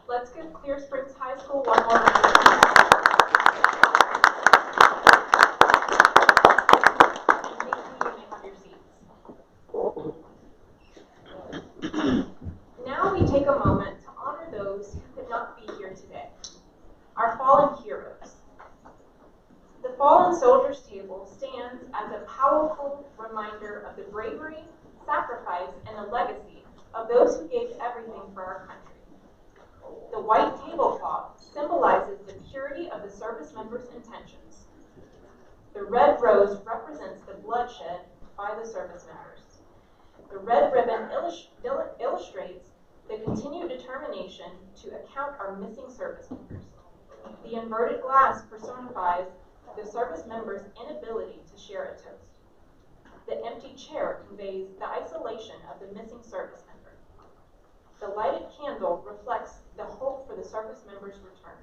Let's give Clear Springs High School one more round of applause. Thank you. You may have your seats. Now we take a moment to honor those who could not be here today, our fallen heroes. The Fallen Soldiers Table stands as a powerful reminder of the bravery, sacrifice, and the legacy of those who gave everything for our country. The white tablecloth symbolizes the purity of the service members' intentions. The red rose represents the bloodshed by the service members. The red ribbon illustrates the continued determination to account our missing service members. The inverted glass personifies the service members' inability to share a toast. The empty chair conveys the isolation of the missing service member. The lighted candle reflects the hope for the service member's return.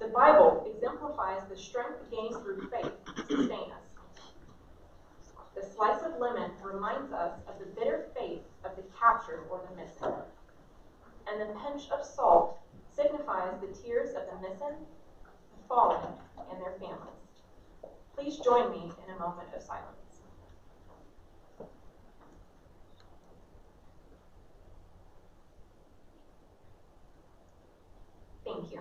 The Bible exemplifies the strength gained through faith to sustain us. The slice of lemon reminds us of the bitter fate of the captured or the missing. And the pinch of salt signifies the tears of the missing, the fallen, and their families. Please join me in a moment of silence. Thank you.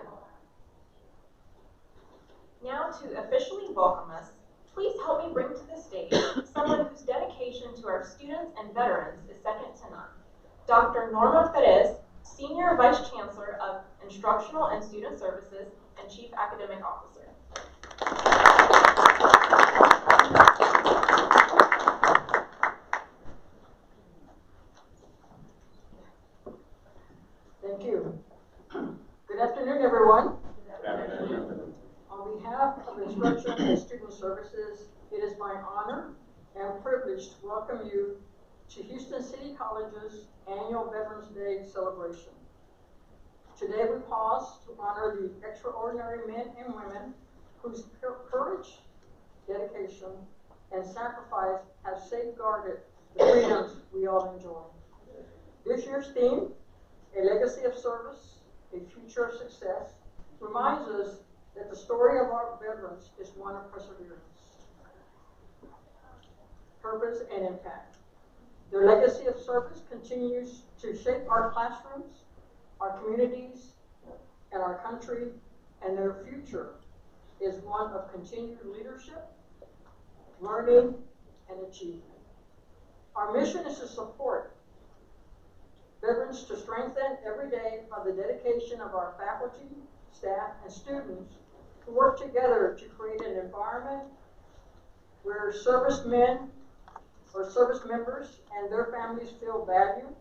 Now, to officially welcome us, please help me bring to the stage someone whose dedication to our students and veterans is second to none. Dr. Norma Perez, Senior Vice Chancellor of Instructional and Student Services and Chief Academic Officer. Thank you. Good afternoon, everyone. Good afternoon. On behalf of Instruction and Student Services, it is my honor and privilege to welcome you to Houston City College's annual Veterans Day celebration. Today we pause to honor the extraordinary men and women whose courage, dedication, and sacrifice have safeguarded the freedoms we all enjoy. This year's theme, A Legacy of Service, A Future of Success, reminds us that the story of our veterans is one of perseverance, purpose, and impact. Their legacy of service continues to shape our classrooms, our communities, and our country, and their future is one of continued leadership, learning, and achievement. Our mission is to support veterans to strengthen every day by the dedication of our faculty, staff, and students who work together to create an environment where servicemen or service members and their families feel valued,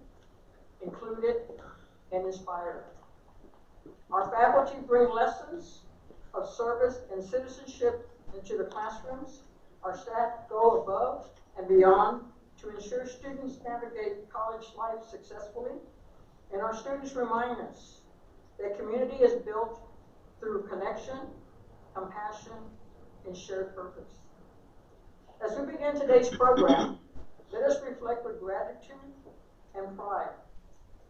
included, and inspired. Our faculty bring lessons of service and citizenship into the classrooms. Our staff go above and beyond to ensure students navigate college life successfully. And our students remind us that community is built through connection, compassion, and shared purpose. As we begin today's program, let us reflect with gratitude and pride.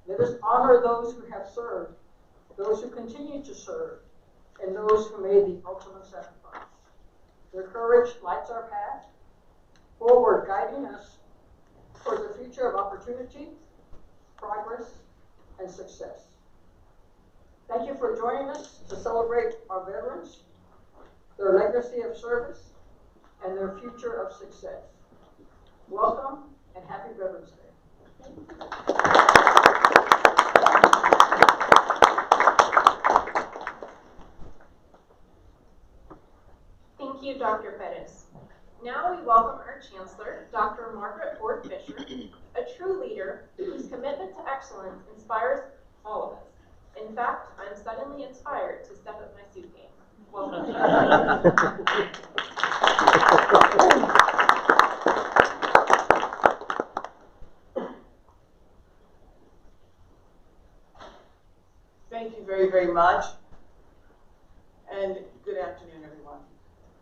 Let us honor those who have served, those who continue to serve, and those who made the ultimate sacrifice. Their courage lights our path forward, guiding us towards a future of opportunity, progress, and success. Thank you for joining us to celebrate our veterans, their legacy of service, and their future of success. Welcome and happy Veterans Day. Thank you, Dr. Perez. Now we welcome our Chancellor, Dr. Margaret Ford Fisher, a true leader whose commitment to excellence inspires all of us. In fact, I'm suddenly inspired to step up my suit game. Welcome, Chancellor. Thank you very, very much. And good afternoon, everyone.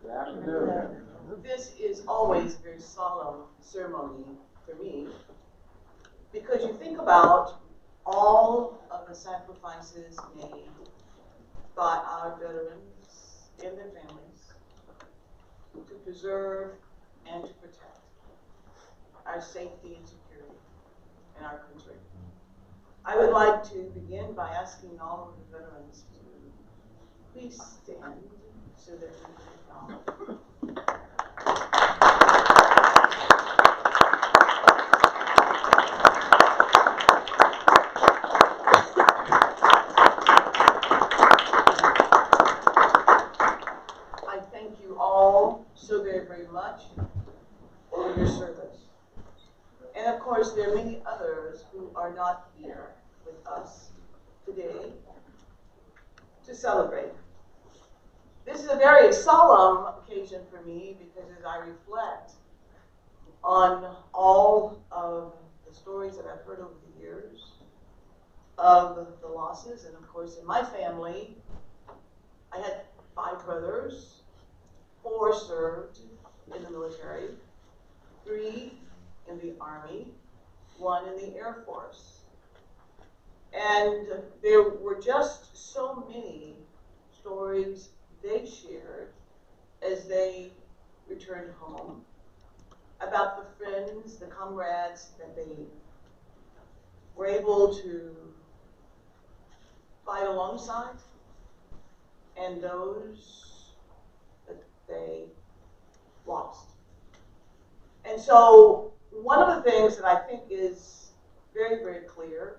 Good afternoon. This is always a very solemn ceremony for me because you think about all of the sacrifices made by our veterans and their families to preserve and to protect our safety and security in our country. I would like to begin by asking all of the veterans to please stand so that we can acknowledge. I thank you all so very, very much for your service. And of course, there are many others who are not here with us today to celebrate. This is a very solemn occasion for me because as I reflect on all of the stories that I've heard over the years of the losses, and of course in my family, I had 5 brothers, 4 served in the military, 3 in the Army, 1 in the Air Force. And there were just so many stories they shared as they returned home about the friends, the comrades that they were able to fight alongside, and those that they lost. And so one of the things that I think is very, very clear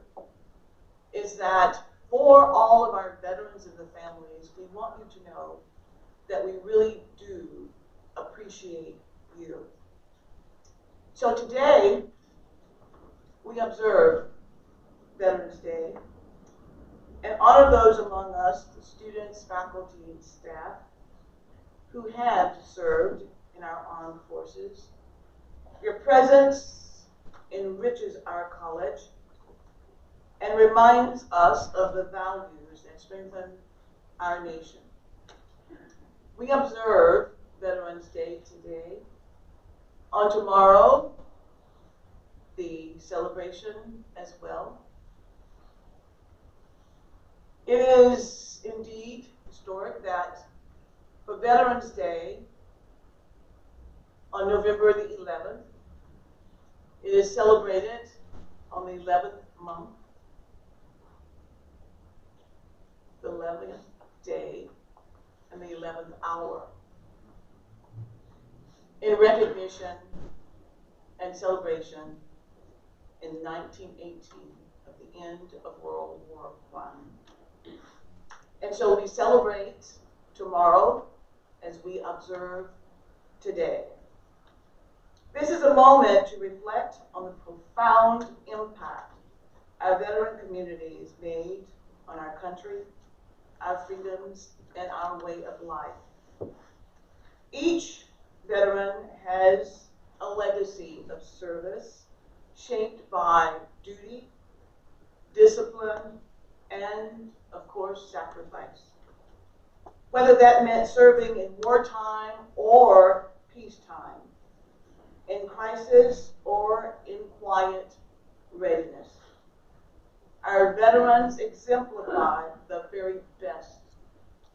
is that for all of our veterans and the families, we want you to know that we really do appreciate you. So today, we observe Veterans Day and honor those among us, the students, faculty, and staff, who have served in our armed forces. Your presence enriches our college and reminds us of the values that strengthen our nation. We observe Veterans Day today. On tomorrow, the celebration as well. It is indeed historic that for Veterans Day, on November the 11th, it is celebrated on the 11th month, the 11th day, and the 11th hour, in recognition and celebration in 1918 of the end of World War I. And so we celebrate tomorrow as we observe today. This is a moment to reflect on the profound impact our veteran communities made on our country, our freedoms, and our way of life. Each veteran has a legacy of service shaped by duty, discipline, and, of course, sacrifice. Whether that meant serving in wartime or peacetime, in crisis or in quiet readiness. Our veterans exemplify the very best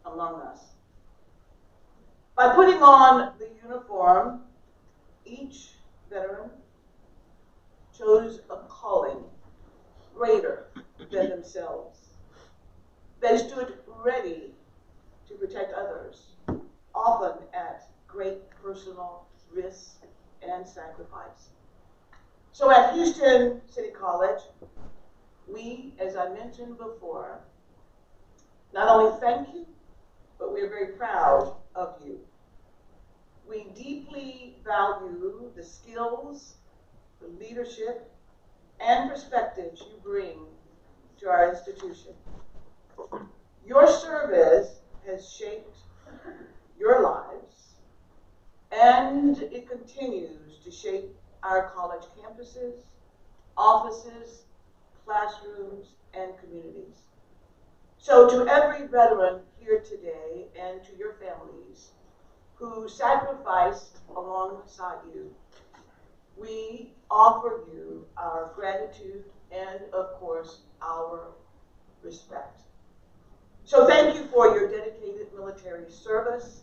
among us. By putting on the uniform, each veteran chose a calling greater than themselves. They stood ready to protect others, often at great personal risk and sacrifice. So at Houston City College, we, as I mentioned before, not only thank you, but we are very proud of you. We deeply value the skills, the leadership, and perspectives you bring to our institution. Your service has shaped your lives, and it continues to shape our college campuses, offices, classrooms, and communities. So to every veteran here today and to your families who sacrificed alongside you, we offer you our gratitude and, of course, our respect. So thank you for your dedicated military service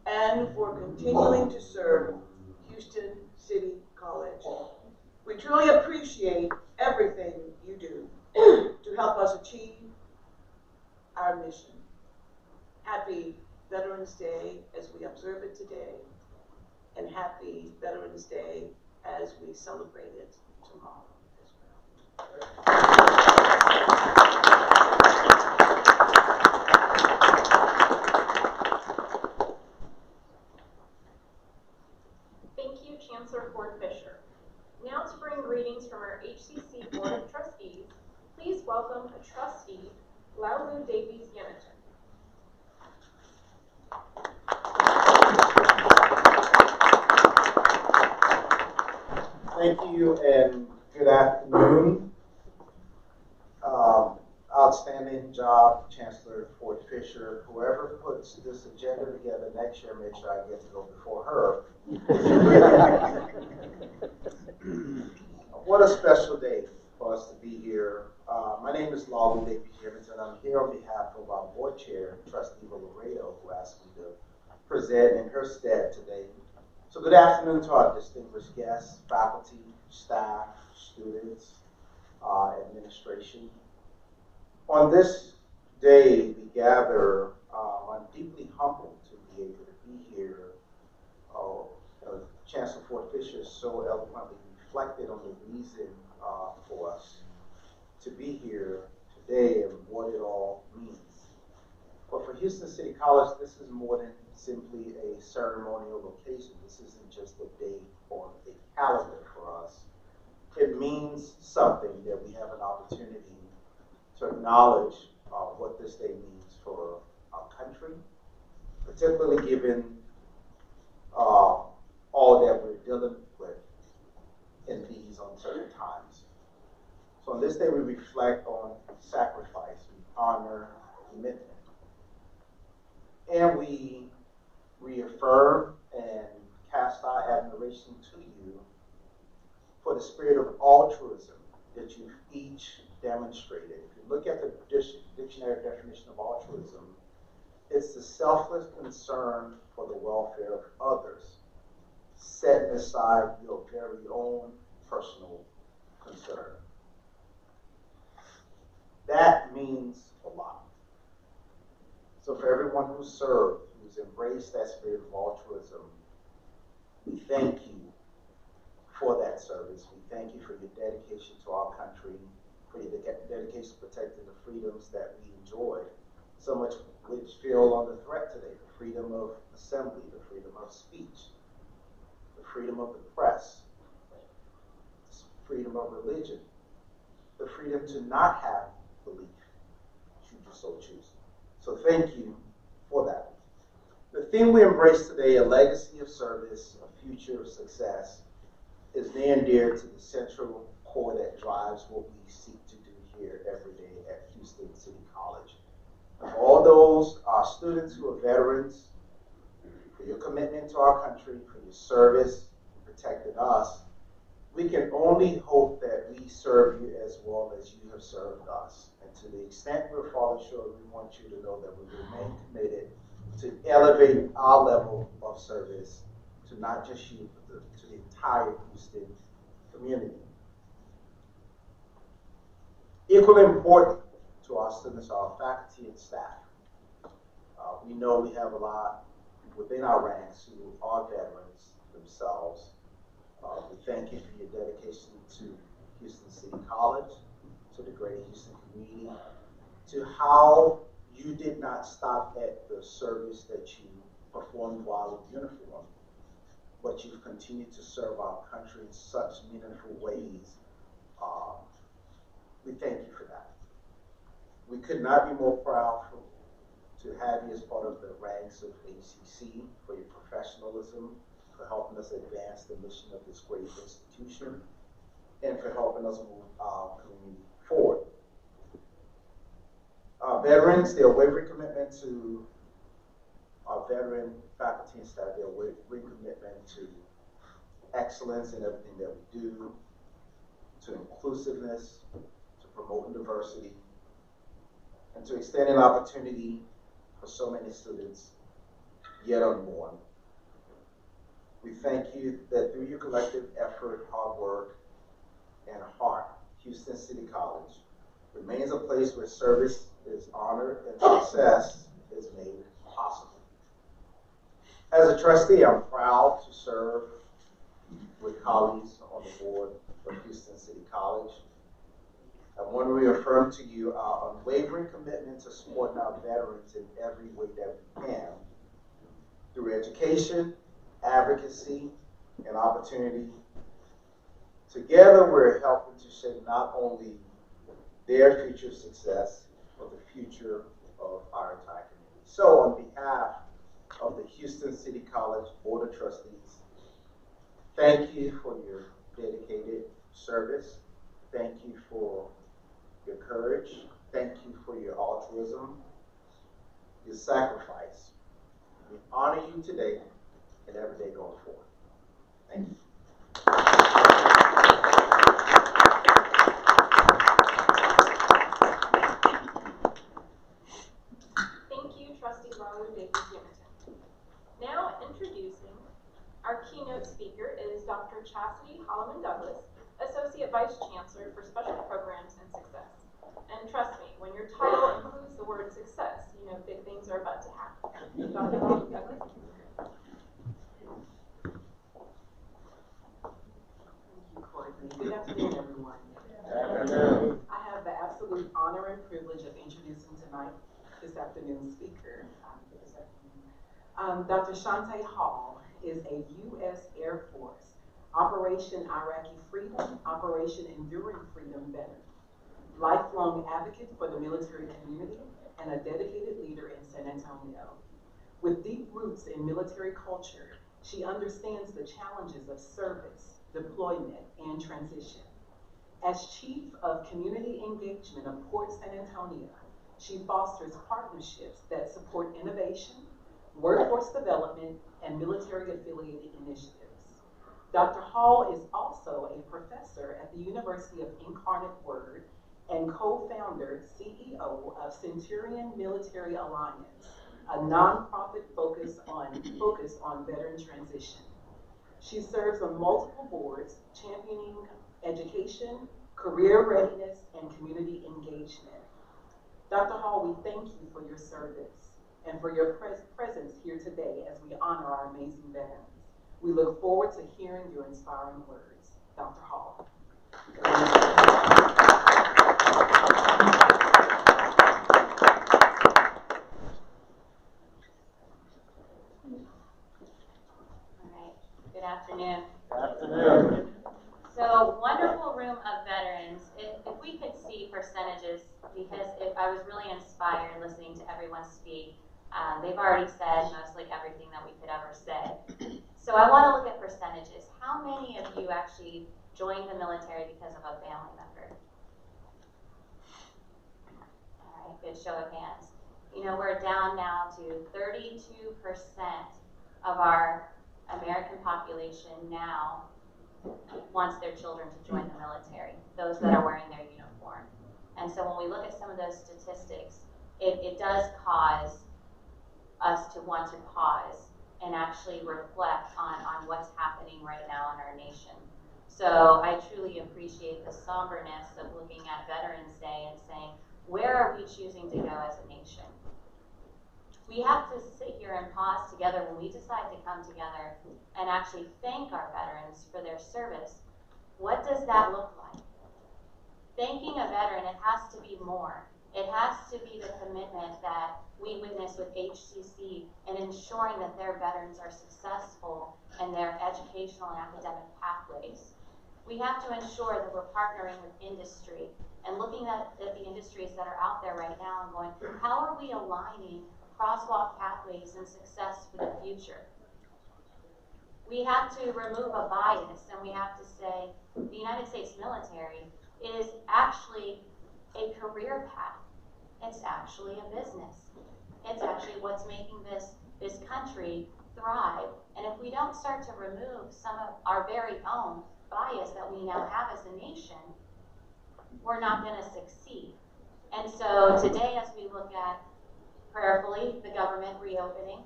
and for continuing to serve Houston City College. We truly appreciate everything you do to help us achieve our mission. Happy Veterans Day as we observe it today, and happy Veterans Day as we celebrate it tomorrow as well. Thank you, Chancellor Ford Fisher. Now to bring greetings from our HCC Board of Trustees, please welcome a trustee, Laulu Davies Yenneton. Thank you and good afternoon. Outstanding job, Chancellor Ford Fisher. Whoever puts this agenda together next year, make sure I get to go before her. What a special day for us to be here. My name is Laulu Davies Yenneton. I'm here on behalf of our board chair, Trustee Laredo, who asked me to present in her stead today. So good afternoon to our distinguished guests, faculty, staff, students, administration. On this day we gather, I'm deeply humbled to be able to be here. Chancellor Ford Fisher so eloquently reflected on the reason for us to be here today and what it all means. But for Houston City College, this is more than simply a ceremonial occasion. This isn't just a day on a calendar for us. It means something that we have an opportunity to acknowledge what this day means for our country, particularly given all that we're dealing with in these uncertain times. So on this day, we reflect on sacrifice, we honor commitment, and we reaffirm and cast our admiration to you for the spirit of altruism that you've each demonstrated. If you look at the dictionary definition of altruism, it's the selfless concern for the welfare of others, setting aside your very own personal concern. That means a lot. So for everyone who served, who's embraced that spirit of altruism, we thank you for that service. We thank you for your dedication to our country, for your dedication to protecting the freedoms that we enjoy, so much which feel under threat today: the freedom of assembly, the freedom of speech, the freedom of the press, freedom of religion, the freedom to not have belief, should you so choose. So thank you for that. The theme we embrace today, a legacy of service, a future of success, is near and dear to the central core that drives what we seek to do here every day at Houston City College. And for all those students who are veterans, for your commitment to our country, for your service, protecting us, we can only hope that we serve you as well as you have served us. And to the extent we're falling short, we want you to know that we remain committed to elevating our level of service to not just you, but to the entire Houston community. Equally important to our students are our faculty and staff. We know we have a lot within our ranks who are veterans themselves. We thank you for your dedication to Houston City College, to the greater Houston community, to how you did not stop at the service that you performed while in uniform, but you've continued to serve our country in such meaningful ways. We thank you for that. We could not be more proud to have you as part of the ranks of HCC, for your professionalism, for helping us advance the mission of this great institution, and for helping us move our community forward. Veterans, their unwavering commitment to our veteran faculty and staff, their unwavering commitment to excellence in everything that we do, to inclusiveness, to promoting diversity, and to extending opportunity for so many students yet unborn. We thank you that through your collective effort, hard work, and heart, Houston City College remains a place where service is honored and success is made possible. As a trustee, I'm proud to serve with colleagues on the board of Houston City College. I want to reaffirm to you our unwavering commitment to supporting our veterans in every way that we can, through education, advocacy, and opportunity. Together, we're helping to shape not only their future success, but the future of our entire community. So, on behalf of the Houston City College Board of Trustees, thank you for your dedicated service. Thank you for your courage. Thank you for your altruism, your sacrifice. We honor you today and every day going forward. Thank you. Thank you, Trustee Ronald Davis Yemerton. Now introducing our keynote speaker is Dr. Chastity Holloman Douglas, Associate Vice Chancellor for Special Programs and Success. And trust me, when your title includes the word success, you know big things are about to happen. Dr. Holloman Douglas. Good afternoon, everyone. I have the absolute honor and privilege of introducing this afternoon's speaker. Dr. Shante Hall is a U.S. Air Force Operation Iraqi Freedom, Operation Enduring Freedom veteran, lifelong advocate for the military community, and a dedicated leader in San Antonio. With deep roots in military culture, she understands the challenges of service, deployment, and transition. As Chief of Community Engagement of Port San Antonio, she fosters partnerships that support innovation, workforce development, and military-affiliated initiatives. Dr. Hall is also a professor at the University of Incarnate Word and co-founder, CEO of Centurion Military Alliance, a nonprofit focused on veteran transition. She serves on multiple boards, championing education, career readiness, and community engagement. Dr. Hall, we thank you for your service and for your presence here today as we honor our amazing veterans. We look forward to hearing your inspiring words. Dr. Hall. Good afternoon. Afternoon. So, wonderful room of veterans. If we could see percentages, because I was really inspired listening to everyone speak. They've already said mostly everything that we could ever say. So I want to look at percentages. How many of you actually joined the military because of a family member? All right, good show of hands. You know, we're down now to 32% of our American population now wants their children to join the military, those that are wearing their uniform. And so when we look at some of those statistics, it does cause us to want to pause and actually reflect on what's happening right now in our nation. So I truly appreciate the somberness of looking at Veterans Day and saying, where are we choosing to go as a nation? We have to sit here and pause together when we decide to come together and actually thank our veterans for their service. What does that look like? Thanking a veteran, it has to be more. It has to be the commitment that we witness with HCC and ensuring that their veterans are successful in their educational and academic pathways. We have to ensure that we're partnering with industry and looking at the industries that are out there right now and going, how are we aligning crosswalk pathways and success for the future? We have to remove a bias and we have to say the United States military is actually a career path. It's actually a business. It's actually what's making this country thrive. And if we don't start to remove some of our very own bias that we now have as a nation, we're not going to succeed. And so today, as we look at prayerfully the government reopening,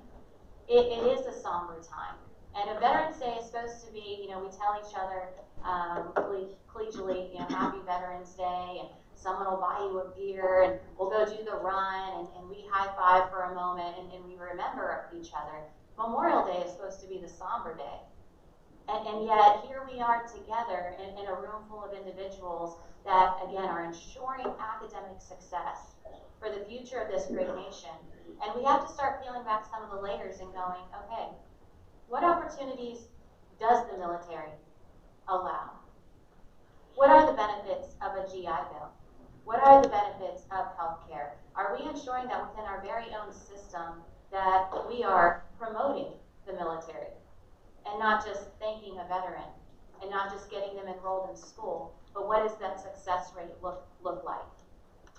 it is a somber time. And a Veterans Day is supposed to be, we tell each other collegially, Happy Veterans Day, and someone will buy you a beer, and we'll go do the run, and we high five for a moment, and we remember each other. Memorial Day is supposed to be the somber day. And yet, here we are together in a room full of individuals that, again, are ensuring academic success for the future of this great nation. And we have to start peeling back some of the layers and going, okay, what opportunities does the military allow? What are the benefits of a GI Bill? What are the benefits of healthcare? Are we ensuring that within our very own system that we are promoting the military and not just thanking a veteran and not just getting them enrolled in school, but what does that success rate look like?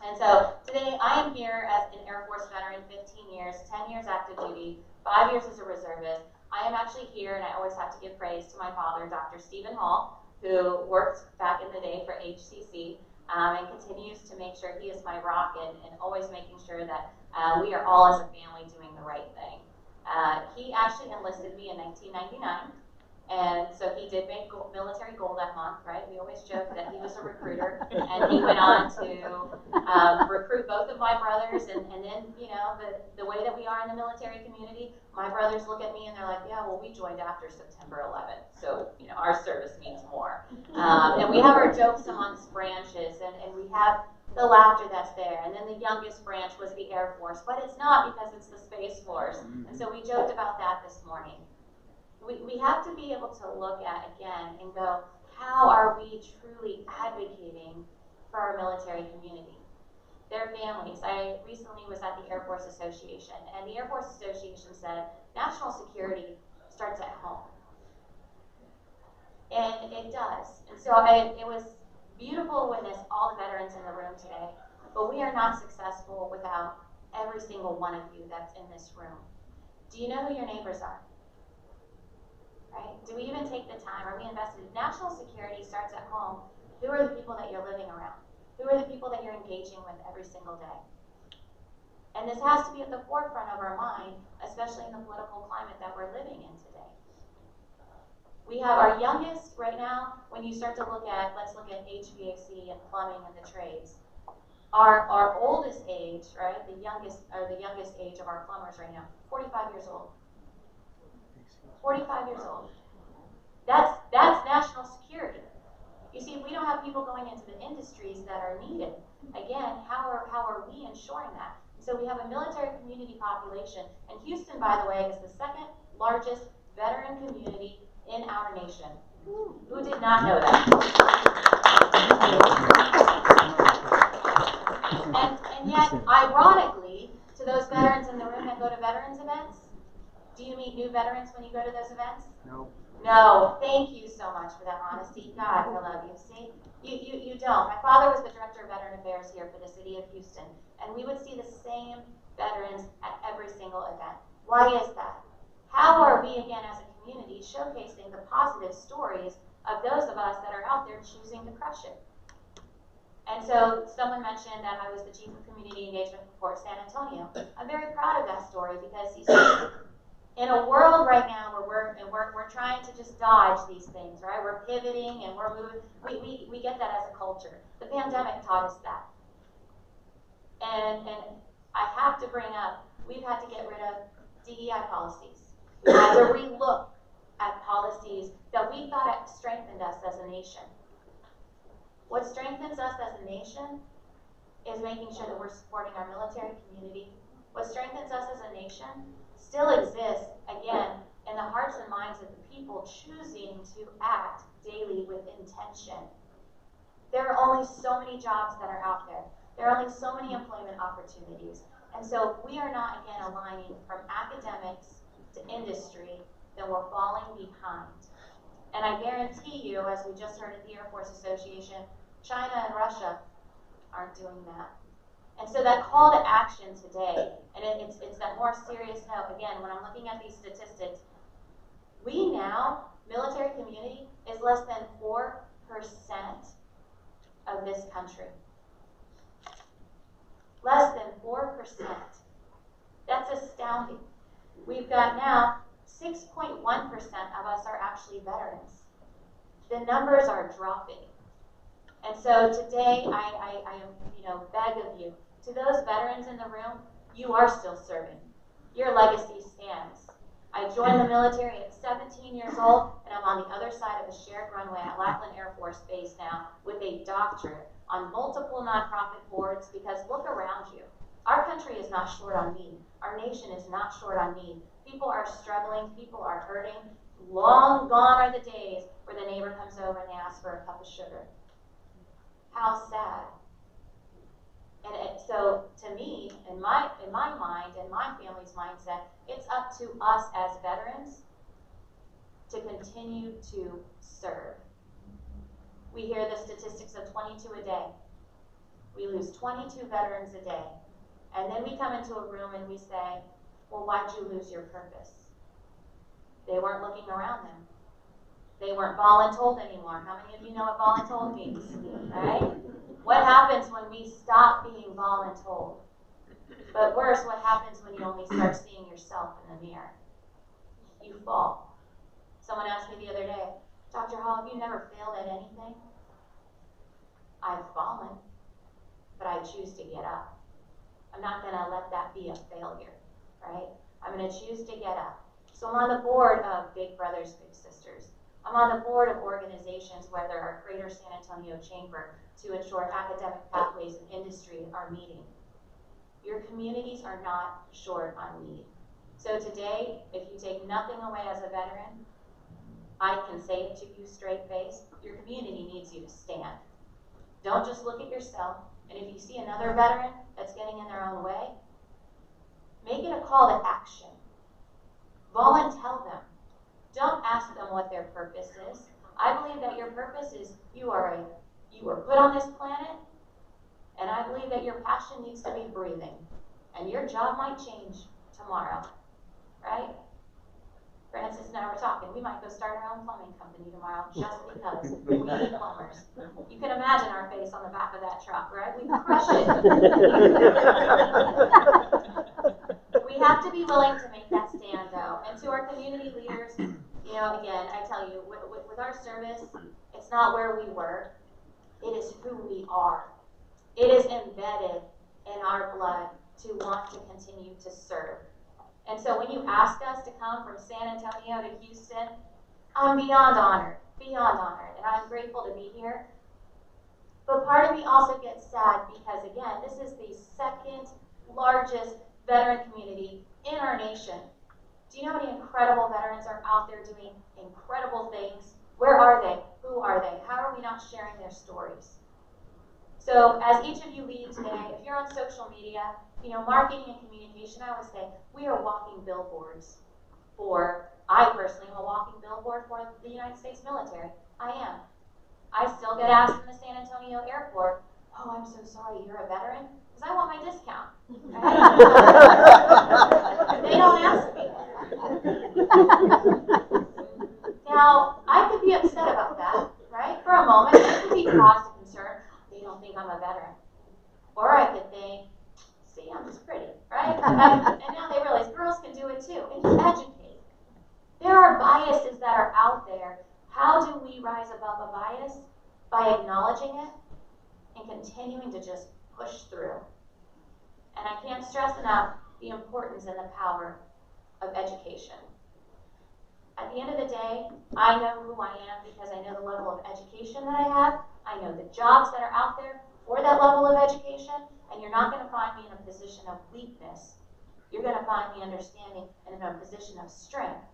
And so today I am here as an Air Force veteran, 15 years, 10 years active duty, 5 years as a reservist. I am actually here, and I always have to give praise to my father, Dr. Stephen Hall, who worked back in the day for HCC and continues to make sure he is my rock and always making sure that we are all as a family doing the right thing. He actually enlisted me in 1999. And so he did make military goal that month, right? We always joke that he was a recruiter, and he went on to recruit both of my brothers. And then, the way that we are in the military community, my brothers look at me and they're like, yeah, well, we joined after September 11th. So, our service means more. And we have our jokes amongst branches, and we have the laughter that's there. And then the youngest branch was the Air Force, but it's not because it's the Space Force. And so we joked about that this morning. We have to be able to look at, again, and go, how are we truly advocating for our military community? Their families. I recently was at the Air Force Association, and the Air Force Association said national security starts at home. And it does. And so it was beautiful to witness all the veterans in the room today, but we are not successful without every single one of you that's in this room. Do you know who your neighbors are? Right? Do we even take the time? Are we invested? National security starts at home. Who are the people that you're living around? Who are the people that you're engaging with every single day? And this has to be at the forefront of our mind, especially in the political climate that we're living in today. We have our youngest right now, when you start to look at, let's look at HVAC and plumbing and the trades. Our oldest age, right, the youngest age of our plumbers right now, 45 years old. 45 years old. That's national security. You see, if we don't have people going into the industries that are needed, again, how are we ensuring that? So we have a military community population, and Houston, by the way, is the second largest veteran community in our nation. Who did not know that? And yet, ironically, to those veterans in the room that go to veterans events, do you meet new veterans when you go to those events? No. No. Thank you so much for that honesty. God, I love you. See, you don't. My father was the director of Veteran Affairs here for the city of Houston, and we would see the same veterans at every single event. Why is that? How are we, again, as a community, showcasing the positive stories of those of us that are out there choosing to crush it? And so someone mentioned that I was the chief of community engagement for Fort San Antonio. I'm very proud of that story because, you see, in a world right now where we're trying to just dodge these things, right? We're pivoting and we're moving. We get that as a culture. The pandemic taught us that. And I have to bring up, we've had to get rid of DEI policies. We had to relook at policies that we thought strengthened us as a nation. What strengthens us as a nation is making sure that we're supporting our military community. What strengthens us as a nation still exists, again, in the hearts and minds of the people choosing to act daily with intention. There are only so many jobs that are out there. There are only so many employment opportunities. And so if we are not, again, aligning from academics to industry, then we're falling behind. And I guarantee you, as we just heard at the Air Force Association, China and Russia aren't doing that. And so that call to action today, and it's that more serious note, again, when I'm looking at these statistics, we now, military community, is less than 4% of this country. Less than 4%. That's astounding. We've got now 6.1% of us are actually veterans. The numbers are dropping. And so today, I beg of you, to those veterans in the room, you are still serving. Your legacy stands. I joined the military at 17 years old, and I'm on the other side of a shared runway at Lackland Air Force Base now with a doctorate on multiple nonprofit boards, because look around you. Our country is not short on need. Our nation is not short on need. People are struggling. People are hurting. Long gone are the days where the neighbor comes over and they ask for a cup of sugar. How sad. And so to me, in my mind, and my family's mindset, it's up to us as veterans to continue to serve. We hear the statistics of 22 a day. We lose 22 veterans a day. And then we come into a room and we say, well, why'd you lose your purpose? They weren't looking around them. They weren't voluntold anymore. How many of you know what voluntold means? Right? What happens when we stop being voluntold? But worse, what happens when you only start seeing yourself in the mirror? You fall. Someone asked me the other day, Dr. Hall, have you never failed at anything? I've fallen, but I choose to get up. I'm not going to let that be a failure, right? I'm going to choose to get up. So I'm on the board of Big Brothers Big Sisters. I'm on the board of organizations, whether our Greater San Antonio Chamber, to ensure academic pathways and industry are meeting. Your communities are not short on need. So today, if you take nothing away as a veteran, I can say it to you straight face, your community needs you to stand. Don't just look at yourself, and if you see another veteran that's getting in their own way, make it a call to action. Volunteer them. Don't ask them what their purpose is. I believe that your purpose is you are put on this planet, and I believe that your passion needs to be breathing. And your job might change tomorrow, right? Francis and I were talking. We might go start our own plumbing company tomorrow just because we need plumbers. You can imagine our face on the back of that truck, right? We crush it. We have to be willing to make that stand, though. And to our community leaders, again, I tell you, with our service, it's not where we were. It is who we are. It is embedded in our blood to want to continue to serve. And so when you ask us to come from San Antonio to Houston, I'm beyond honored, and I'm grateful to be here. But part of me also gets sad because, again, this is the second largest veteran community in our nation. Do you know how many incredible veterans are out there doing incredible things? Where are they? Who are they? How are we not sharing their stories? So as each of you lead today, if you're on social media, marketing and communication, I always say, we are walking billboards I personally am a walking billboard for the United States military. I am. I still get asked in the San Antonio airport, oh, I'm so sorry, you're a veteran? Because I want my discount. Right? They don't ask me. Now, I could be upset about that, right? For a moment, it could be cause to concern. They don't think I'm a veteran. Or I could think, see, I'm just pretty, right? And now they realize girls can do it too. It's educate. There are biases that are out there. How do we rise above a bias? By acknowledging it and continuing to just push through. And I can't stress enough the importance and the power of education. At the end of the day, I know who I am because I know the level of education that I have. I know the jobs that are out there for that level of education, and you're not going to find me in a position of weakness. You're going to find me understanding and in a position of strength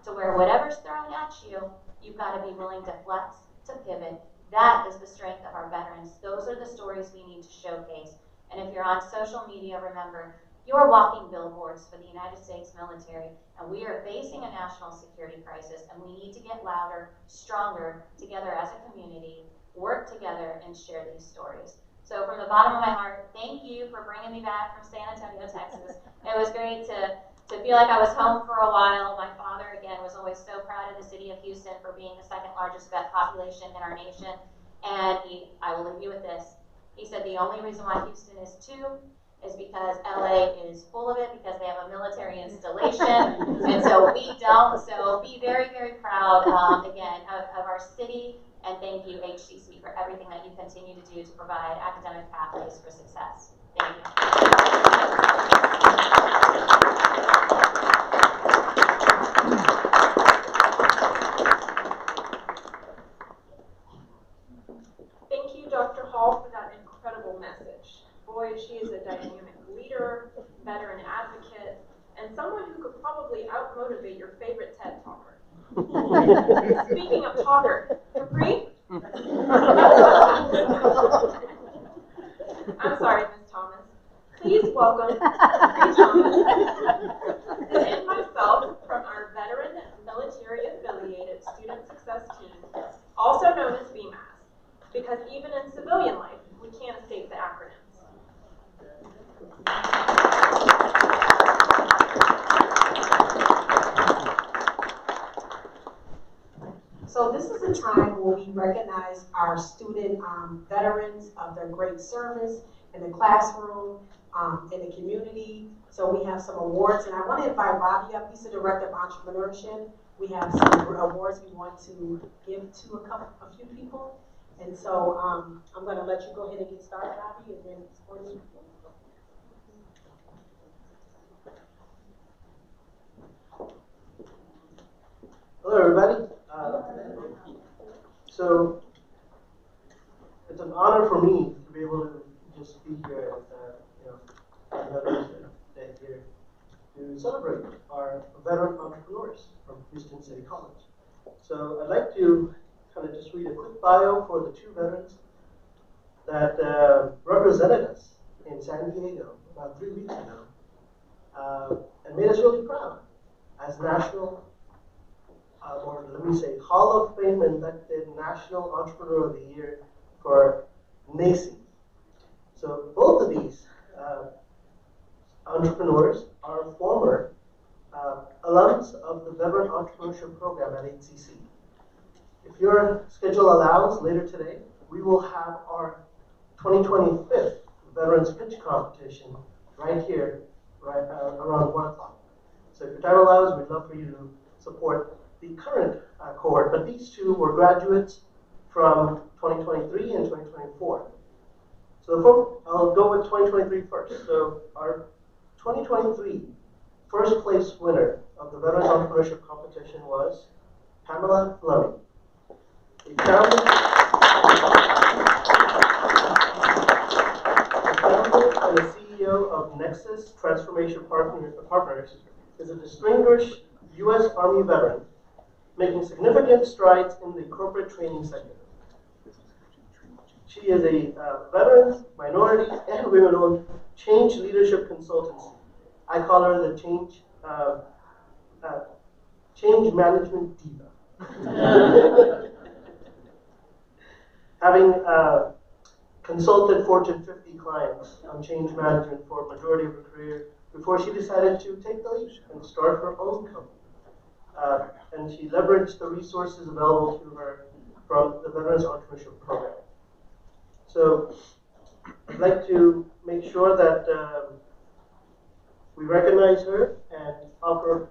to where whatever's thrown at you, you've got to be willing to flex, to pivot. That is the strength of our veterans. Those are the stories we need to showcase. And if you're on social media, remember, you're walking billboards for the United States military, and we are facing a national security crisis, and we need to get louder, stronger, together as a community, work together, and share these stories. So from the bottom of my heart, thank you for bringing me back from San Antonio, Texas. It was great to feel like I was home for a while. My father, again, was always so proud of the city of Houston for being the second largest vet population in our nation. And I will leave you with this. He said the only reason why Houston is 2 is because LA is full of it because they have a military installation, and so we don't. So be very, very proud, again, of our city, and thank you, HCC, for everything that you continue to do to provide academic pathways for success. Thank you. Thank you, Dr. Hall, for that incredible message. Boy, she is a dynamic leader, veteran advocate, and someone who could probably out-motivate your favorite TED talker. Speaking of talker, Capri? I'm sorry, Ms. Thomas. Please welcome Capri Thomas and myself from our veteran military-affiliated student success team, also known as VMAS. Because even in civilian life, we can't escape the acronyms. So this is a time where we recognize our student veterans of their great service in the classroom, in the community. So we have some awards, and I want to invite Robbie up. He's the Director of Entrepreneurship. We have some awards we want to give to a few people. And so I'm going to let you go ahead and get started, Robbie, and then it's for you. Hello, everybody. So it's an honor for me to be able to just be here at Veterans Day here to celebrate our veteran entrepreneurs from Houston City College. So I'd like to kind of just read a quick bio for the 2 veterans that represented us in San Diego about 3 weeks ago and made us really proud as national, or let me say, Hall of Fame inducted National Entrepreneur of the Year for NACCE. So both of these entrepreneurs are former alums of the Veteran Entrepreneurship Program at HCC. If your schedule allows, later today, we will have our 2025 Veterans Pitch Competition right here, around 1 o'clock. So if your time allows, we'd love for you to support the current cohort. But these 2 were graduates from 2023 and 2024. So I'll go with 2023 first. So our 2023 first place winner of the Veterans Entrepreneurship Competition was Pamela Fleming. The founder and the CEO of Nexus Transformation Partners is a distinguished U.S. Army veteran making significant strides in the corporate training sector. She is a veteran, minority, and women-owned change leadership consultancy. I call her the change management diva. Having consulted Fortune 50 clients on change management for a majority of her career before she decided to take the leap and start her own company. And she leveraged the resources available to her from the Veterans Entrepreneurship Program. So I'd like to make sure that we recognize her and offer,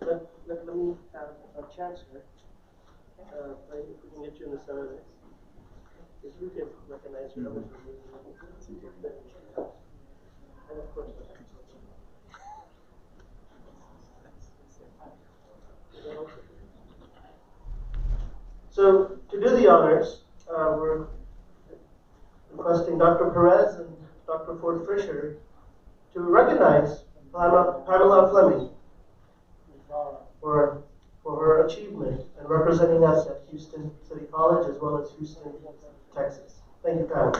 let me have a chance here. If we can get you in the center of this. If you can recognize her, and of course, so to do the honors, we're requesting Dr. Perez and Dr. Ford Fisher to recognize Pamela Fleming for her achievement and representing us at Houston City College as well as Houston, Texas. Thank you, Pamela.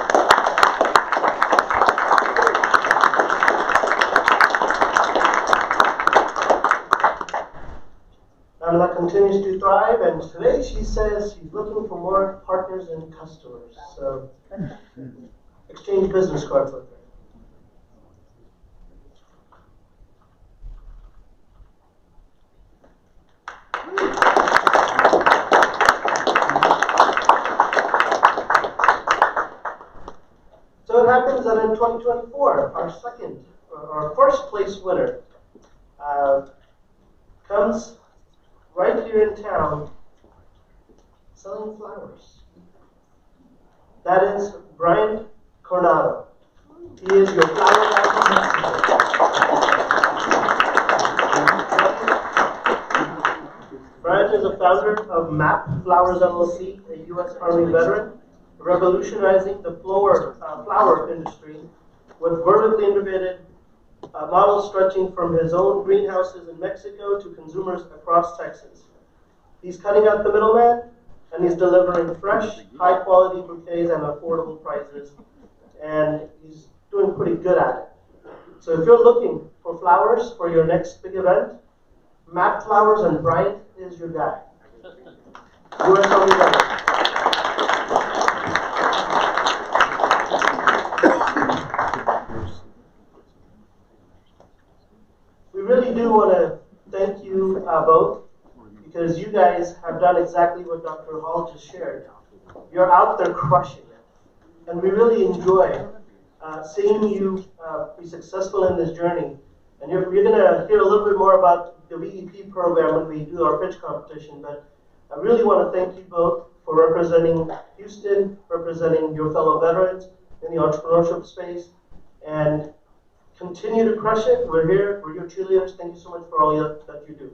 Pamela continues to thrive, and today she says she's looking for more partners and customers. So exchange business cards with her. 2024, our first place winner, comes right here in town selling flowers. That is Brian Coronado. He is your flower ambassador. Brian is a founder of MAP Flowers LLC, a U.S. Army veteran, revolutionizing the flower industry with vertically integrated models stretching from his own greenhouses in Mexico to consumers across Texas. He's cutting out the middleman, and he's delivering fresh, high-quality bouquets at affordable prices, and he's doing pretty good at it. So if you're looking for flowers for your next big event, Matt Flowers and Bryant is your guy. US Army veteran. We really do want to thank you both, because you guys have done exactly what Dr. Hall just shared. You're out there crushing it. And we really enjoy seeing you be successful in this journey. And you're going to hear a little bit more about the VEP program when we do our pitch competition. But I really want to thank you both for representing Houston, representing your fellow veterans in the entrepreneurship space, and continue to crush it. We're here. We're your cheerleaders. Thank you so much for all that you do.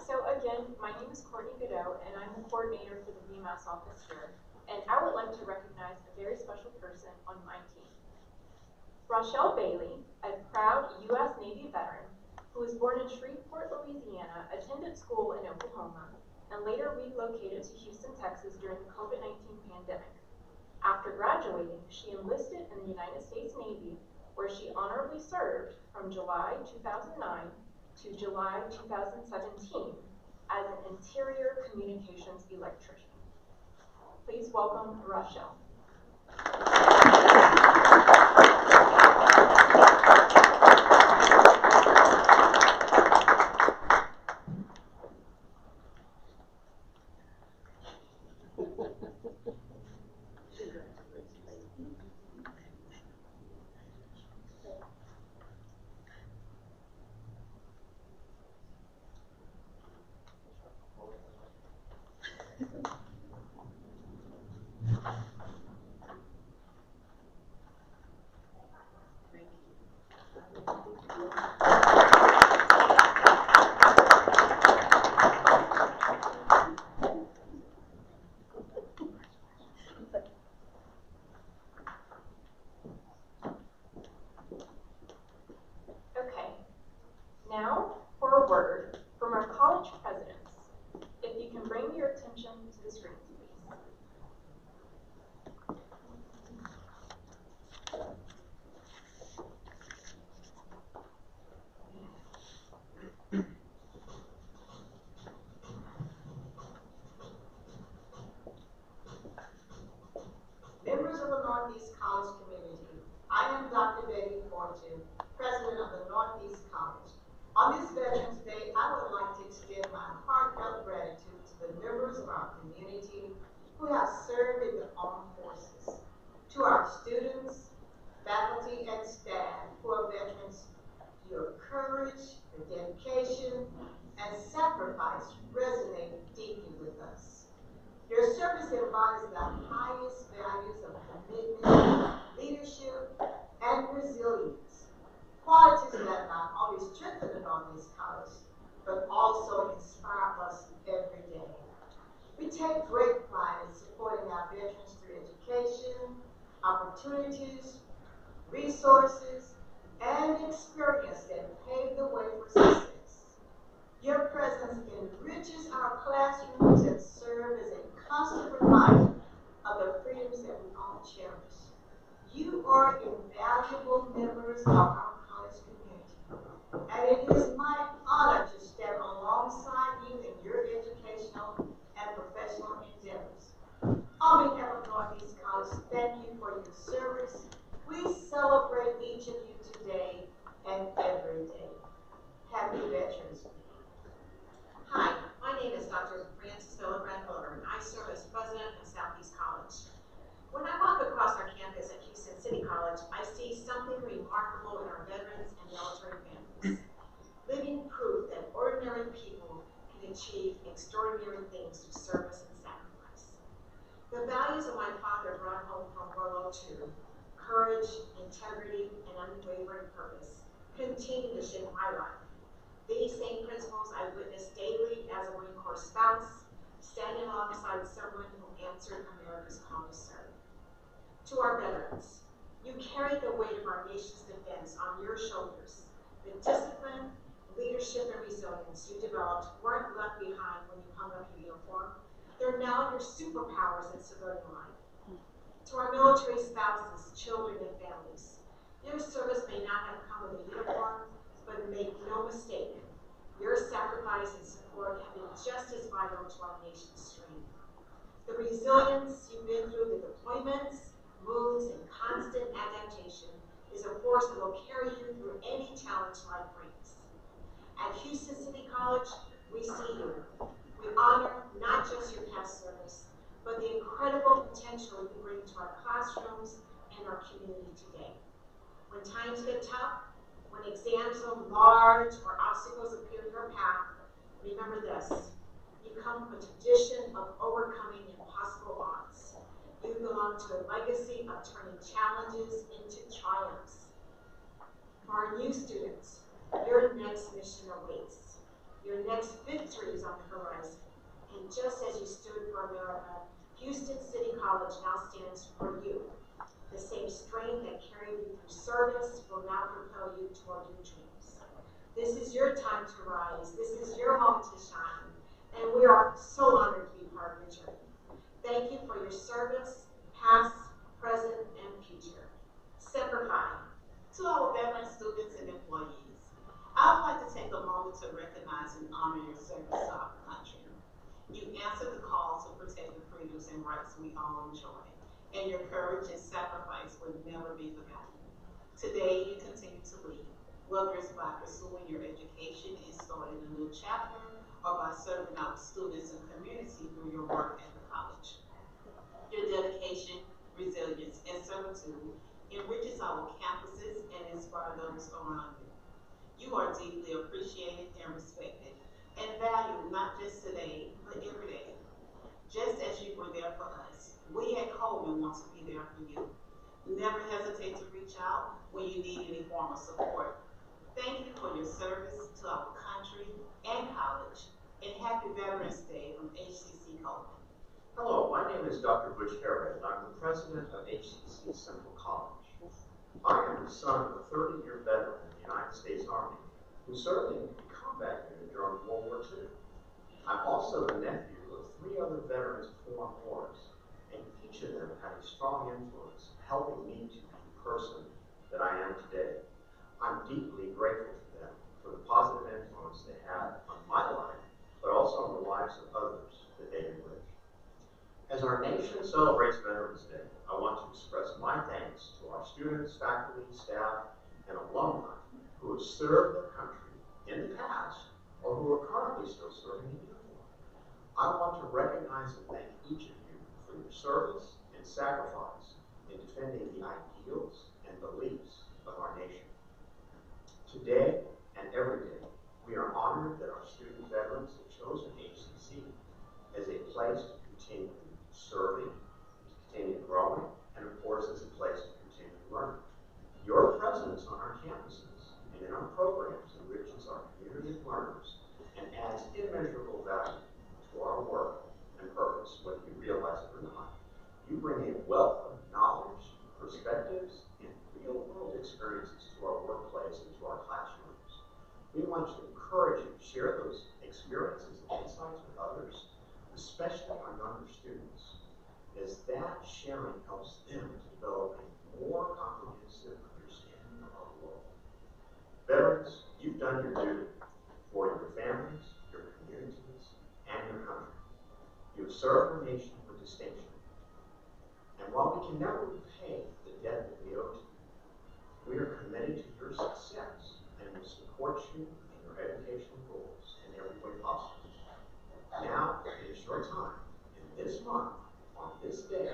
So again, my name is Courtney Godot, and I'm the coordinator for the VMAS office here. And I would like to recognize a very special person on my team. Rochelle Bailey, a proud U.S. Navy veteran who was born in Shreveport, Louisiana, attended school in Oklahoma, and later relocated to Houston, Texas during the COVID-19 pandemic. After graduating, she enlisted in the United States Navy, where she honorably served from July 2009 to July 2017 as an interior communications electrician. Please welcome Rochelle. Okay, now for a word from our college presidents. If you can bring your attention to the screen, please. Members of the Northeast College community, I am Dr. Betty Fortune, President of the Northeast College. On this Veterans Day, I would like to extend my heartfelt gratitude to the members of our community who have served in the armed forces, to our students, faculty, and staff who are veterans. Your courage, your dedication, and sacrifice resonate deeply with us. Your service embodies the highest values of commitment, leadership, and resilience, qualities that not only strengthen the Northeast College, but also inspire us every day. We take great pride in supporting our veterans through education, opportunities, resources, and experience that pave the way for success. Your presence enriches our classrooms and serves as a constant reminder of the freedoms that we all cherish. You are invaluable members of our college community, and it is my honor to stand alongside you in your educational and professional endeavors. On behalf of Northeast College, thank you for your service. We celebrate each of you today and every day. Happy Veterans Week. Hi, my name is Dr. Frances Hillenbrand The values of my father brought home from World War II, courage, integrity, and unwavering purpose, continue to shape my life. These same principles I witness daily as a Marine Corps spouse, standing alongside someone who answered America's call to serve. To our veterans, you carried the weight of our nation's defense on your shoulders. The discipline, leadership, and resilience you developed weren't left behind when you hung up your uniform. They're now your superpowers in civilian life. To our military spouses, children, and families, your service may not have come with a uniform, but make no mistake, your sacrifice and support have been just as vital to our nation's strength. The resilience you've been through the deployments, moves, and constant adaptation is a force that will carry you through any challenge life brings. At Houston City College, we see you. We honor not just your past service, but the incredible potential you bring to our classrooms and our community today. When times get tough, when exams loom large or obstacles appear in your path, remember this. You come from a tradition of overcoming impossible odds. You belong to a legacy of turning challenges into triumphs. For our new students, your next mission awaits. Your next victory is on the horizon. And just as you stood for America, Houston City College now stands for you. The same strength that carried you through service will now propel you toward your dreams. This is your time to rise. This is your moment to shine. And we are so honored to be part of your journey. Thank you for your service, past, present, and future. Semper Fi. To our veteran students and employees, I would like to take a moment to recognize and honor your service to our country. You answered the call to protect the freedoms and rights we all enjoy, and your courage and sacrifice will never be forgotten. Today, you continue to lead, whether it's by pursuing your education and starting a new chapter, or by serving our students and community through your work at the college. Your dedication, resilience, and servitude enriches our campuses and inspires those around you. You are deeply appreciated and respected, and valued not just today, but every day. Just as you were there for us, we at Coleman want to be there for you. Never hesitate to reach out when you need any form of support. Thank you for your service to our country and college, and happy Veterans Day from HCC Coleman. Hello, my name is Dr. Butch Harrod, and I'm the president of HCC Central College. I am the son of a 30-year veteran in the United States Army who served in the combat unit during World War II. I'm also the nephew of 3 other veterans of foreign wars, and each of them had a strong influence helping me to be the person that I am today. I'm deeply grateful to them for the positive influence they had on my life, but also on the lives of others that they enriched. As our nation celebrates Veterans Day, I want to express my thanks to our students, faculty, staff, and alumni who have served their country in the past or who are currently still serving in uniform. I want to recognize and thank each of you for your service and sacrifice in defending the ideals and beliefs of our nation. Today and every day, we are honored that our student veterans have chosen HCC as a place to continue serving, to continue growing, and of course as a place to continue learning. Your presence on our campuses and in our programs enriches our community of learners and adds immeasurable value to our work and purpose, whether you realize it or not. You bring a wealth of knowledge, perspectives, and real-world experiences to our workplace and to our classrooms. We want to encourage you to share those experiences and insights with others, especially our younger students, as that sharing helps them to develop a more comprehensive understanding of our world. Veterans, you've done your duty for your families, your communities, and your country. You've served our nation with distinction. And while we can never repay the debt that we owe to you, we are committed to your success and will support you in your educational goals in every way possible. Now it is your time, in this month, on this day,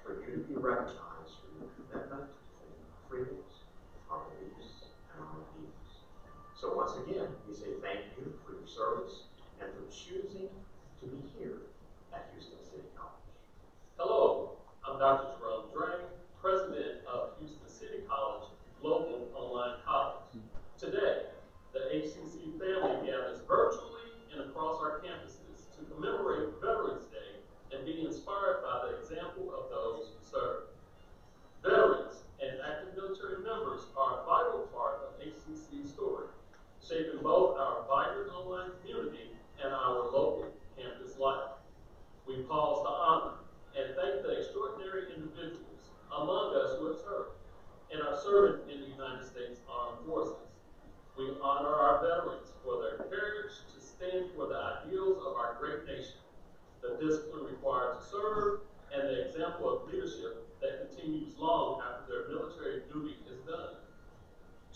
for you to be recognized for your commitment to defending our freedoms, our beliefs, and our ideals. So once again, we say thank you for your service and for choosing to be here at Houston City College. Hello, serving in the United States Armed Forces. We honor our veterans for their courage to stand for the ideals of our great nation, the discipline required to serve, and the example of leadership that continues long after their military duty is done.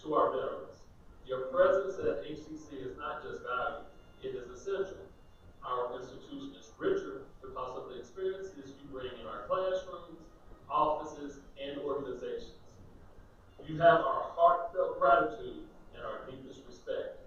To our veterans, your presence at HCC is not just valued, it is essential. Our institution is richer because of the experiences you bring in our classrooms, offices, and organizations. You have our heartfelt gratitude and our deepest respect.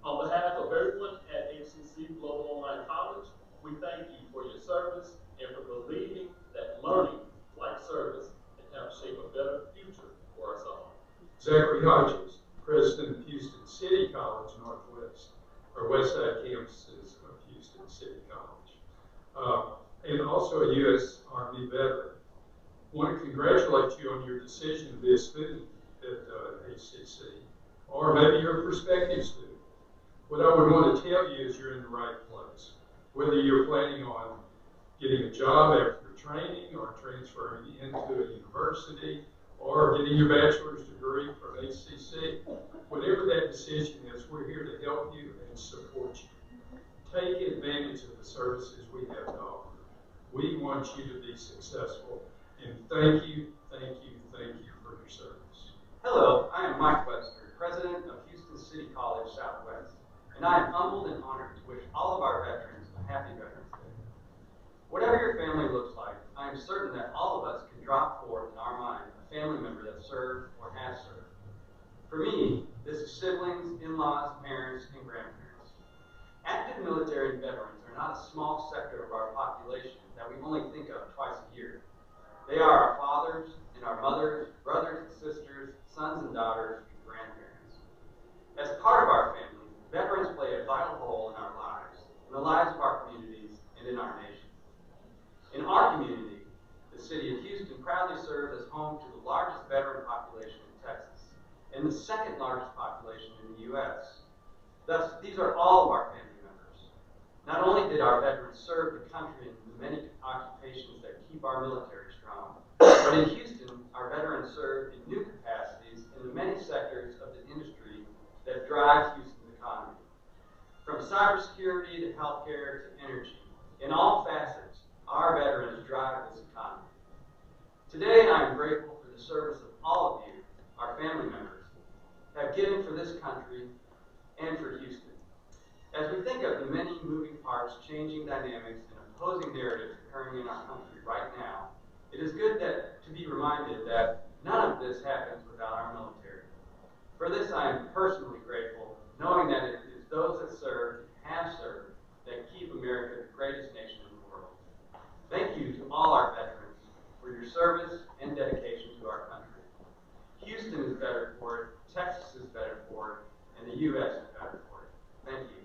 On behalf of everyone at HCC Global Online College, we thank you for your service and for believing that learning, like service, can help shape a better future for us all. Zachary Hodges, President of Houston City College Northwest, or Westside campuses of Houston City College, and also a U.S. Army veteran. I want to congratulate you on your decision to be a student at HCC, or maybe you're a prospective student. What I would want to tell you is you're in the right place. Whether you're planning on getting a job after training, or transferring into a university, or getting your bachelor's degree from HCC, whatever that decision is, we're here to help you and support you. Take advantage of the services we have to offer. We want you to be successful, and thank you for your service. Hello, I am Mike Webster, President of Houston City College Southwest, and I am humbled and honored to wish all of our veterans a happy Veterans Day. Whatever your family looks like, I am certain that all of us can drop forth in our mind a family member that served or has served. For me, this is siblings, in-laws, parents, and grandparents. Active military and veterans are not a small sector of our population that we only think of twice a year. They are our fathers and our mothers, brothers and sisters, sons and daughters, and grandparents. As part of our family, veterans play a vital role in our lives, in the lives of our communities, and in our nation. In our community, the city of Houston proudly serves as home to the largest veteran population in Texas, and the second largest population in the U.S. Thus, these are all of our family members. Not only did our veterans serve the country in the many occupations that keep our military strong, but in Houston, our veterans served in new capacities in the many sectors of the industry that drive Houston's economy. From cybersecurity to healthcare to energy, in all facets, our veterans drive this economy. Today, I am grateful for the service of all of you, our family members, have given for this country and for Houston. As we think of the many moving parts, changing dynamics, and opposing narratives occurring in our country right now, it is good to be reminded that none of this happens without our military. For this, I am personally grateful, knowing that it is those that served, have served, that keep America the greatest nation in the world. Thank you to all our veterans for your service and dedication to our country. Houston is better for it, Texas is better for it, and the U.S. is better for it. Thank you.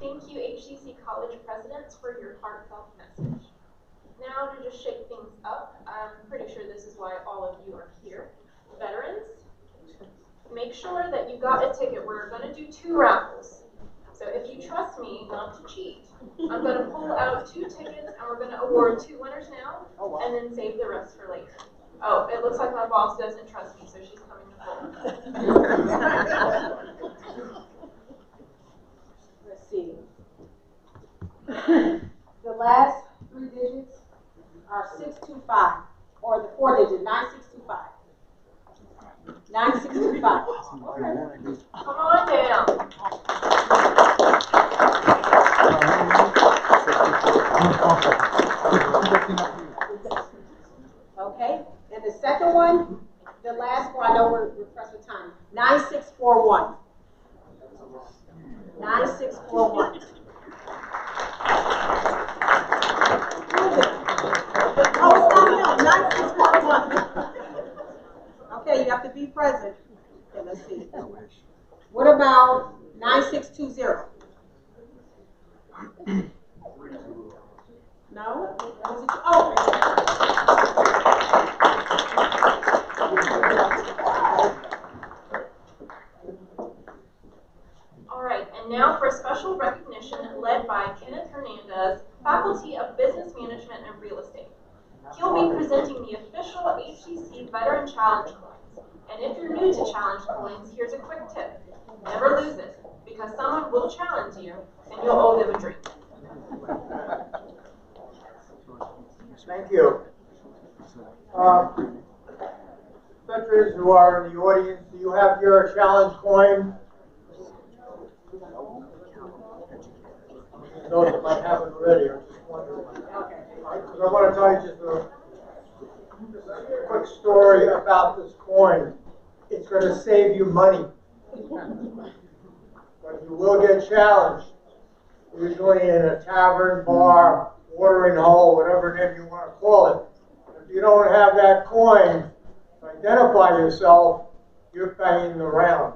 Thank you, HCC College presidents, for your heartfelt message. Now, to just shake things up, I'm pretty sure this is why all of you are here. Veterans, make sure that you got a ticket. We're going to do 2 raffles. So if you trust me not to cheat, I'm going to pull out 2 tickets, and we're going to award 2 winners now, and then save the rest for later. Oh, it looks like my boss doesn't trust me, so she's coming to pull. Let's see. The last 3 digits are 625, or the 4 digit, 9625. 9625. Okay. Come on down. Okay, and the second one, the last one, I know we're pressed for time. 9641. 9641. Oh, it's not 9641. Okay, you have to be present. Okay, let's see. What about 9620? No? Was it, oh. All right, and And now for a special recognition led by Kenneth Hernandez, Faculty of Business Management and Real Estate. He'll be presenting the official HCC Veteran Challenge Coins. And if you're new to Challenge Coins, here's a quick tip. Never lose it, because someone will challenge you and you'll owe them a drink. Thank you. Veterans who are in the audience, do you have your challenge coin? Those that might have it already, or just wondering. Because I want to tell you just a quick story about this coin. It's going to save you money, but you will get challenged. Usually in a tavern, bar, watering hole, whatever name you want to call it. If you don't have that coin to identify yourself, you're paying the round.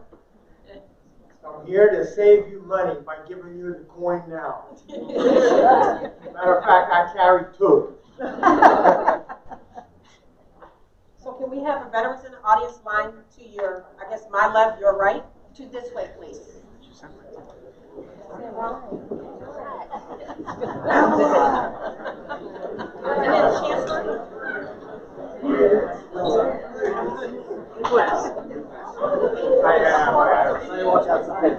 I'm here to save you money by giving you the coin now. Matter of fact, I carry two. So can we have a veterans in the audience line to your, I guess my left, your right? To this way, please. And then Chancellor. I am. Watch outside.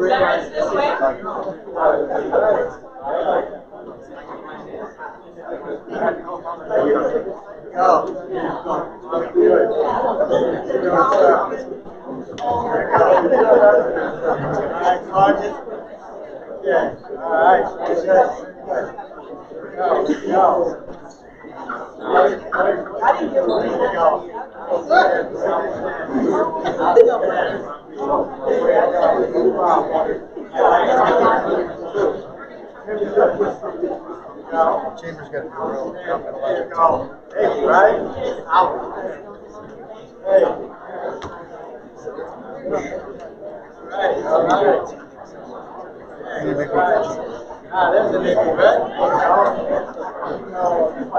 Veterans this way. Chambers got to be real. There you go. Hey, right? Out. Hey. All right. There's a nickel, right?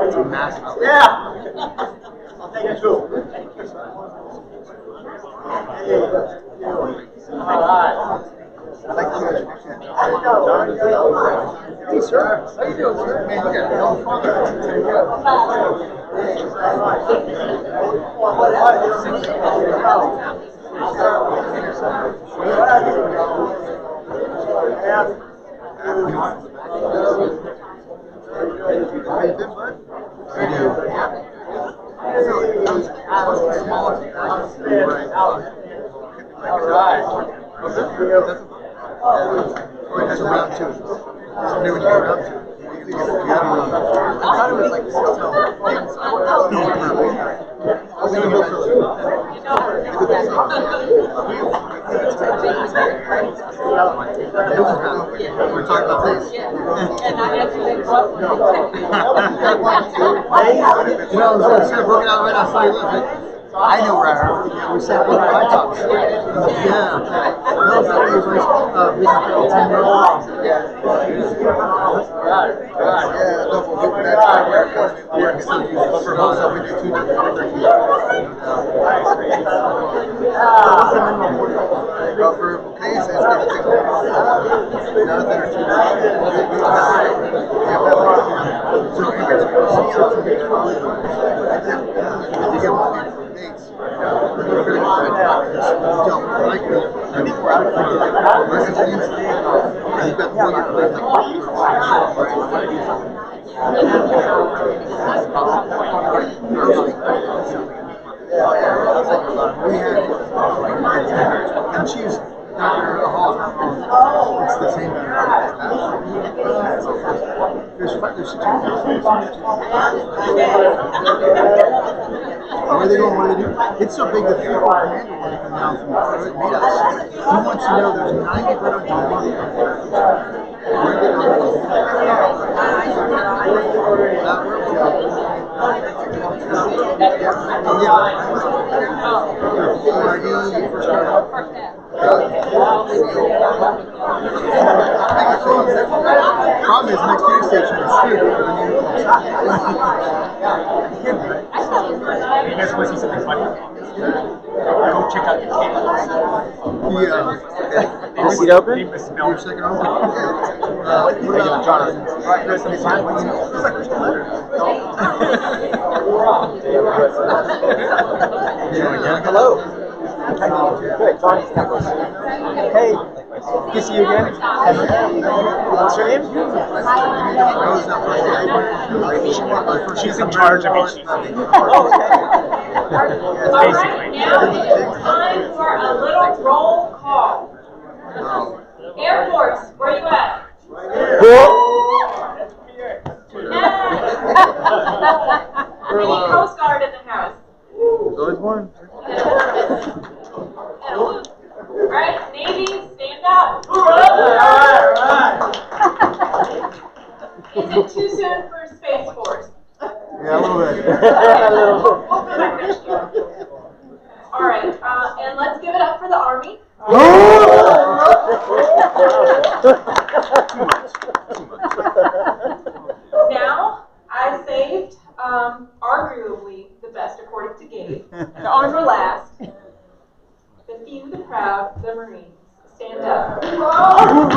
It's a massive. Yeah. I'll take it too. All right. I'd like to introduce you. Hey, sir. How you doing, sir? Man, you got a hell of fun. How you been, bud? I do. All right. That's a round two. Somebody when you go round two, you get a round. I thought it was like things. We're talking about this. You know, instead of broken out right outside, I know where I heard. Yeah, we sat with my talk. Yeah. No, that was nice. Vision for all 10 years. Yeah, no, we'll get that time where we're still using it. For most of we do 2 different things. For bouquets, it's going to take another 2 So, anyways, you get one for dates. Don't like it. We're out of you've got 4 years left. And she's Dr. Hall. It's the same. There's 2. Where are they going? What do they do? It's so big that the commander wanted to come down from Florida and meet us. He wants to know there's 90 veterans on board. Problem is, next news station is screwed. You guys want to see something funny? seat open? Your second open. Hello. Good. Johnny Campos. Hey. Good to see you again. What's your name? She's in charge of HCC. Oh, okay. Basically. Now it's time for a little roll call. Air Force, where you at? We need Coast Guard in the house. There's always one. Alright, Navy, stand up. Is it too soon for Space Force? Yeah, a little bit. We'll come back next year. Alright, and let's give it up for the Army. Now, I saved arguably the best according to Gabe. The arms were last. The few, the proud, the Marines. Stand up. One of the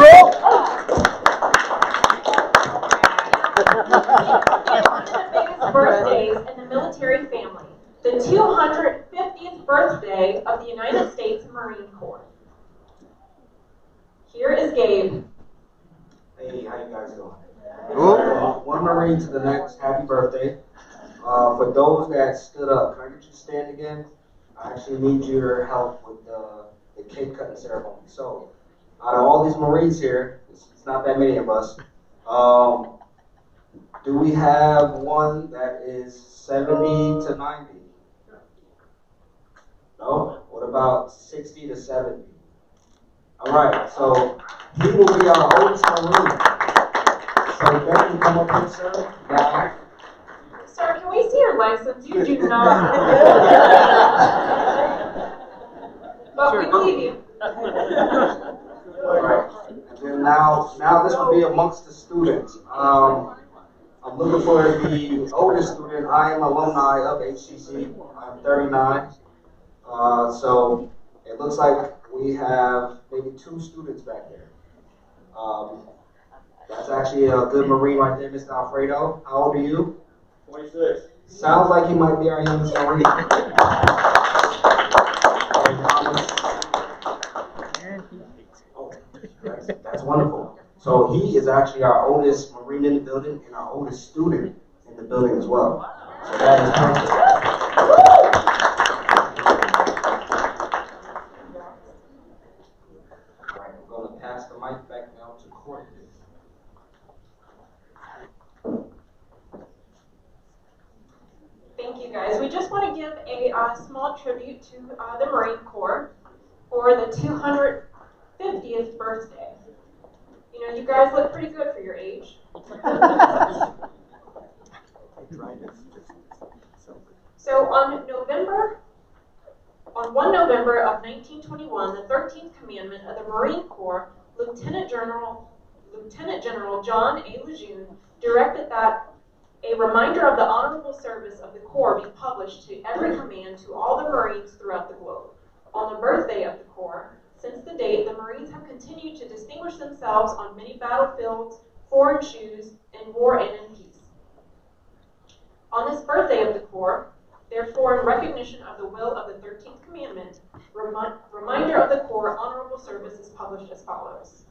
biggest birthdays in the military family. The 250th birthday of the United States Marine Corps. Here is Gabe. Hey, how you guys doing? One Marine to the next, happy birthday. For those that stood up, can I get you to stand again? I actually need your help with the cake cutting ceremony. So, out of all these Marines here, it's not that many of us, do we have one that is 70 to 90? No? What about 60 to 70? All right, so he will be our oldest Marine. So Becky, come up here, sir. Now. Sir, can we see your license? You do not. But we believe you. All right. And then now this will be amongst the students. I'm looking for the oldest student. I am alumni of HCC. I'm 39. So it looks like we have maybe 2 students back there. That's actually a good Marine right there, Mr. Alfredo. How old are you? 26. Sounds like he might be our youngest Marine. Oh, that's wonderful. So he is actually our oldest Marine in the building and our oldest student in the building as well. So that is perfect. All right, I'm going to pass the mic back now to Courtney. Thank you, guys. We just want to give a small tribute to the Marine Corps for the 250th birthday. You know, you guys look pretty good for your age. So on 1 November of 1921, the 13th commandment of the Marine Corps, Lieutenant General John A. Lejeune directed that a reminder of the honorable service of the Corps be published to every command to all the Marines throughout the globe. On the birthday of the Corps, since the date, the Marines have continued to distinguish themselves on many battlefields, foreign shoes, in war and in peace. On this birthday of the Corps, therefore, in recognition of the will of the 13th commandment, reminder of the Corps honorable service is published as follows.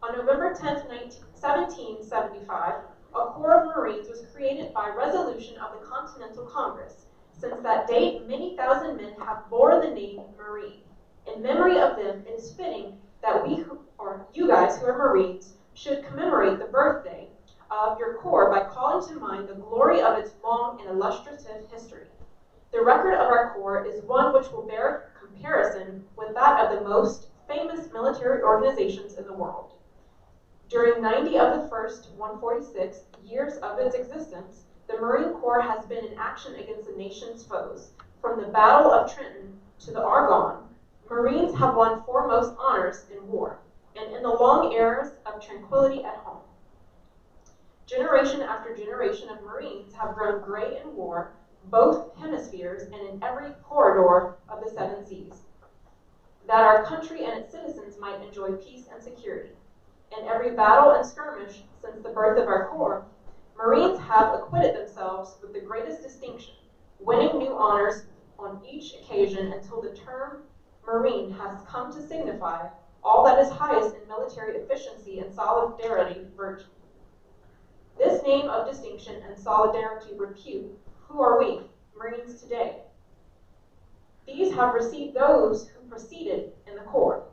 On November 10, 1775, a Corps of Marines was created by resolution of the Continental Congress. Since that date, many thousand men have bore the name Marine. In memory of them, it is fitting that you guys who are Marines should commemorate the birthday of your Corps by calling to mind the glory of its long and illustrative history. The record of our Corps is one which will bear comparison with that of the most famous military organizations in the world. During 90 of the first 146 years of its existence, the Marine Corps has been in action against the nation's foes. From the Battle of Trenton to the Argonne, Marines have won foremost honors in war, and in the long eras of tranquility at home. Generation after generation of Marines have grown gray in war, both hemispheres and in every corridor of the 7 seas. that our country and its citizens might enjoy peace and security. In every battle and skirmish since the birth of our Corps, Marines have acquitted themselves with the greatest distinction, winning new honors on each occasion until the term Marine has come to signify all that is highest in military efficiency and solidarity virtue. This name of distinction and solidarity repute, who are we, Marines today? These have received those who preceded in the Corps.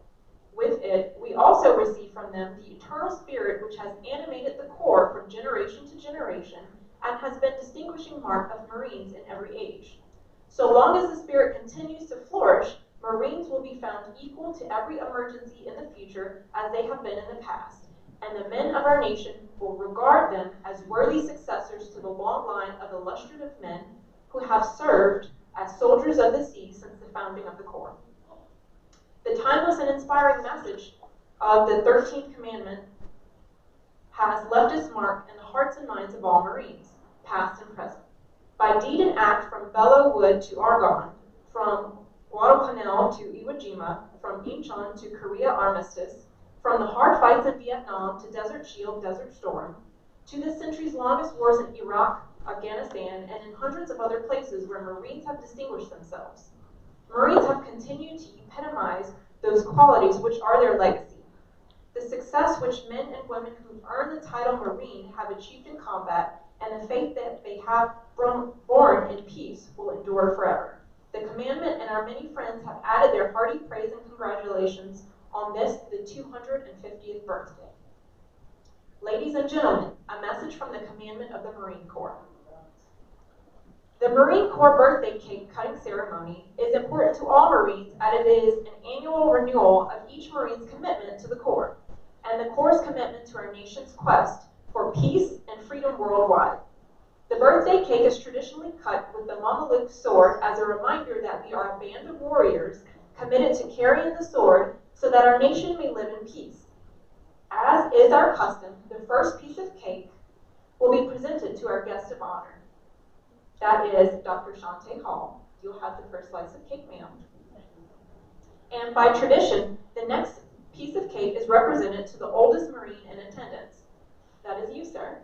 With it, we also receive from them the eternal spirit which has animated the Corps from generation to generation and has been distinguishing mark of Marines in every age. So long as the spirit continues to flourish, Marines will be found equal to every emergency in the future as they have been in the past, and the men of our nation will regard them as worthy successors to the long line of illustrious men who have served as soldiers of the sea since the founding of the Corps. The timeless and inspiring message of the 13th Commandment has left its mark in the hearts and minds of all Marines, past and present. By deed and act, from Belleau Wood to Argonne, from Guadalcanal to Iwo Jima, from Incheon to Korea Armistice, from the hard fights in Vietnam to Desert Shield, Desert Storm, to the centuries' longest wars in Iraq, Afghanistan, and in hundreds of other places where Marines have distinguished themselves. Marines have continued to epitomize those qualities which are their legacy. The success which men and women who've earned the title Marine have achieved in combat and the faith that they have born in peace will endure forever. The commandment and our many friends have added their hearty praise and congratulations on this, the 250th birthday. Ladies and gentlemen, a message from the commandment of the Marine Corps. The Marine Corps birthday cake cutting ceremony is important to all Marines as it is an annual renewal of each Marine's commitment to the Corps and the Corps' commitment to our nation's quest for peace and freedom worldwide. The birthday cake is traditionally cut with the Mameluke sword as a reminder that we are a band of warriors committed to carrying the sword so that our nation may live in peace. As is our custom, the first piece of cake will be presented to our guest of honor. That is Dr. Shante Hall. You'll have the first slice of cake, ma'am. And by tradition, the next piece of cake is represented to the oldest Marine in attendance. That is you, sir.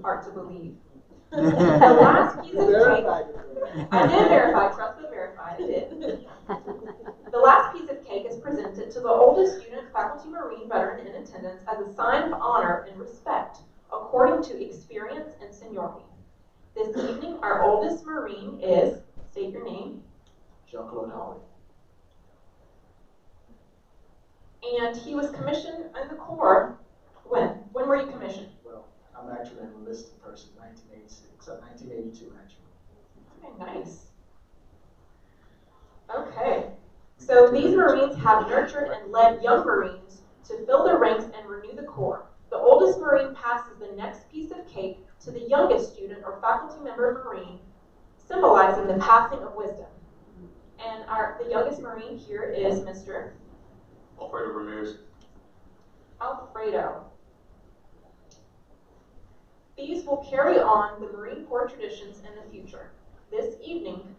Hard to believe. The last piece of cake, I did verify, trust but verify, I did. The last piece of cake is presented to the oldest student faculty Marine veteran in attendance as a sign of honor and respect according to experience and seniority. This evening, our oldest Marine is, state your name. Jean-Claude Howard. And he was commissioned in the Corps when? When were you commissioned? Well, I'm actually an enlisted person, 1986, 1982 actually. Okay, nice. Okay, so these Marines have nurtured and led young Marines to fill their ranks and renew the Corps. The oldest Marine passes the next piece of cake to the youngest student or faculty member Marine, symbolizing the passing of wisdom. And the youngest Marine here is Mr. Alfredo Ramirez. Alfredo. These will carry on the Marine Corps traditions in the future. This evening,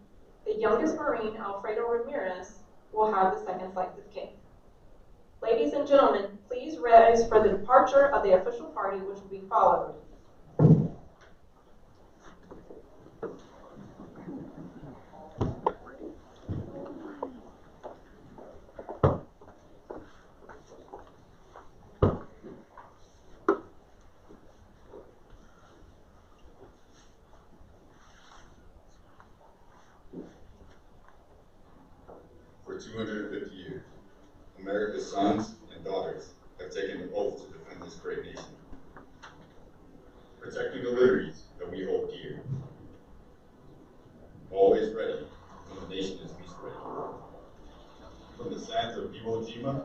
the youngest Marine, Alfredo Ramirez, will have the second slice of cake. Ladies and gentlemen, please rise for the departure of the official party, which will be followed. For 250 years, America's sons and daughters have taken the oath to defend this great nation, protecting the liberties that we hold dear. Always ready when the nation is least ready. From the sands of Iwo Jima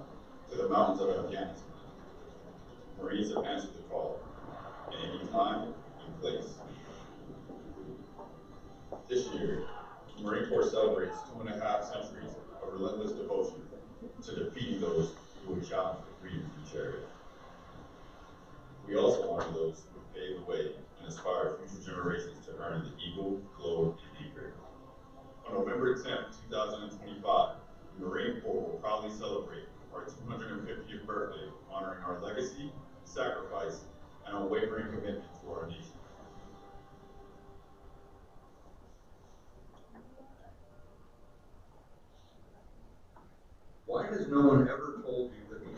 to the mountains of Afghanistan, Marines have answered the call in any time and place. This year, the Marine Corps celebrates 2.5 centuries of relentless devotion to defeating those who would challenge the freedom we cherish. We also honor those who have paved the way and inspire future generations to earn the Eagle, Globe, and Anchor. On November 10, 2025, the Marine Corps will has no one ever told you that the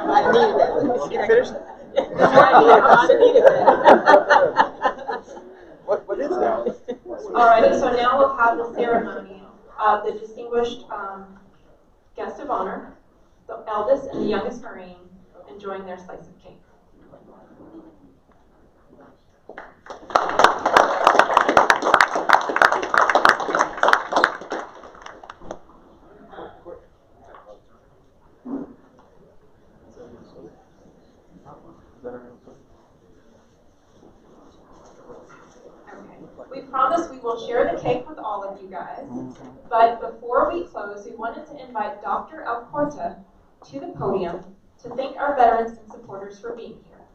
I needed that. You finished? I needed that. What is that? Alrighty, so now we'll have the ceremony of the distinguished guest of honor, the eldest and the youngest Marine, enjoying their slice of cake. We promise we will share the cake with all of you guys, but before we close, we wanted to invite Dr. Alcorta to the podium to thank our veterans and supporters for being here.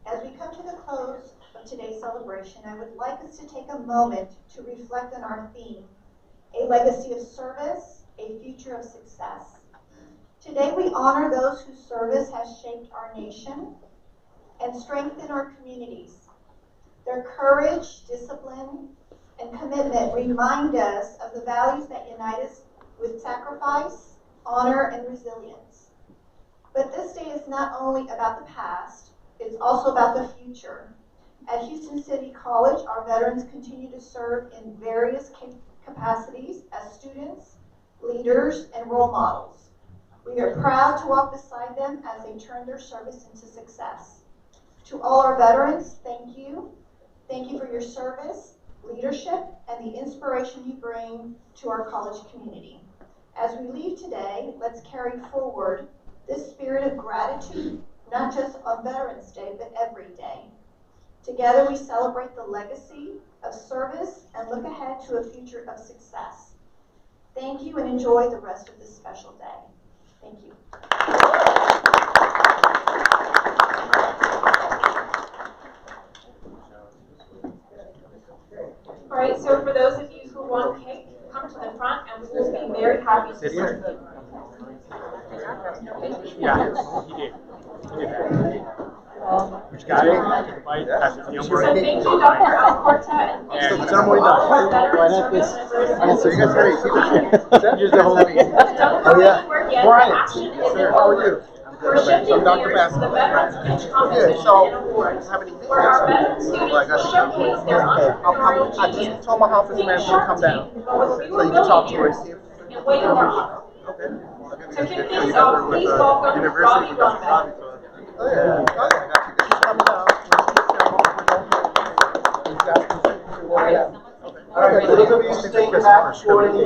As we come to the close of today's celebration, I would like us to take a moment to reflect on our theme, a legacy of service, a future of success. Today we honor those whose service has shaped our nation and strengthened our communities. Their courage, discipline, and commitment remind us of the values that unite us with sacrifice, honor, and resilience. But this day is not only about the past, it's also about the future. At Houston City College, our veterans continue to serve in various capacities as students, leaders, and role models. We are proud to walk beside them as they turn their service into success. To all our veterans, thank you. Thank you for your service, leadership, and the inspiration you bring to our college community. As we leave today, let's carry forward this spirit of gratitude, not just on Veterans Day, but every day. Together we celebrate the legacy of service and look ahead to a future of success. Thank you and enjoy the rest of this special day. Thank you. All right, so for those of you who want cake, come to the front and we will be very happy to serve you. Yeah, he did. Which guy? So thank you, Dr. Alcorta, and So the ceremony done. Why not this? So you guys ready? Here's the whole thing. Oh yeah. Brian. Yes, sir. How are you? We're shifting I'm Dr. gears to the Veterans Pitch Competition and Awards, where our veteran students will showcase their entrepreneurial I genius, just told my office manager to come down, so you can talk to her. and wait on our honor. To kick things off, please welcome Robbie Ronbeck. Oh yeah. Oh yeah. Come down. All right, for those of you staying back for the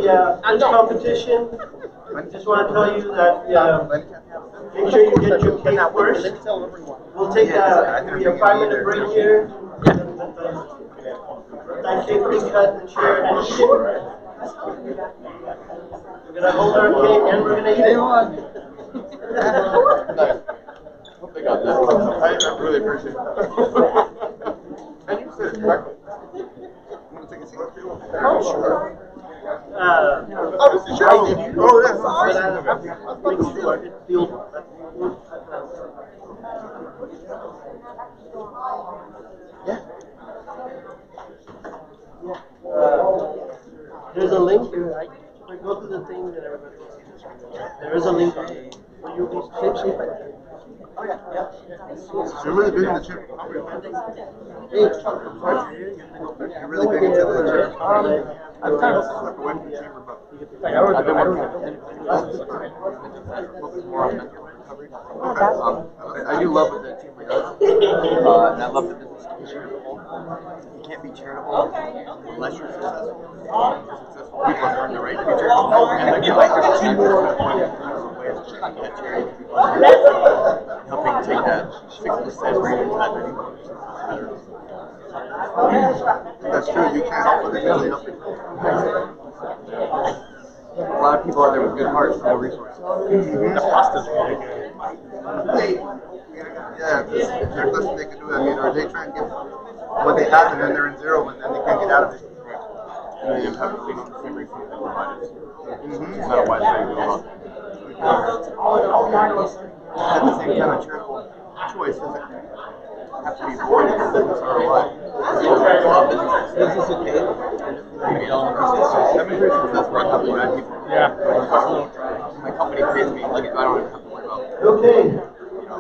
pitch competition, I just want to tell you that make sure you get your cake first. We'll take a 5-minute break here. That cake will be cut and shared and eaten. We're going to hold our cake and we're going to eat it. Hope they got that. I really appreciate it. And you said it correctly. You want to take a seat? Oh, sure. Sure. Oh, that's awesome. Yeah. There's a link here. I go to the thing that everybody will see this. There is a link on it. Will you be shape right there? Oh yeah, yeah. You're really big in the gym. You're really big into the gym. I've kind of slept away from the chamber, but I do love what the chamber does, and I love the business community as a whole. You can't be charitable unless you're successful. Successful people have earned the right to be charitable, and there's two more ways to get charity. Helping take that 6% rate into that 90%. That's true. You can't help but really helping. A lot of people out there with good hearts for no resources. The pasta's really good. Yeah, there's nothing they can do. I mean, or they try and get what they have, and then they're in zero, and then they can't get out of it. And then you have to lean on the same resources they provided. It's not a wise way to go about it. At the same time, I've been pretty successful at helping mad people. Yeah. My company pays me, like, I don't even have to worry about, Okay.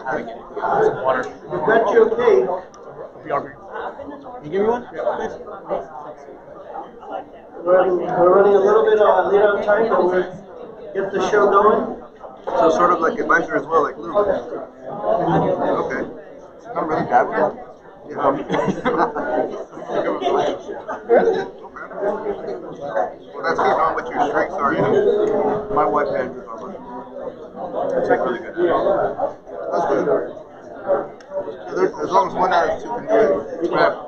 having anything. Just water. We've got you okay. Can you give me one? Yeah, please. We're running a little bit late on time, but we'll get the show going. So sort of like advisor as well, like Lou. Okay. Not really bad with that. Yeah. Well, that's good knowing what your strengths are. My wife manages our money. That's like really good. That's good. As long as one out of two can do it, whatever.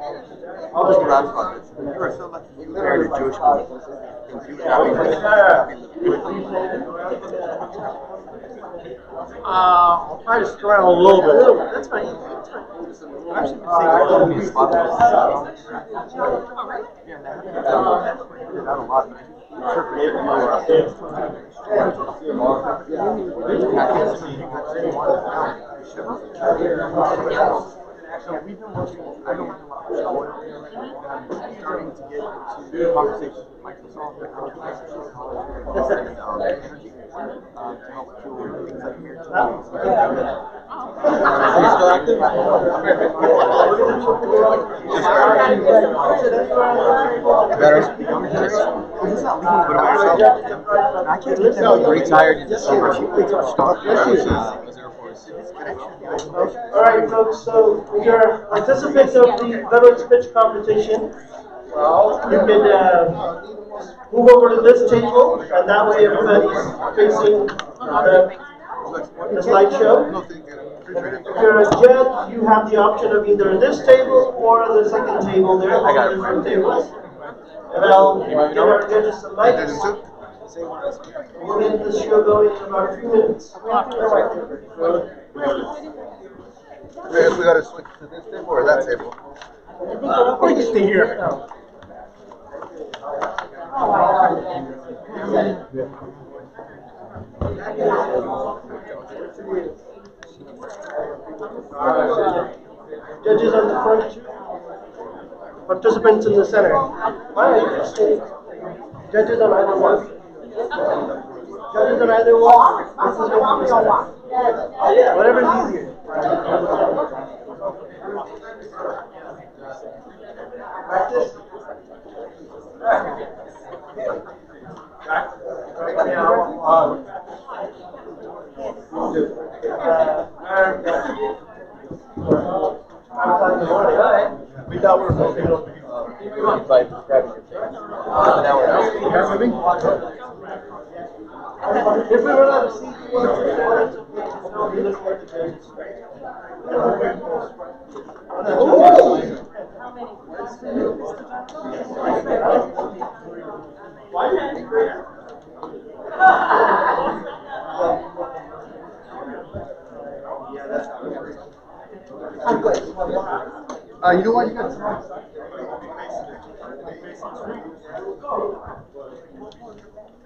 I'll just laugh about this. You are so lucky you married a Jewish woman. I'll try to stir around a little bit. That's fine. I've actually been seeing a lot of these spots. Yeah, that a lot. So we've been working, I've been working a lot with Shell. Starting to get into conversations with Microsoft and energy to help fuel things like here. Are you still active? Batteries? Is this not legal? But I can't get them retired in December. She really touched stock. All right, folks, so you're participants of the Veterans Pitch Competition. You can move over to this table, and that way everybody's facing the slideshow. If you're a judge, you have the option of either this table or the second table there, all different tables. And I'll give our judges some mics. We'll get this show going in about 3 minutes. We gotta switch to this table or that table? We can stay here. Judges on the front, participants in the center. Judges on either one. Judges on either one. Participants in the center. Whatever's easier. Practice. We thought we were supposed to go by describing your face. Now we're not. If we run out of seats, we want to look for the judges. I'm good. You know what? You got some.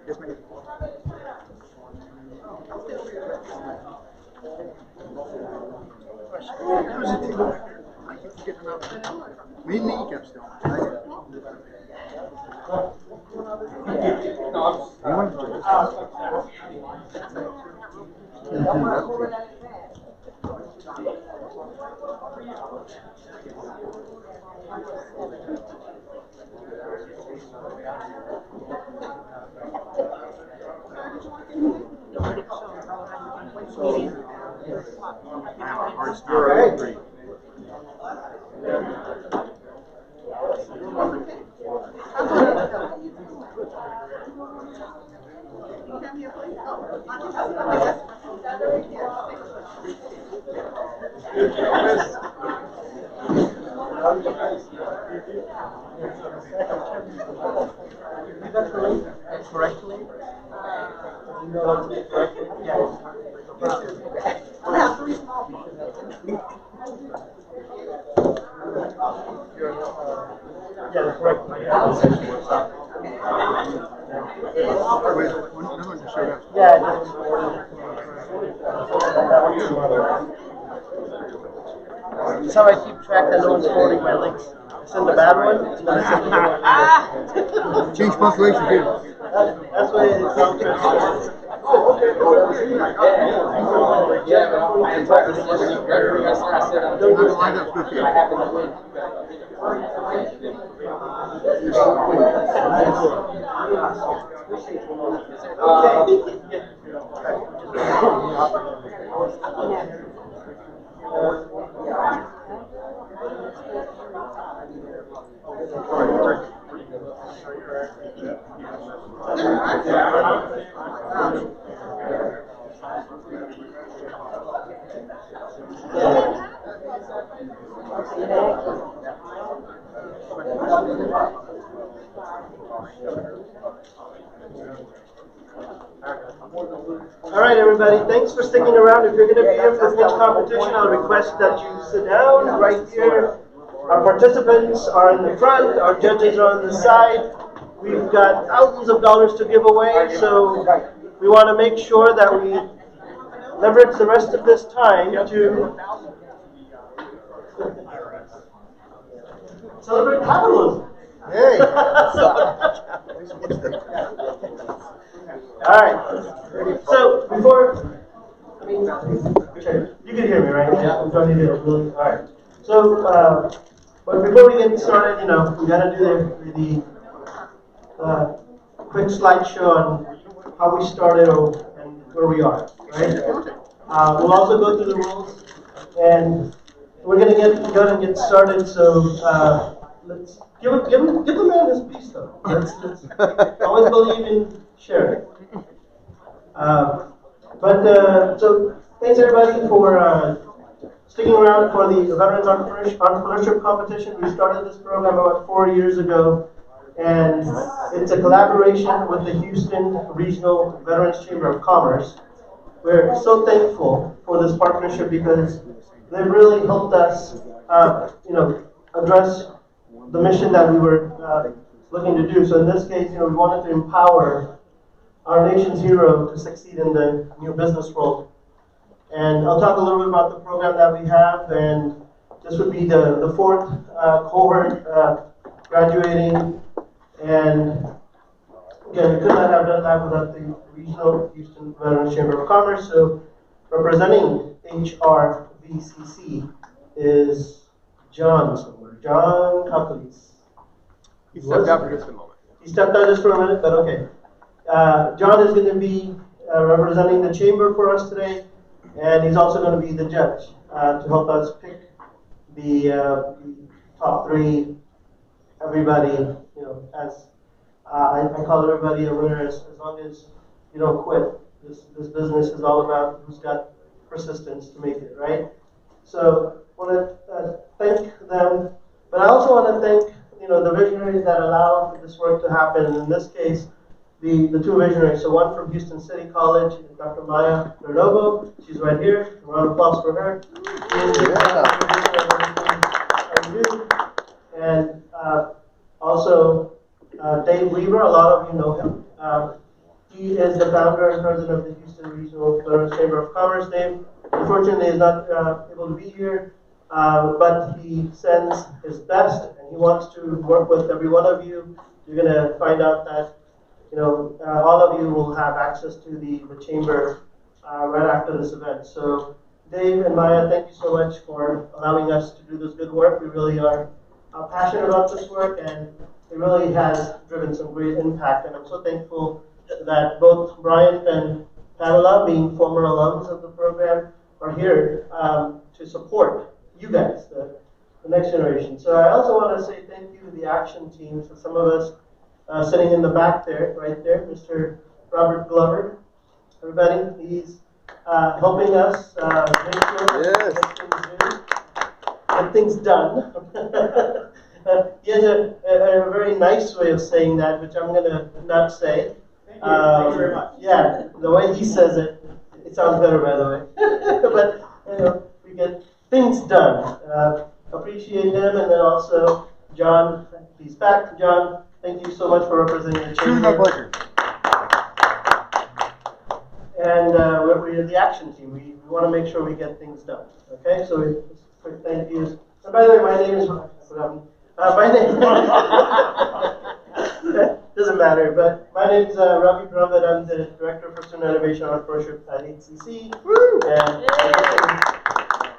Yes, ma'am. I keep getting them out. Me and me kept still. Correctly? We'll have 3 small pieces. Yeah, that's correct. That's how I keep track that no one's forwarding my links. Send the bad one. Change population too. That's why it sounds good. Oh, okay. All right, everybody, thanks for sticking around. If you're going to be here for the pitch competition, I'll request that you sit down right here. Our participants are in the front, our judges are on the side. We've got thousands of dollars to give away, so we want to make sure that we leverage the rest of this time to celebrate capitalism. Hey. All right. So before, you can hear me, right? Yeah. We don't need to. All right. So, but before we get started, we gotta do the quick slideshow on how we started and where we are, right? We'll also go through the rules, and we're gonna go and get started. So let's give the man his piece, though. Let's always believe in sharing. So thanks everybody for sticking around for the Veterans Entrepreneurship Competition. We started this program about 4 years ago, and it's a collaboration with the Houston Regional Veterans Chamber of Commerce. We're so thankful for this partnership because they've really helped us, address the mission that we were looking to do. So in this case, we wanted to empower our nation's hero to succeed in the new business world. And I'll talk a little bit about the program that we have, and this would be the fourth cohort graduating. And again, we could not have done that without the Regional Houston Veterans Chamber of Commerce. So representing HRVCC is John somewhere. John Huckleys. He stepped out for just a moment. He stepped out just for a minute, but okay. John is going to be representing the chamber for us today, and he's also going to be the judge to help us pick the top three. Everybody, as I call everybody a winner as long as you don't quit. This business is all about who's got persistence to make it, right? So I want to thank them, but I also want to thank the visionaries that allowed this work to happen. And in this case, the two visionaries. So one from Houston City College, Dr. Maya Renovo. She's right here. A round of applause for her. And also Dave Weaver. A lot of you know him. He is the founder and president of the Houston Regional Veterans Chamber of Commerce. Dave, unfortunately, is not able to be here, but he sends his best, and he wants to work with every one of you. You're going to find out that all of you will have access to the chamber right after this event. So Dave and Maya, thank you so much for allowing us to do this good work. We really are passionate about this work, and it really has driven some great impact. And I'm so thankful that both Bryant and Pamela, being former alums of the program, are here to support you guys, the next generation. So I also want to say thank you to the action team. So some of us sitting in the back there, right there, Mr. Robert Glover. Everybody, he's helping us make sure that get things done. He has a very nice way of saying that, which I'm going to not say. Thank you very much. Yeah, the way he says it, it sounds better, by the way. But we get things done. Appreciate him, and then also John. He's back. John, thank you so much for representing the chamber. My pleasure. And we're the action team. We want to make sure we get things done. Okay, so quick thank yous. And by the way, my name is My name doesn't matter, but my name's Ravi Brahmat. I'm the Director for Student Innovation Entrepreneurship at HCC. And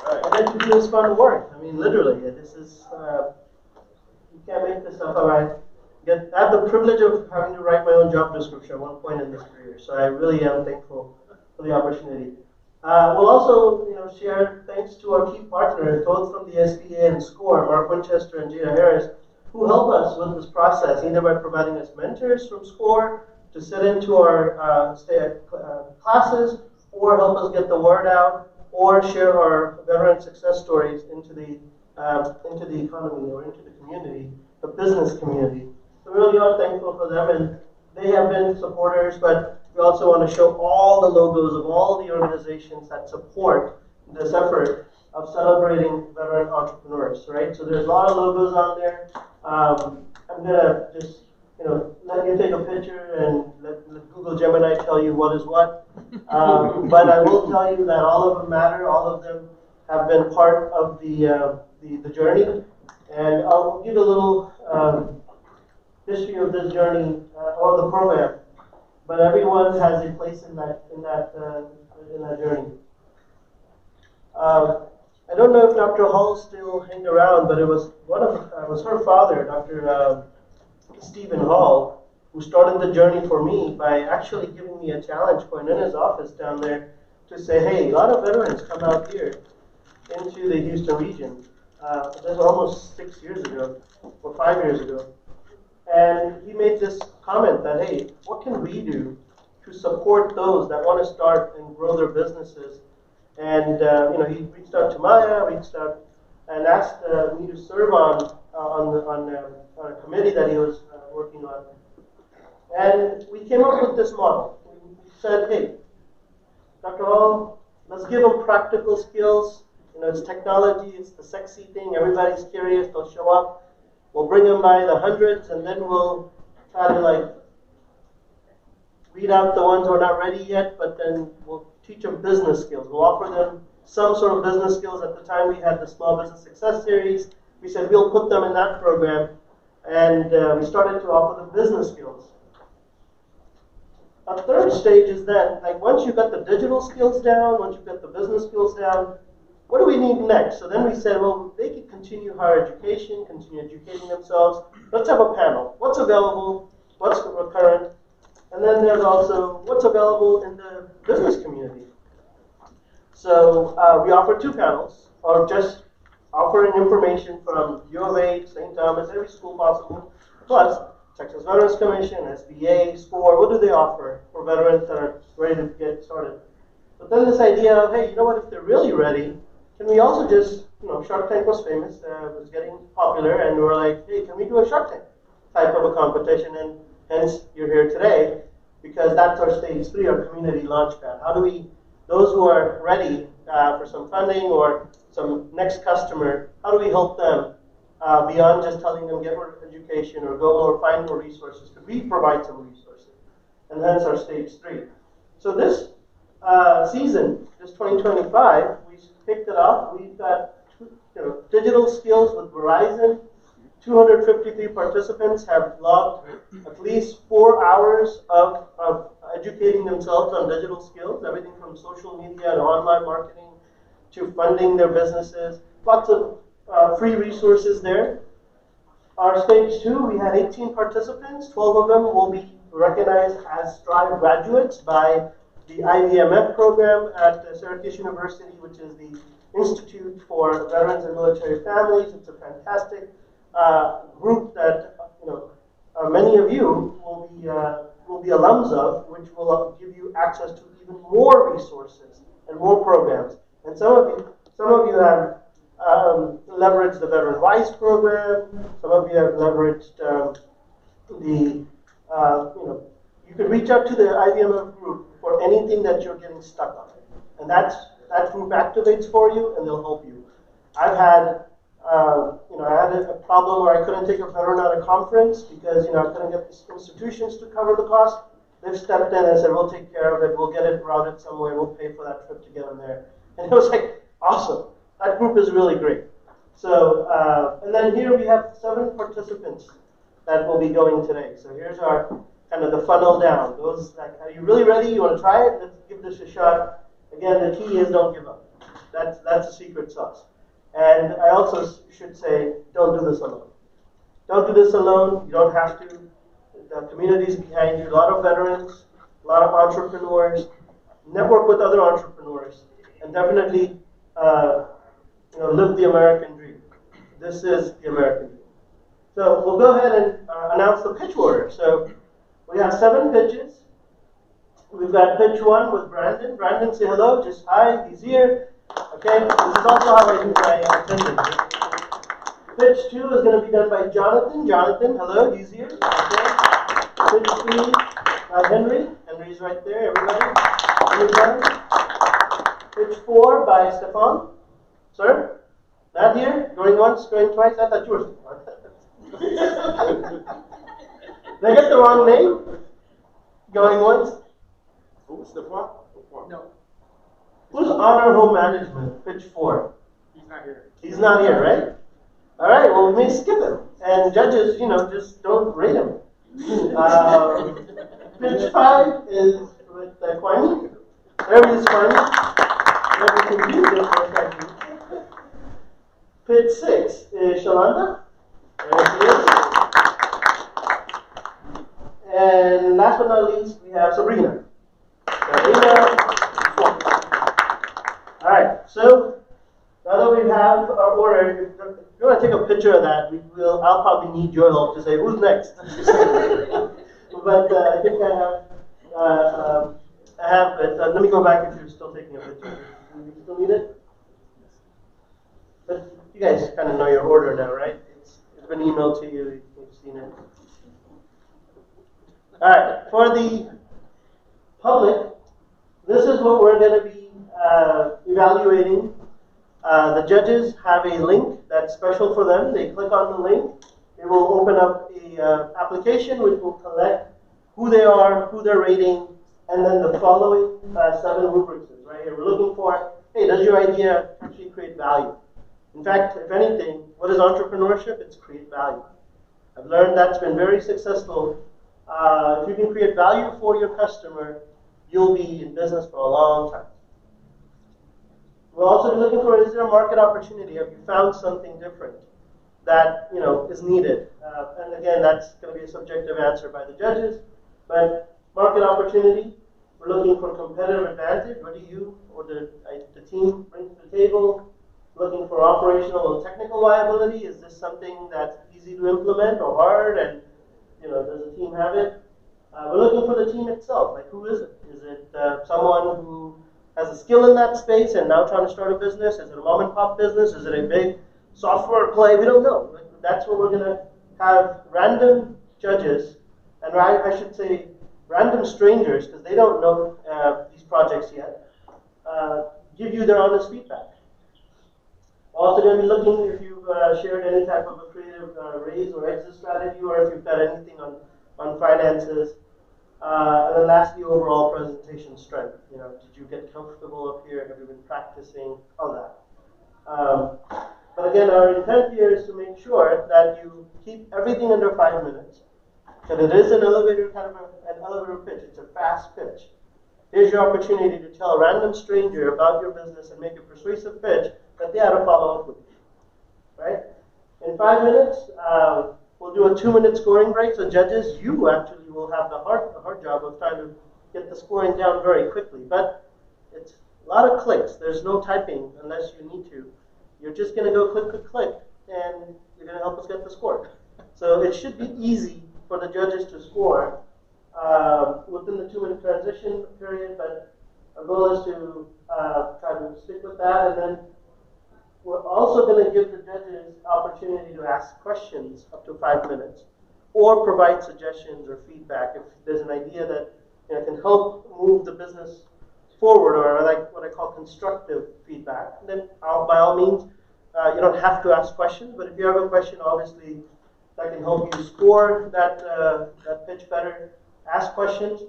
I get to do this fun work. I mean, literally, this is, you can't make this stuff up. I have the privilege of having to write my own job description at one point in this career, so I really am thankful for the opportunity. We'll also, share thanks to our key partners, both from the SBA and SCORE, Mark Winchester and Jada Harris, who help us with this process, either by providing us mentors from SCORE to sit into our classes, or help us get the word out, or share our veteran success stories into the economy or into the community, the business community. So we really are thankful for them, and they have been supporters, but we also want to show all the logos of all the organizations that support this effort of celebrating veteran entrepreneurs, right? So there's a lot of logos on there. I'm gonna just, let you take a picture and let Google Gemini tell you what is what. But I will tell you that all of them matter. All of them have been part of the journey. And I'll give a little history of this journey or the program. But everyone has a place in that journey. I don't know if Dr. Hall still hanging around, but it was her father, Dr. Stephen Hall, who started the journey for me by actually giving me a challenge point in his office down there to say, hey, a lot of veterans come out here into the Houston region. That was almost 6 years ago, or 5 years ago. And he made this comment that, hey, what can we do to support those that want to start and grow their businesses? And he reached out to Maya, and asked me to serve on a committee that he was working on. And we came up with this model. We said, hey, Dr. Hall, let's give them practical skills. It's technology, it's the sexy thing. Everybody's curious, they'll show up. We'll bring them by the hundreds, and then we'll try to weed out the ones who are not ready yet, but then we'll teach them business skills. We'll offer them some sort of business skills. At the time, we had the Small Business Success Series. We said we'll put them in that program, and we started to offer them business skills. A third stage is then, once you've got the digital skills down, once you've got the business skills down, what do we need next? So then we said, well, they could continue higher education, continue educating themselves. Let's have a panel. What's available? What's current? And then there's also what's available in the business community. So we offer 2 panels, or just offering information from U of H, St. Thomas, every school possible, plus Texas Veterans Commission, SBA, SCORE. What do they offer for veterans that are ready to get started? But then this idea of, hey, you know what, if they're really ready, can we also just, Shark Tank was famous, was getting popular, and we were like, hey, can we do a Shark Tank type of a competition? And hence, you're here today, because that's our stage 3, our community launchpad. How do we, those who are ready for some funding or some next customer, how do we help them beyond just telling them get more education or go more, find more resources? Could we provide some resources? And hence our stage 3. So this season, this 2025, we kicked it off. We've got digital skills with Verizon. 253 participants have logged at least 4 hours of educating themselves on digital skills, everything from social media and online marketing to funding their businesses. Lots of free resources there. Our stage 2, we had 18 participants. 12 of them will be recognized as Strive graduates by the IVMF program at Syracuse University, which is the Institute for Veterans and Military Families. It's a fantastic group that many of you will be alums of, which will give you access to even more resources and more programs. And some of you have leveraged the Veteran Wise program. Some of you have leveraged you could reach out to the IVMF group for anything that you're getting stuck on. And that group activates for you, and they'll help you. I've had, I had a problem where I couldn't take a veteran at a conference because, I couldn't get the institutions to cover the cost. They've stepped in and said, we'll take care of it. We'll get it routed somewhere. We'll pay for that trip to get them there. And it was like, awesome. That group is really great. So, and then here we have 7 participants that will be going today. So here's our kind of the funnel down. Those, like, are you really ready? You want to try it? Let's give this a shot. Again, the key is don't give up. That's the secret sauce. And I also should say, don't do this alone. Don't do this alone. You don't have to. The community's behind you. A lot of veterans, a lot of entrepreneurs. Network with other entrepreneurs, and definitely, live the American dream. This is the American dream. So we'll go ahead and announce the pitch order. So we have 7 pitches. We've got pitch 1 with Brandon. Brandon, say hello. Just hi. He's here. Okay. This is also how I do my attendance. Pitch 2 is going to be done by Jonathan. Jonathan, hello. He's here. Okay. Pitch 3 by Henry. Henry's right there. Everybody. Pitch 4 by Stefan. Sir? Not here? Going once, going twice? I thought you were Stefan. Did I get the wrong name? Going once? Who? Stefan? No. Who's Honor Home Management? Pitch 4. He's not here. He's not here, right? All right, well, we may skip him. And judges, just don't rate him. Pitch 5 is with Kwame. There he is, Kwame. Never confused him for a second. Pitch 6 is Shalanda. There she is. And last but not least, we have Sabrina. All right, so now that we have our order, if you want to take a picture of that, I'll probably need your help to say, who's next? But I think I have it. Let me go back if you're still taking a picture. Do you still need it? But you guys kind of know your order now, right? It's been emailed to you. You've seen it. All right. For the public, this is what we're going to be evaluating. The judges have a link that's special for them. They click on the link. It will open up a application which will collect who they are, who they're rating, and then the following 7 rubrics right here. We're looking for, hey, does your idea actually create value? In fact, if anything, what is entrepreneurship? It's create value. I've learned that's been very successful. If you can create value for your customer, you'll be in business for a long time. We'll also be looking for, is there a market opportunity? Have you found something different that is needed? And again, that's going to be a subjective answer by the judges. But market opportunity, we're looking for competitive advantage. What do you or the team bring to the table? Looking for operational and technical viability. Is this something that's easy to implement or hard? And does the team have it? We're looking for the team itself. Like, who is it? Is it someone who has a skill in that space and now trying to start a business? Is it a mom and pop business? Is it a big software play? We don't know. That's what we're going to have random judges, and I should say random strangers, because they don't know these projects yet, give you their honest feedback. We're also going to be looking if you've shared any type of a creative raise or exit strategy, or if you've got anything on finances. And then lastly, overall presentation strength. Did you get comfortable up here? Have you been practicing? All that. But again, our intent here is to make sure that you keep everything under 5 minutes. And it is an elevator an elevator pitch. It's a fast pitch. Here's your opportunity to tell a random stranger about your business and make a persuasive pitch that they ought to follow up with you. Right? In 5 minutes, we'll do a 2-minute scoring break. So judges, you actually will have the hard job of trying to get the scoring down very quickly. But it's a lot of clicks. There's no typing unless you need to. You're just going to go click, click, click, and you're going to help us get the score. So it should be easy for the judges to score within the 2-minute transition period, but our goal is to try to stick with that. And then we're also going to give the judges opportunity to ask questions up to 5 minutes, or provide suggestions or feedback. If there's an idea that can help move the business forward, or like what I call constructive feedback, then by all means, you don't have to ask questions. But if you have a question, obviously, that can help you score that pitch better. Ask questions.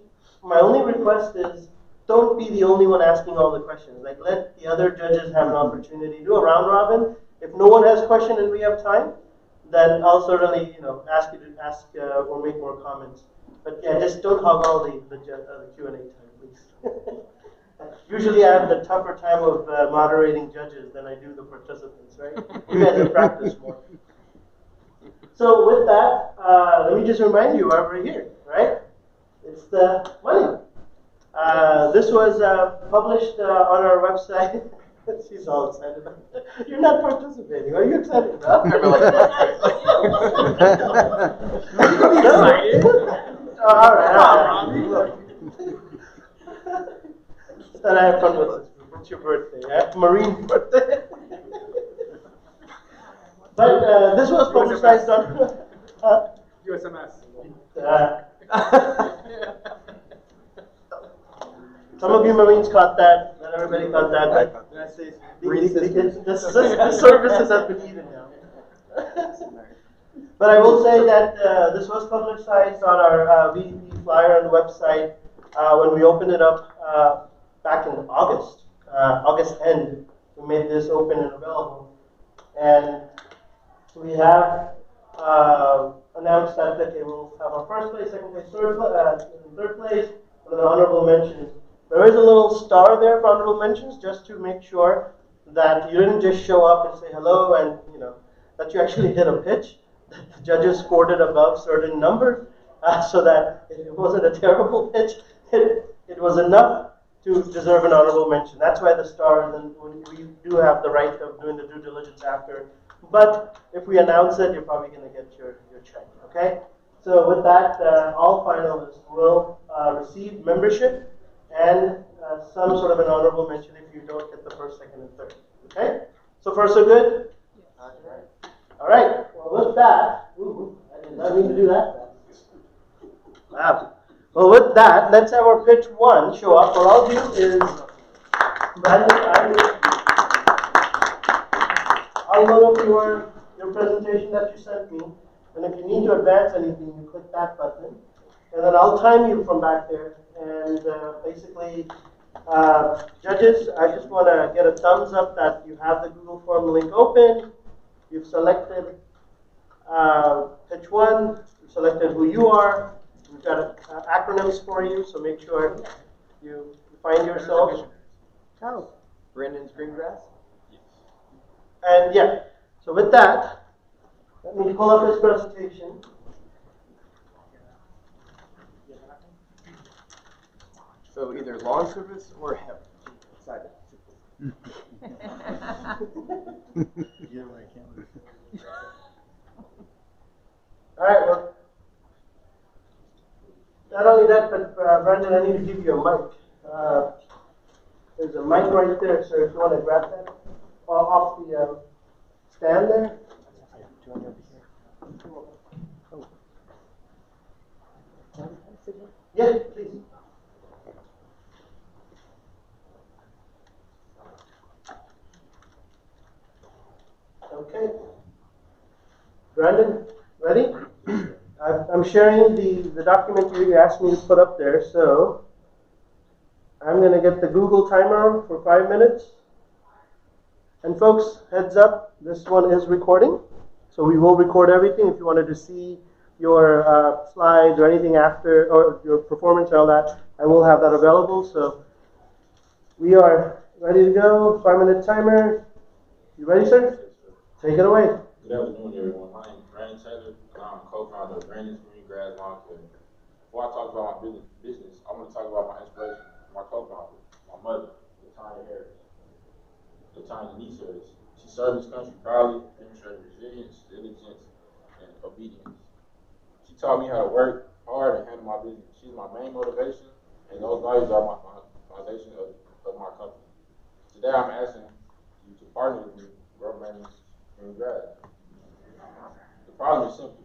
My only request is don't be the only one asking all the questions. Like, let the other judges have an opportunity. Do a round robin, If no one has questions and we have time, then I'll certainly, ask you to ask or make more comments. But yeah, just don't hog all the Q&A time, please. Usually I have the tougher time of moderating judges than I do the participants, right? You guys have practiced more. So with that, let me just remind you why we're here, right? It's the money. This was published on our website. She's all excited. You're not participating. Are you excited about it? All right. Then I have fun with this. It's your birthday. Yeah? Marine's birthday. But this was publicized on USMS. Some of you Marines caught that. Not everybody caught that. But the services have been eaten now. But I will say that this was publicized on our VEP flyer on the website when we opened it up back in August. August end, we made this open and available. And we have announced that okay, we'll have our first place, second place, third place, and then honorable mentions. There is a little star there for honorable mentions just to make sure that you didn't just show up and say hello and that you actually hit a pitch. The judges scored it above certain numbers so that if it wasn't a terrible pitch, it was enough to deserve an honorable mention. That's why the star, and we do have the right of doing the due diligence after. But if we announce it, you're probably going to get your check, okay? So with that, all finalists will receive membership and some sort of an honorable mention if you don't get the first, second, and third, okay? So far, so good? All right, well with that, I did not mean to do that. Wow. Well, with that, let's have our pitch one show up. What I'll do is, Brandon, I'll load up your presentation that you sent me, and if you need to advance anything, you click that button, and then I'll time you from back there. And basically, judges, I just want to get a thumbs up that you have the Google Form link open. You've selected pitch one. You've selected who you are. We've got acronyms for you, so make sure you find yourself. Oh, Brandon's Greengrass? And yeah, so with that, let me pull up his presentation. So either lawn service or heaven. Excited. All right, well, not only that, but Brandon, I need to give you a mic. There's a mic right there, sir, if you want to grab that off the stand there. Yeah, please. Okay. Brandon, ready? I'm sharing the document you asked me to put up there, so I'm going to get the Google timer for 5 minutes. And folks, heads up, this one is recording, so we will record everything. If you wanted to see your slides or anything after, or your performance and all that, I will have that available. So we are ready to go. 5-minute timer. You ready, sir? Take it away. Good afternoon, everyone. My name is Brandon Taylor, and I'm co-founder of Brandon's Greengrass Lawn Care. Before I talk about my business, I want to talk about my inspiration, my co-founder, my mother, Latanya Harris. Latanya Denise Harris. She served this country proudly, demonstrating resilience, diligence, and obedience. She taught me how to work hard and handle my business. She's my main motivation, and those values are my foundation of my company. Today, I'm asking you to partner with me to grow Brandon's Greengrass. The problem is simple.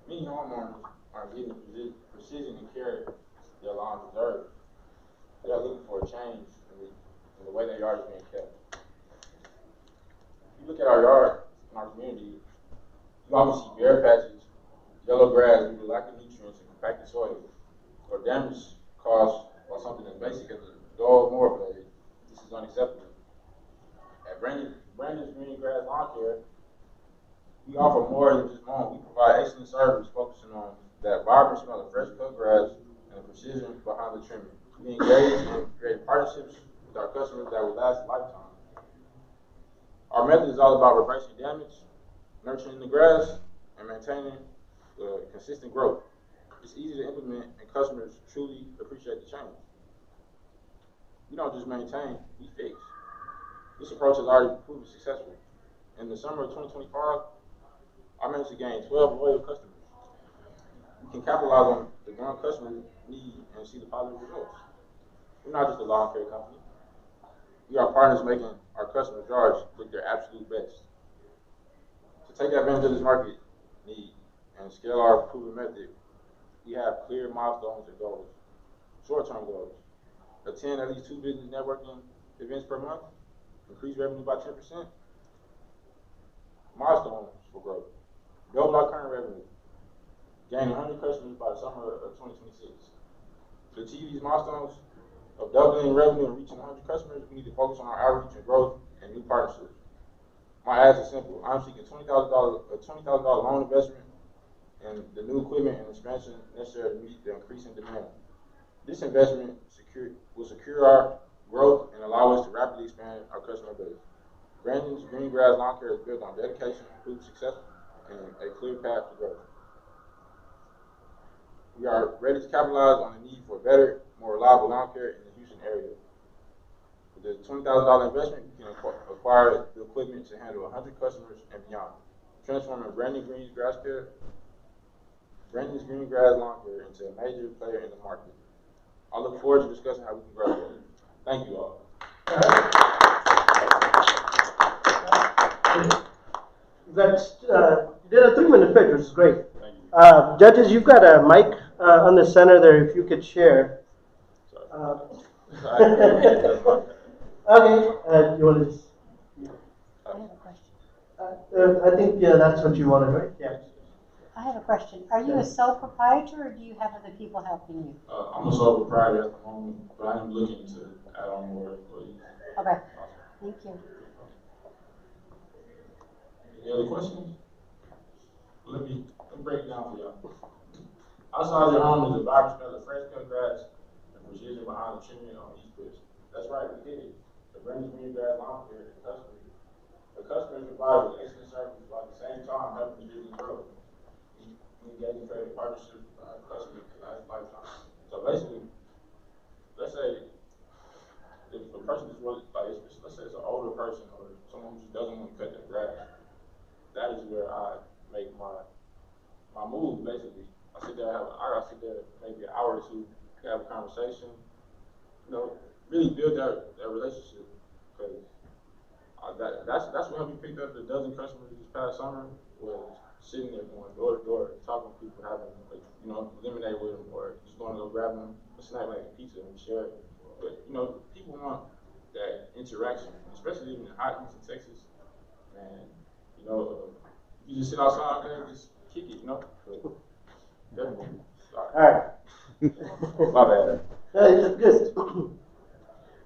Many homeowners aren't getting the precision and care their lawns deserve. They are looking for a change in the way their yard is being kept. If you look at our yard in our community, you often see bare patches, yellow grass due to lack of nutrients and compacted soil, or damage caused by something as basic as a dull mower blade. This is unacceptable. At Brandon's Greengrass Lawn Care, We offer more than just mowing. We provide excellent service focusing on that vibrant smell of fresh cut grass and the precision behind the trimming. We engage and create partnerships with our customers that will last a lifetime. Our method is all about reversing damage, nurturing the grass, and maintaining consistent growth. It's easy to implement, and customers truly appreciate the change. We don't just maintain, we fix. This approach has already proven successful. In the summer of 2025, I managed to gain 12 loyal customers. We can capitalize on the growing customer need and see the positive results. We're not just a lawn care company. We are partners making our customers' yards look their absolute best. To take advantage of this market need and scale our proven method, we have clear milestones and goals. Short-term goals: attend at least 2 business networking events per month, increase revenue by 10%. Milestones for growth: double our current revenue, gain 100 customers by the summer of 2026. To achieve these milestones of doubling revenue and reaching 100 customers, we need to focus on our outreach and growth and new partnerships. My ask is simple. I'm seeking a $20,000 loan investment and the new equipment and expansion necessary to meet the increasing demand. This investment will secure our growth and allow us to rapidly expand our customer base. Brandon's Green Grass Lawn Care is built on dedication, proven success, and a clear path to growth. We are ready to capitalize on the need for better, more reliable lawn care in the Houston area. With the $20,000 investment, we can acquire the equipment to handle 100 customers and beyond, transforming Brandon's Green Grass Lawn Care into a major player in the market. I look forward to discussing how we can grow together. Thank you all. You did a 3-minute pitch, which is great. Judges, you've got a mic on the center there, if you could share. Okay, you want to just... I have a question. I think, yeah, that's what you wanted, right? Yeah. I have a question. Are you a sole proprietor, or do you have other people helping you? I'm a sole proprietor at the moment, but I am looking to add on more employees. Okay, thank you. Any other questions? Let me break it down for y'all. Outside your home is a vibrant smell of fresh cut grass and precision behind the trimming on each bush. That's right, we did it. The Brandon's Green Grass Lawn Care is customers. The customers provide with excellent service while at the same time helping the business grow. We engage in creative partnerships with our customers to last lifetime. So basically, let's say if a person is really, let's say it's an older person or someone who just doesn't want to cut their grass, that is where I make my move. Basically, I sit there maybe an hour or two, have a conversation, really build that relationship, because that's what helped me pick up the dozen customers this past summer, was sitting there going door to door, talking to people, having lemonade with them, or just going to go grab them a snack like a pizza and share it. But people want that interaction, especially in hot Houston, Texas, and you just sit outside there and just kick it, Definitely. All right. My bad. That's good. All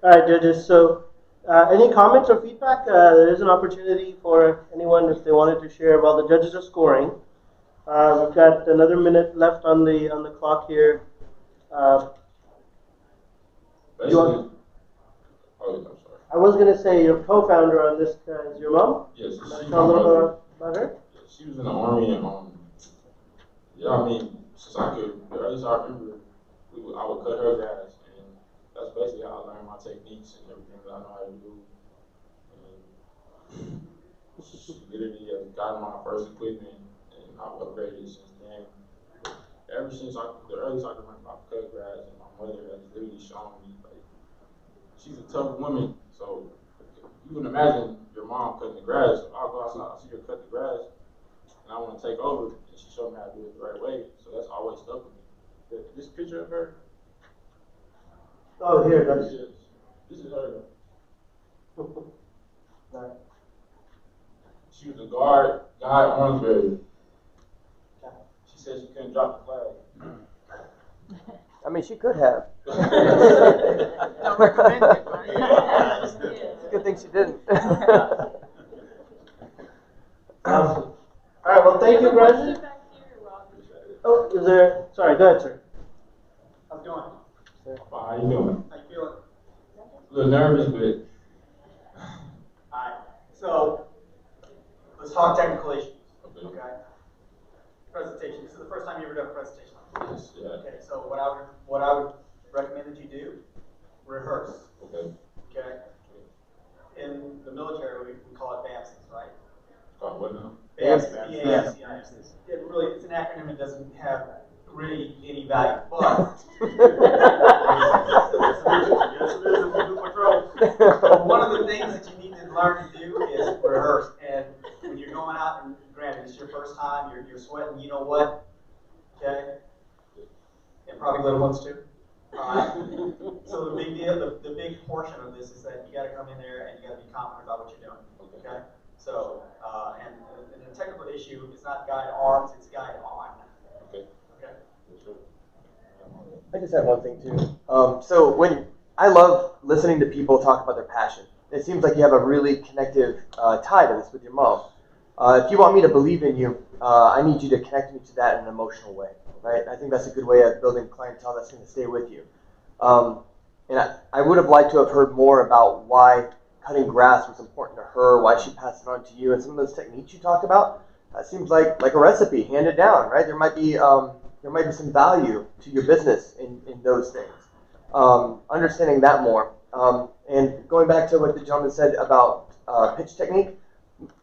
right, judges. So, any comments or feedback? There is an opportunity for anyone if they wanted to share while the judges are scoring. We've got another minute left on the clock here. I was going to say your co-founder on this is your mom? Yes. Tell a little bit about her. She was in the Army, and since the earliest I remember, I would cut her grass, and that's basically how I learned my techniques and everything that I know how to do. And she literally has gotten my first equipment, and I've upgraded since then. Ever since the earliest I can remember, I've cut grass, and my mother has literally shown me, she's a tough woman, so you can imagine your mom cutting the grass. I'll go outside, I see her cut the grass, and I want to take over, and she showed me how to do it the right way. So that's always stuck with me. This picture of her. Oh, here, that's. This is her. She was a guy at Orangeberry. She said she couldn't drop the flag. I mean, she could have. Don't recommend it, right? It's a good thing she didn't. Awesome. All right, go ahead, sir. How's it going? How you doing? How you feeling? A little nervous, but Alright, so let's talk technical issues. Okay. Presentation. This is the first time you ever done a presentation like this. yes, yeah. Okay, so what I would recommend that you do, rehearse. Okay. Okay. In the military, we call it BAMCs, right? What now? BAMCs. It really, it's an acronym. It doesn't have really any value, but but one of the things that you need to learn to do is rehearse. And when you're going out, and granted, it's your first time, you're sweating. You know what? Okay. And probably little ones too. Alright. So the big deal, the big portion of this is that you got to come in there and you got to be confident about what you're doing. Okay. So and the technical issue is not guide arms, it's guide on. Okay. Okay. I just have one thing too. So when I love listening to people talk about their passion. It seems like you have a really connective tie to this with your mom. If you want me to believe in you, I need you to connect me to that in an emotional way, right? I think that's a good way of building clientele that's going to stay with you. And I would have liked to have heard more about why cutting grass was important to her, why she passed it on to you, and some of those techniques you talked about. That seems like a recipe handed down, right? There might be some value to your business in those things. Understanding that more. And going back to what the gentleman said about pitch technique,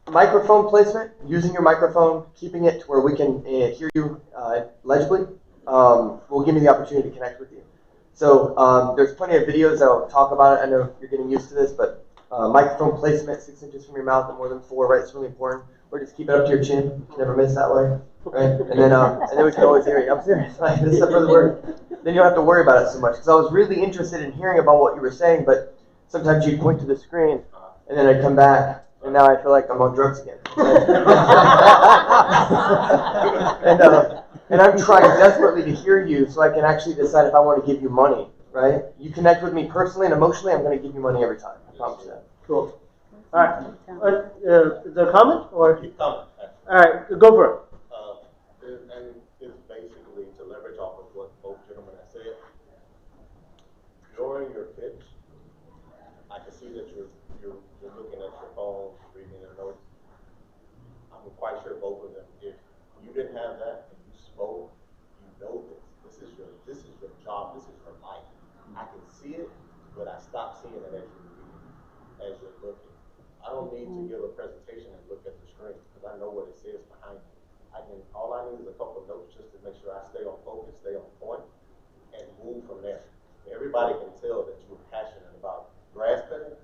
microphone placement, using your microphone, keeping it to where we can hear you legibly, will give me the opportunity to connect with you. So there's plenty of videos that will talk about it. I know you're getting used to this, but microphone placement, 6 inches from your mouth and more than 4, right? It's really important. Or just keep it up to your chin. You can never miss that way, right? And then we can always hear you. I'm serious. Like, this is for the word. Then you don't have to worry about it so much. Because I was really interested in hearing about what you were saying, but sometimes you'd point to the screen, and then I'd come back, and now I feel like I'm on drugs again. And I'm trying desperately to hear you so I can actually decide if I want to give you money, right? You connect with me personally and emotionally, I'm going to give you money every time. I promise you that. Cool. All right. Is there a comment or? Comment. All right, go for it. And it's basically to leverage off of what both gentlemen have said. During your pitch, I can see that you're looking at your phone, reading your notes. I'm quite sure both of them, if you didn't have that and you spoke, you know this. This is your job. This is your life. I can see it, but I stop seeing it as you're looking. I don't need to give a presentation and look at the screen because I know what it says behind it. All I need is a couple of notes just to make sure I stay on focus, stay on point, and move from there. Everybody can tell that you're passionate about grass cutting.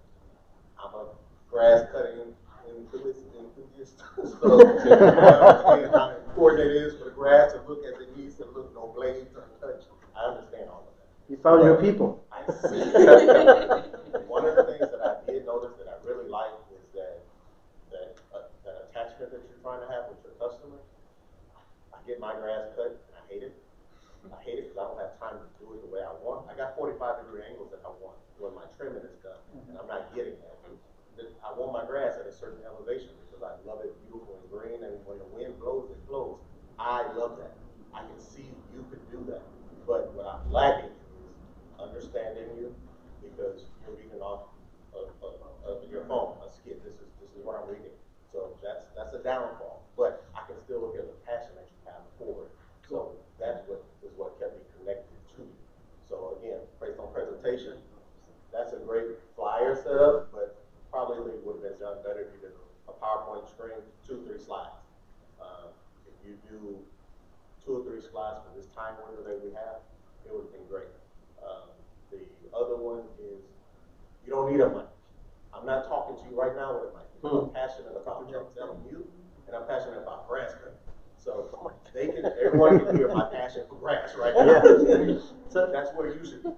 I'm a grass cutting enthusiast. So understand how important it is for the grass to look as it needs to look, no blades untouched. I understand all of that. You found your people. I see. One of the things that I did notice that I really like is that attachment that you're trying to have with your customer. I get my grass cut and I hate it. I hate it because I don't have time to do it the way I want. I got 45-degree angles that I want when my trimming is done, and I'm not getting that. I want my grass at a certain elevation because I love it beautiful and green, and when the wind blows, it blows. I love that. I can see you could do that. But what I'm lacking is understanding you because you're reading off of your phone, a skit. This is what I'm reading. So that's a downfall. But I can still look at the passion that you have for it. So that's what kept me connected to you. So again, based on presentation, that's a great flyer setup, but probably would have been done better if you did a PowerPoint screen, 2-3 slides. If you do 2 or 3 slides for this time window that we have, it would have been great. The other one is you don't need a mic. I'm not talking to you right now with a mic. I'm passionate about what I'm telling you, and I'm passionate about grass cutting. So everyone can hear my passion for grass right now. So that's where you should be.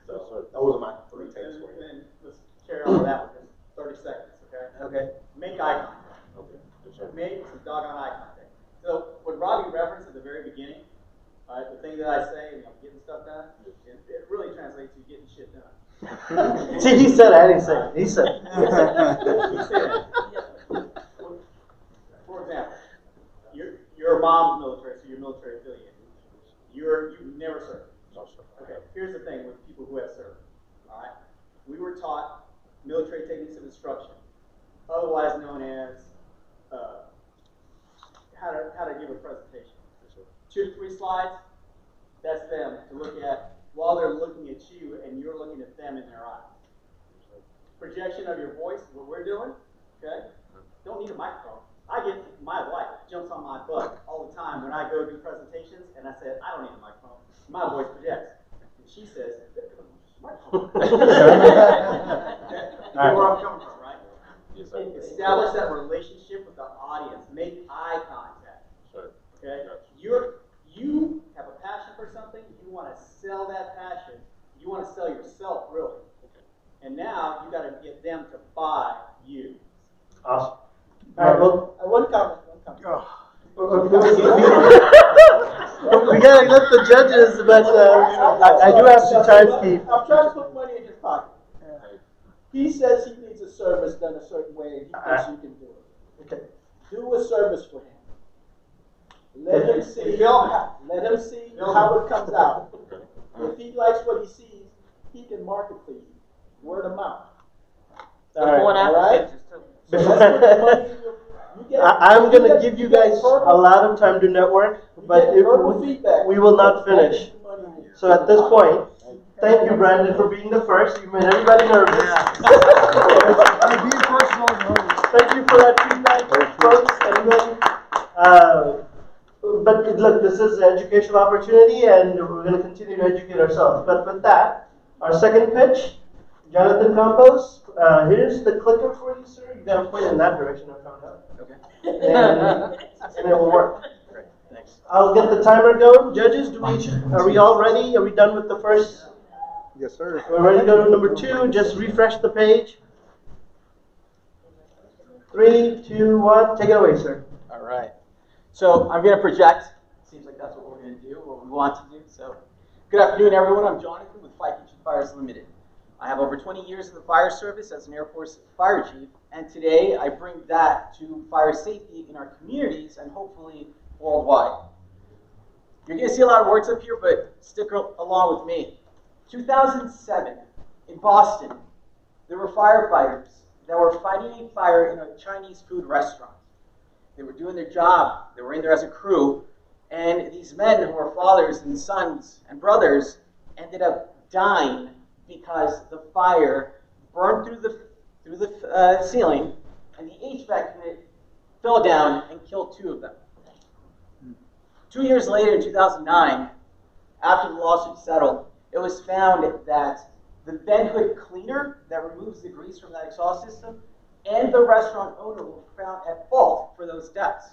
So those are my 3 takes for you. And let's carry on with that one. 30 seconds, okay? Okay. Make eye contact. Okay. Make some doggone eye contact. So what Robbie referenced at the very beginning, the thing that I say, getting stuff done, it really translates to getting shit done. See, he said it, I didn't say it. He said it. He said it. For example, your mom's military, so you're military affiliated. You're thing with people who have served. All right, we were taught military techniques of instruction, otherwise known as how to give a presentation. 2 to 3 slides. That's them to look at while they're looking at you and you're looking at them in their eyes. Projection of your voice, what we're doing. Okay, don't need a microphone. My wife jumps on my butt all the time when I go do presentations, and I said, I don't need a microphone. My voice projects. And she says, microphone. You know where I'm coming from, right? Yes, sir. Establish that relationship with the audience. Make eye contact. Sure. Okay? Gotcha. You have a passion for something, you want to sell that passion, you want to sell yourself, really. Okay. And now you got to get them to buy you. Awesome. All right, well, One comment. we gotta let the judges, but I do have to time keep. I'm trying to put money in his pocket. He says he needs a service done a certain way, and he thinks you can do it. Okay. Do a service for him. Let him see how it comes out. If he likes what he sees, he can market for you. Word of mouth. All right? So let's put the money in I'm going to give you guys a lot of time to network, but we will not finish. So at this point, thank you, Brandon, for being the first. You made everybody nervous. Thank you for that feedback, folks. Everybody. But look, this is an educational opportunity, and we're going to continue to educate ourselves. But with that, our second pitch, Jonathan Campos. Here's the clicker for you, sir. You got to point in that direction, I found out. Okay. And it will work. Great. Thanks. I'll get the timer going. Judges, are we all ready? Are we done with the first? Yes, sir. We're ready to go to number 2. Just refresh the page. 3, 2, 1. Take it away, sir. All right. So I'm going to project. Seems like that's what we're going to do, what we want to do. So good afternoon, everyone. I'm Jonathan with Fire Kitchen Fires Limited. I have over 20 years in the fire service as an Air Force fire chief, and today I bring that to fire safety in our communities and hopefully worldwide. You're going to see a lot of words up here, but stick along with me. 2007, in Boston, there were firefighters that were fighting a fire in a Chinese food restaurant. They were doing their job. They were in there as a crew, and these men who were fathers and sons and brothers ended up dying because the fire burned through the ceiling, and the HVAC unit fell down and killed 2 of them. 2 years later, in 2009, after the lawsuit settled, it was found that the vent hood cleaner that removes the grease from that exhaust system and the restaurant owner were found at fault for those deaths.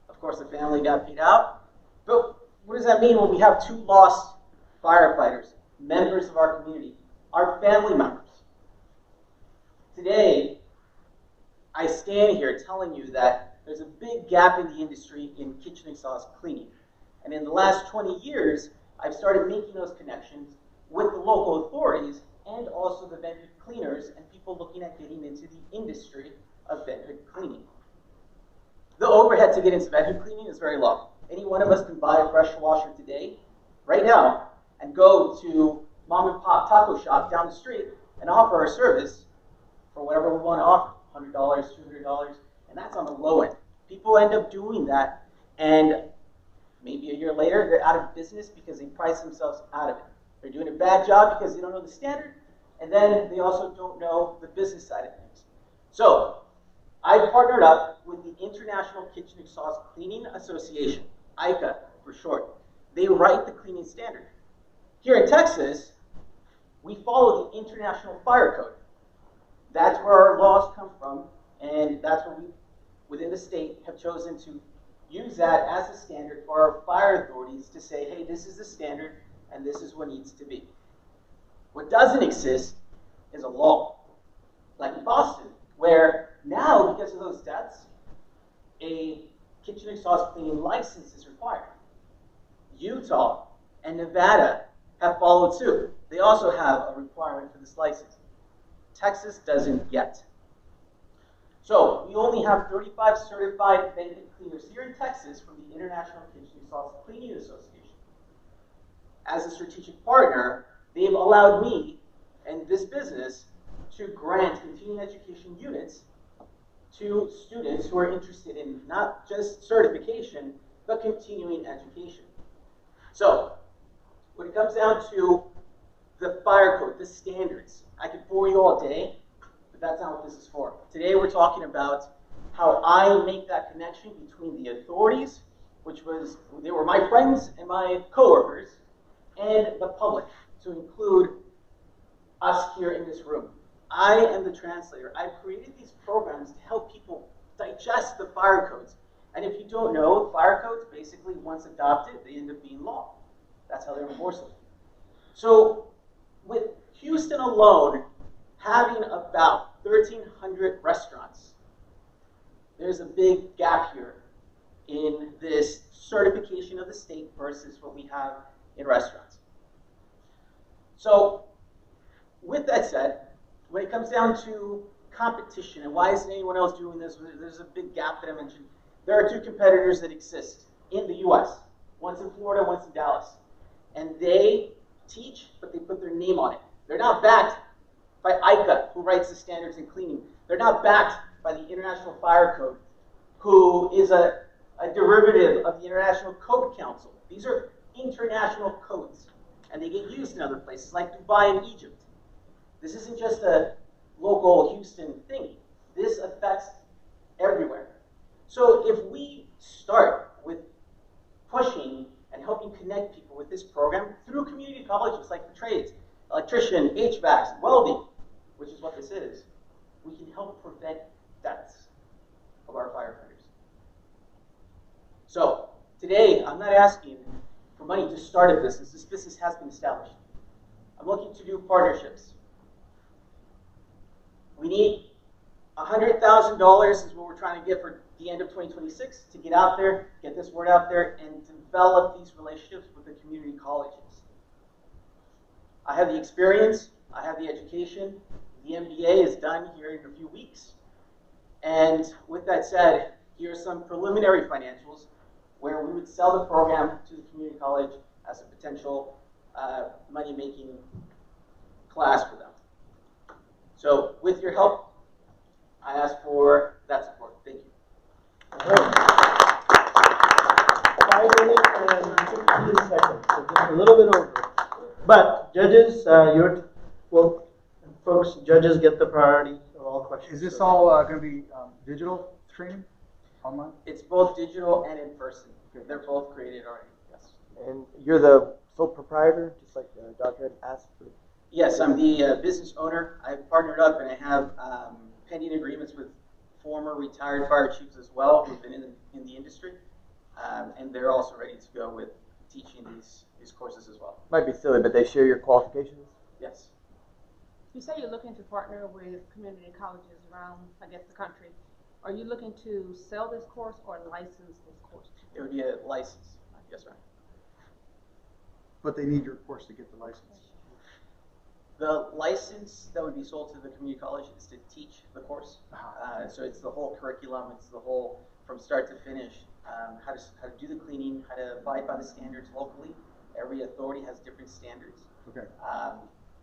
Of course, the family got paid out. But what does that mean when we have 2 lost firefighters, members of our community, our family members? Today, I stand here telling you that there's a big gap in the industry in kitchen exhaust cleaning. And in the last 20 years, I've started making those connections with the local authorities and also the vent hood cleaners and people looking at getting into the industry of vent hood cleaning. The overhead to get into vent hood cleaning is very low. Any one of us can buy a pressure washer today, right now, and go to mom and pop taco shop down the street and offer our service for whatever we want to offer, $100, $200, and that's on the low end. People end up doing that, and maybe a year later, they're out of business because they price themselves out of it. They're doing a bad job because they don't know the standard, and then they also don't know the business side of things. So, I partnered up with the International Kitchen Exhaust Cleaning Association, ICA for short. They write the cleaning standard. Here in Texas, we follow the International Fire Code. That's where our laws come from, and that's where we, within the state, have chosen to use that as a standard for our fire authorities to say, hey, this is the standard, and this is what needs to be. What doesn't exist is a law. Like in Boston, where now, because of those deaths, a kitchen exhaust cleaning license is required. Utah and Nevada have followed suit. They also have a requirement for this license. Texas doesn't yet. So we only have 35 certified vent hood cleaners here in Texas from the International Kitchen Exhaust Cleaning Association. As a strategic partner, they've allowed me and this business to grant continuing education units to students who are interested in not just certification, but continuing education. So, when it comes down to the fire code, the standards, I could bore you all day, but that's not what this is for. Today we're talking about how I make that connection between the authorities, they were my friends and my coworkers, and the public, to include us here in this room. I am the translator. I've created these programs to help people digest the fire codes. And if you don't know, fire codes, basically, once adopted, they end up being law. That's how they're enforceable. So, with Houston alone having about 1,300 restaurants, there's a big gap here in this certification of the state versus what we have in restaurants. So, with that said, when it comes down to competition and why isn't anyone else doing this, there's a big gap that I mentioned. There are two competitors that exist in the US. One's in Florida, one's in Dallas. And they teach, but they put their name on it. They're not backed by ICA, who writes the standards in cleaning. They're not backed by the International Fire Code, who is a derivative of the International Code Council. These are international codes, and they get used in other places, like Dubai and Egypt. This isn't just a local Houston thing. This affects everywhere. So if we start with pushing and helping connect people with this program through community colleges like the trades, electrician, HVAC, welding, which is what this is, we can help prevent deaths of our firefighters. So today, I'm not asking for money to start a business. This business has been established. I'm looking to do partnerships. We need $100,000 is what we're trying to get for the end of 2026 to get out there, get this word out there, and develop these relationships with the community colleges. I have the experience, I have the education, the MBA is done here in a few weeks. And with that said, here are some preliminary financials where we would sell the program to the community college as a potential money-making class for them. So with your help, I ask for that support. Thank you. 5 minutes and 15 seconds, so just a little bit over. But judges, folks, judges get the priority of all questions. Is this all going to be digital training, online? It's both digital and in person. They're both created already, yes. And you're the sole proprietor, just like Dr. had asked for? Yes, I'm the business owner. I've partnered up and I have pending agreements with former retired fire chiefs as well who've been in the industry. And they're also ready to go with teaching these courses as well. Might be silly, but they share your qualifications? Yes. You say you're looking to partner with community colleges around, I guess, the country. Are you looking to sell this course or license this course? It would be a license. Yes, ma'am. But they need your course to get the license. The license that would be sold to the community college is to teach the course. So it's the whole curriculum. It's the whole, from start to finish, how to do the cleaning, how to abide by the standards locally. Every authority has different standards. Okay.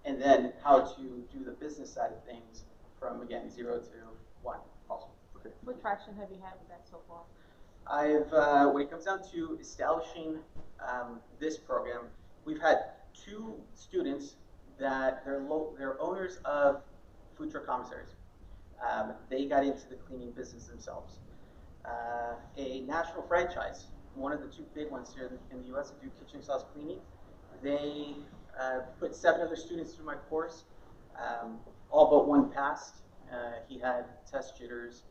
And then how to do the business side of things from, again, 0 to 1 possible. Okay. What traction have you had with that so far? I've, when it comes down to establishing this program, we've had 2 students that they're owners of food truck commissaries. They got into the cleaning business themselves. A national franchise, one of the 2 big ones here in the U.S. that do kitchen sauce cleaning, they put 7 other students through my course. All but 1 passed. He had test jitters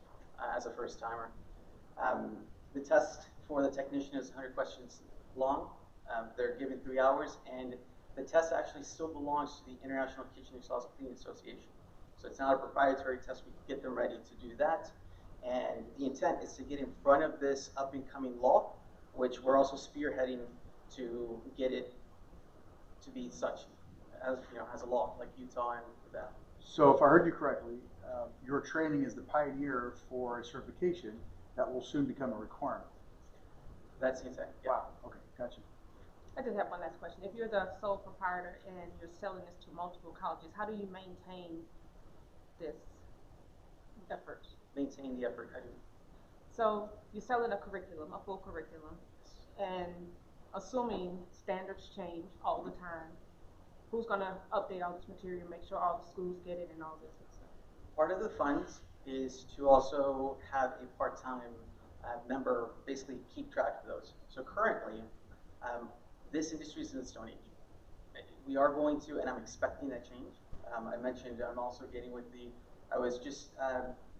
as a first timer. The test for the technician is 100 questions long. They're given 3 hours, and the test actually still belongs to the International Kitchen Sauce Cleaning Association. So it's not a proprietary test. We can get them ready to do that. And the intent is to get in front of this up-and-coming law, which we're also spearheading to get it to be such as, as a law, like Utah and that. So if I heard you correctly, your training is the pioneer for a certification that will soon become a requirement. That's the intent. Yeah. Wow. Okay. Gotcha. I just have one last question. If you're the sole proprietor and you're selling this to multiple colleges, how do you maintain this effort? Maintain the effort. How do you? So you're selling a curriculum, a full curriculum, and assuming standards change all the time, who's going to update all this material, make sure all the schools get it and all this stuff? Part of the funds is to also have a part-time member basically keep track of those. So currently, this industry is in the Stone Age. We are going to, and I'm expecting that change. I mentioned I'm also getting with I was just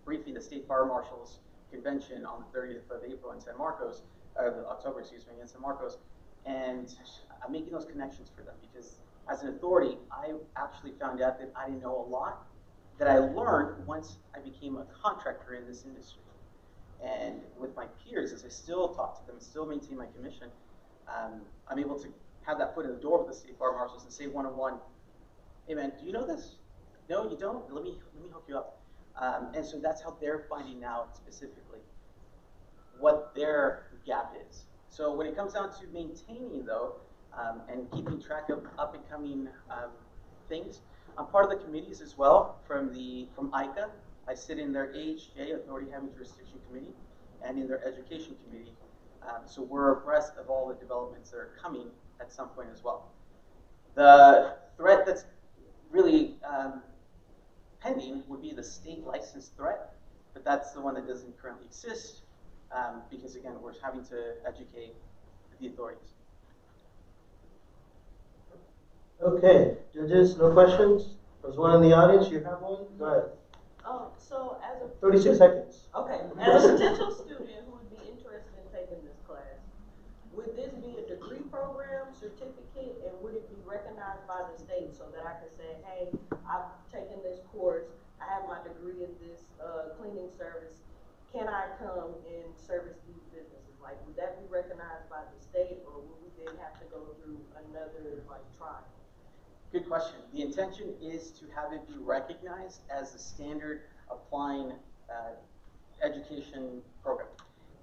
briefing the State Fire Marshals Convention on the 30th of April in San Marcos, October, excuse me, in San Marcos, and I'm making those connections for them because as an authority, I actually found out that I didn't know a lot that I learned once I became a contractor in this industry. And with my peers, as I still talk to them, still maintain my commission, I'm able to have that foot in the door with the State Fire Marshals and say one-on-one, hey man, do you know this? No, you don't? Let me hook you up. And so that's how they're finding out specifically what their gap is. So when it comes down to maintaining though, and keeping track of up and coming things, I'm part of the committees as well from ICA. I sit in their AHJ, Authority Having Jurisdiction Committee, and in their Education Committee. So we're abreast of all the developments that are coming at some point as well. The threat that's really pending would be the state license threat, but that's the one that doesn't currently exist because again, we're having to educate the authorities. Okay, judges, no questions? There's one in the audience, you have one? Go ahead. So as a 36 seconds. Okay, as a potential student who would be interested in taking this class, would this be a degree program, certificate, and would it be recognized by the state so that I can say, hey, I've taken this course, I have my degree in this cleaning service, can I come and service these businesses? Like, would that be recognized by the state, or would we then have to go through another trial? Good question. The intention is to have it be recognized as a standard applying education program.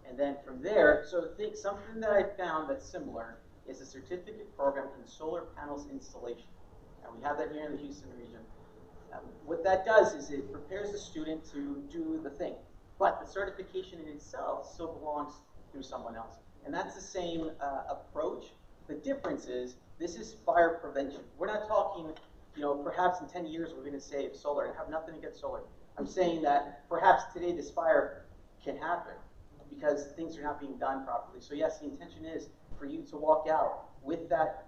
And then from there, so think something that I found that's similar is a certificate program in solar panels installation. And we have that here in the Houston region. What that does is it prepares the student to do the thing. But the certification in itself still belongs through someone else. And that's the same approach. The difference is this is fire prevention. We're not talking, perhaps in 10 years we're going to save solar and have nothing against solar. I'm saying that perhaps today this fire can happen because things are not being done properly. So yes, the intention is for you to walk out with that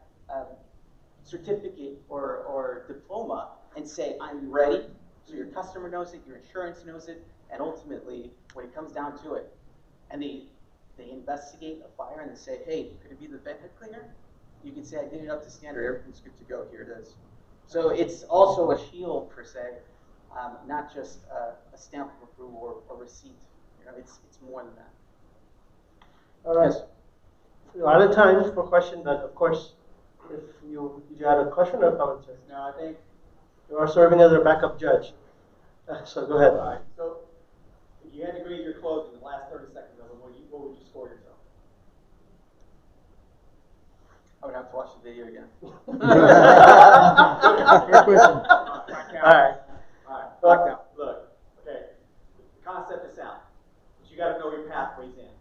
certificate or diploma and say, I'm ready. So your customer knows it, your insurance knows it, and ultimately, when it comes down to it, and they investigate a fire and they say, hey, could it be the vent head cleaner? You can say, I did it up to standard, everything's good to go, here it is. So it's also a shield, per se, not just a stamp of approval or a receipt. It's more than that. All right. Yes. We're out of time for questions, but of course, if you had a question or comment, sir? No, I think You are serving as a backup judge. So go ahead. All right. So if you had to grade your closing in the last 30 seconds of it, what would you score yourself? I would have to watch the video again. Good question. All right. Look, okay, the concept is sound, but you got to know your pathways in.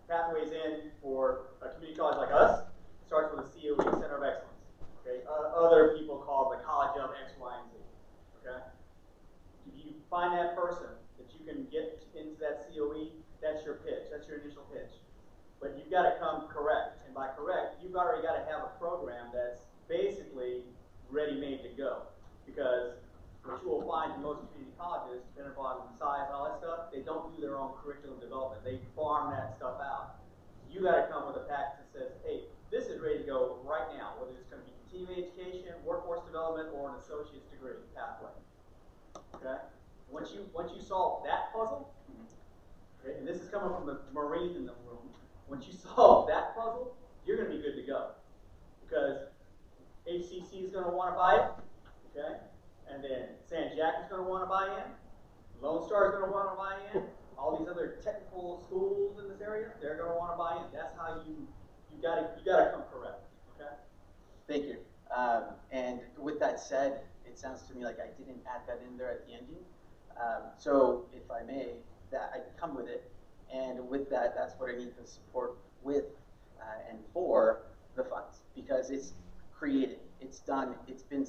Pathways in for a community college like us starts with a COE, Center of Excellence. Okay, other people call it the College of X, Y, and Z. Okay, if you find that person that you can get into that COE, that's your pitch. That's your initial pitch. But you've got to come correct, and by correct, you've already got to have a program that's basically ready-made to go. Because what you will find in most community colleges, depending upon the size and all that stuff, they don't do their own curriculum development. They farm that stuff out. You got to come with a package that says, hey, this is ready to go right now, whether it's going to be continuing education, workforce development, or an associate's degree pathway. Okay? Once you solve that puzzle, okay, and this is coming from the Marines in the room, once you solve that puzzle, you're going to be good to go. Because HCC is going to want to buy it, okay? And then San Jack is going to want to buy in. Lone Star is going to want to buy in. All these other technical schools in this area, they're going to want to buy in. That's how you got to come correct, okay? Thank you. And with that said, it sounds to me like I didn't add that in there at the ending. So if I may, that I come with it, and with that, that's what I need the support with and for the funds, because it's created, it's done, it's been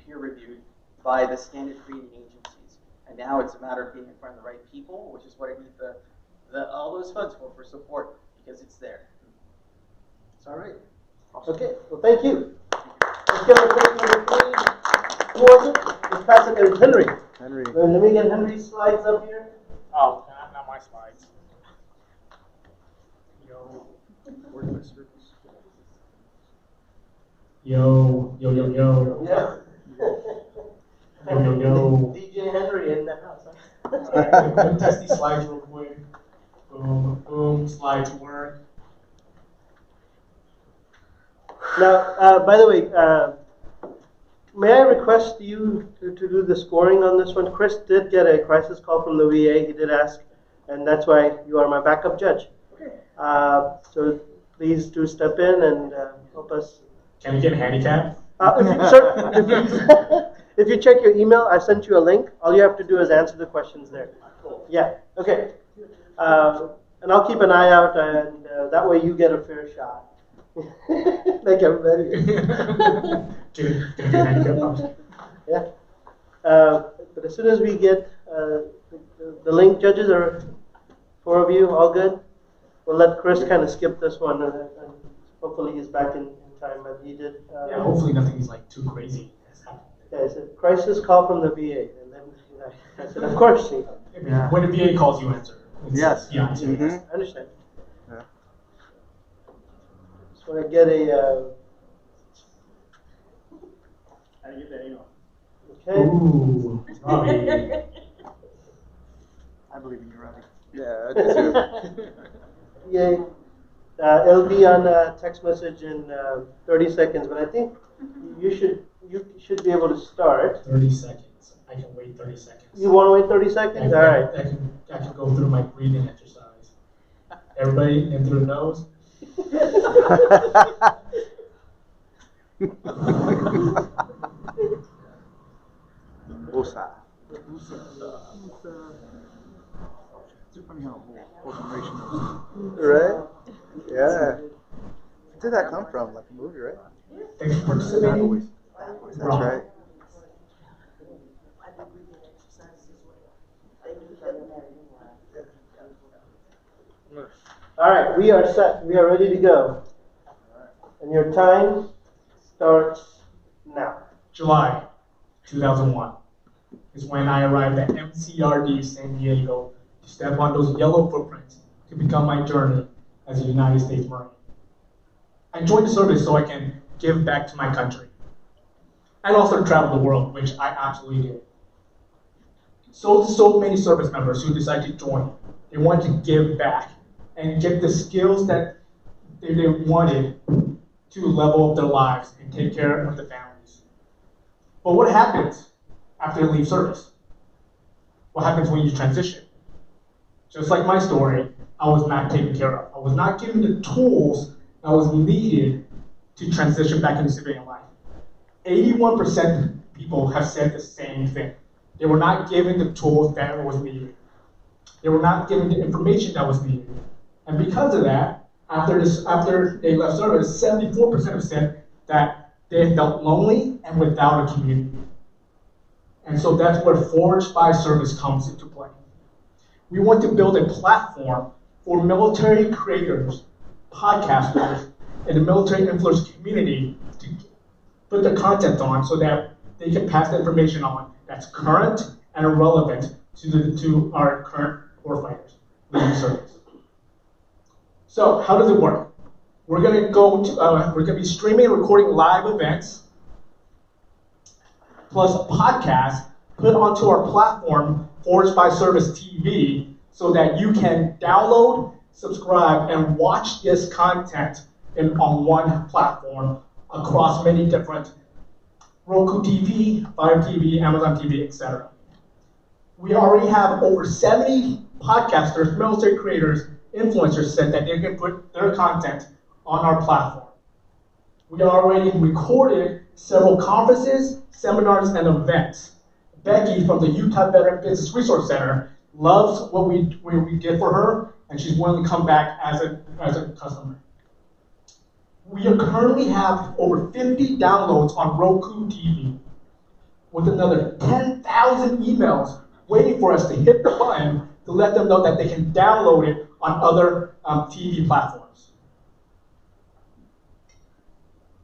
peer reviewed by the standard creating agencies, and now it's a matter of being in front of the right people, which is what I need all those funds for support, because it's there. All right. Okay. Well, thank you. Let's give a break number 3. Who was it? Let's pass it to Henry. Henry. Let me get Henry's slides up here. Oh, not my slides. Yo. Where's my circles? Yo. Yeah. Yo. DJ Henry in the house. Alright, let me test these slides real quick. Boom, boom, slides work. Now, by the way, may I request you to do the scoring on this one? Chris did get a crisis call from the VA. He did ask, and that's why you are my backup judge. So please do step in and help us. Can we get a handicap? If you check your email, I sent you a link. All you have to do is answer the questions there. Yeah, okay. And I'll keep an eye out, and that way you get a fair shot. Like everybody. Yeah. But as soon as we get the link, judges, are 4 of you, all good? We'll let Chris kind of skip this one, and hopefully he's back in time, but he did. Yeah, hopefully nothing is like too crazy. Yeah, it's a crisis call from the VA, and then I said, of course. Yeah. When the VA calls, you answer. Yes. Yeah. I understand. Yeah. Just want to get a. How do you get that email? Okay. Ooh, Robbie. I believe in you, Robbie. Yeah, I do too. Yay. It'll be on a text message in 30 seconds, but I think you should be able to start. 30 seconds. I can wait 30 seconds. You want to wait 30 seconds? All right. I can go through my breathing exercise. Everybody in through the nose. Usa. It's funny how whole generation knows. Right? Yeah. Where did that come from? Like a movie, right? Thanks for participating. That's right. All right, we are set. We are ready to go. And your time starts now. July 2001 is when I arrived at MCRD San Diego to step on those yellow footprints to become my journey as a United States Marine. I joined the service so I can give back to my country and also travel the world, which I absolutely did. So many service members who decided to join, they wanted to give back and get the skills that they wanted to level up their lives and take care of the families. But what happens after you leave service? What happens when you transition? Just like my story, I was not taken care of. I was not given the tools that was needed to transition back into civilian life. 81% of people have said the same thing. They were not given the tools that was needed. They were not given the information that was needed. And because of that, after they left service, 74% have said that they felt lonely and without a community. And so that's where Forged by Service comes into play. We want to build a platform for military creators, podcasters, and the military influence community to put the content on so that they can pass the information on that's current and relevant to our current warfighters leaving service. So how does it work? We're gonna be streaming and recording live events plus podcasts put onto our platform, Forged by Service TV, so that you can download, subscribe, and watch this content on one platform across many different Roku TV, Fire TV, Amazon TV, etc. We already have over 70 podcasters, military creators, influencers said that they can put their content on our platform. We already recorded several conferences, seminars, and events. Becky from the Utah Veteran Business Resource Center loves what we did for her, and she's willing to come back as a customer. We currently have over 50 downloads on Roku TV, with another 10,000 emails waiting for us to hit the button to let them know that they can download it on other TV platforms.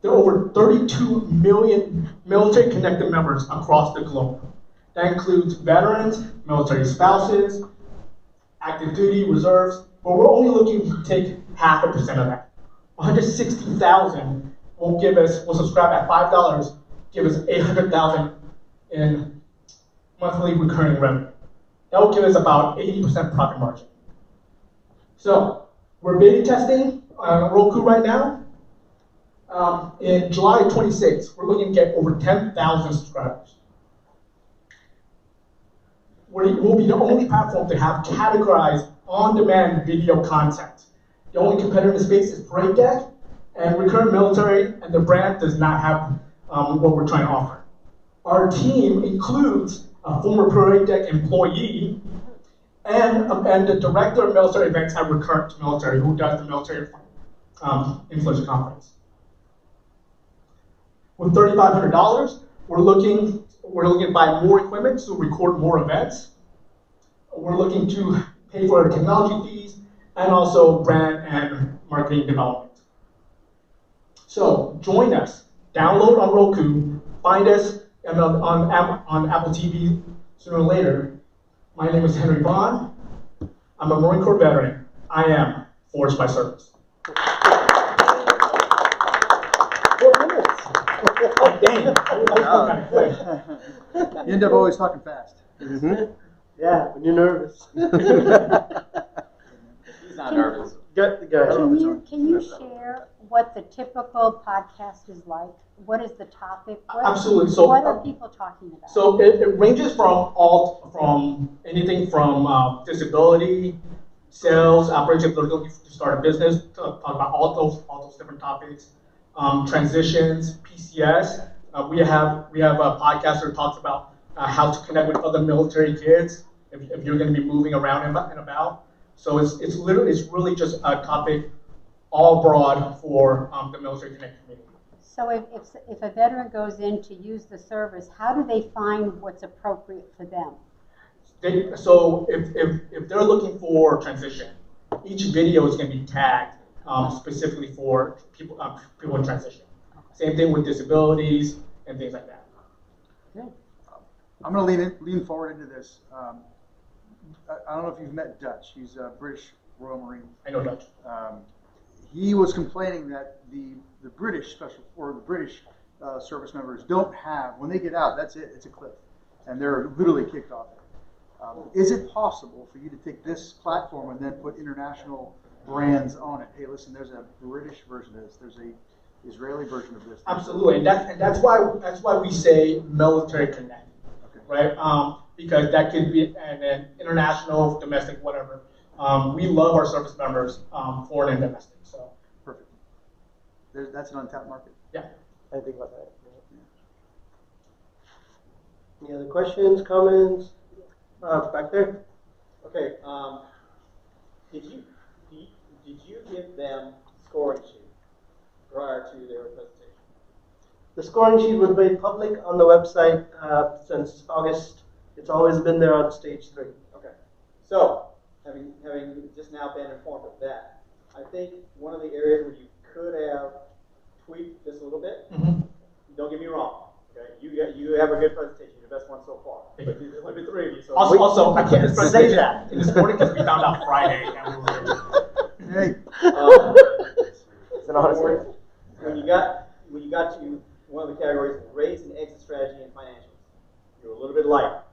There are over 32 million military connected members across the globe. That includes veterans, military spouses, active duty, reserves, but we're only looking to take 0.5% of that. 160,000 will subscribe at $5, give us 800,000 in monthly recurring revenue. That will give us about 80% profit margin. So we're beta testing Roku right now. In July 26th, we're looking to get over 10,000 subscribers. We'll be the only platform to have categorized on-demand video content. The only competitor in the space is Parade Deck, and Recurrent Military, and the brand does not have what we're trying to offer. Our team includes a former Parade Deck employee and the director of military events at Recurrent Military, who does the military influencer conference. With $3,500, we're looking to buy more equipment to record more events. We're looking to pay for technology fees and also brand and marketing development. So join us. Download on Roku. Find us on Apple TV sooner or later. My name is Henry Vaughn. I'm a Marine Corps veteran. I am forged by service. 4 minutes. Oh, dang. You end up always talking fast. Mm-hmm. Yeah, when you're nervous. He's not nervous. Can you share what the typical podcast is like? What is the topic? Absolutely. So, what are people talking about? So it ranges from anything from disability, sales, operations. They're looking to start a business. Talk about all those different topics. Transitions, PCS. We have a podcast that talks about how to connect with other military kids if you're going to be moving around and about. So it's really just a topic all broad for the military connect community. So if a veteran goes in to use the service, how do they find what's appropriate for them? So if they're looking for transition, each video is going to be tagged specifically for people in transition. Same thing with disabilities and things like that. Okay. I'm going to lean forward into this. I don't know if you've met Dutch. He's a British Royal Marine. I know Dutch. He was complaining that the British service members don't have, when they get out, that's it, it's a cliff. And they're literally kicked off it. Is it possible for you to take this platform and then put international brands on it? Hey, listen, there's a British version of this. There's a Israeli version of this. Absolutely, and that's why we say military connect, okay. Right? Because that could be an international, domestic, whatever. We love our service members, foreign and domestic. So perfect. That's an untapped market. Yeah. I think about that. Any other questions, comments? Back there. Okay. Did you give them scoring sheet prior to their presentation? The scoring sheet was made public on the website since August. It's always been there on stage 3. Okay. So, having just now been informed of that, I think one of the areas where you could have tweaked this a little bit. Mm-hmm. Don't get me wrong. Okay, you have a good presentation, the best one so far. But there's only 3 of you. So also, I can't say that in this morning because we found out Friday and we were. Hey. It's an honest word. When you got to one of the categories, raise and exit strategy and financials, you're a little bit light.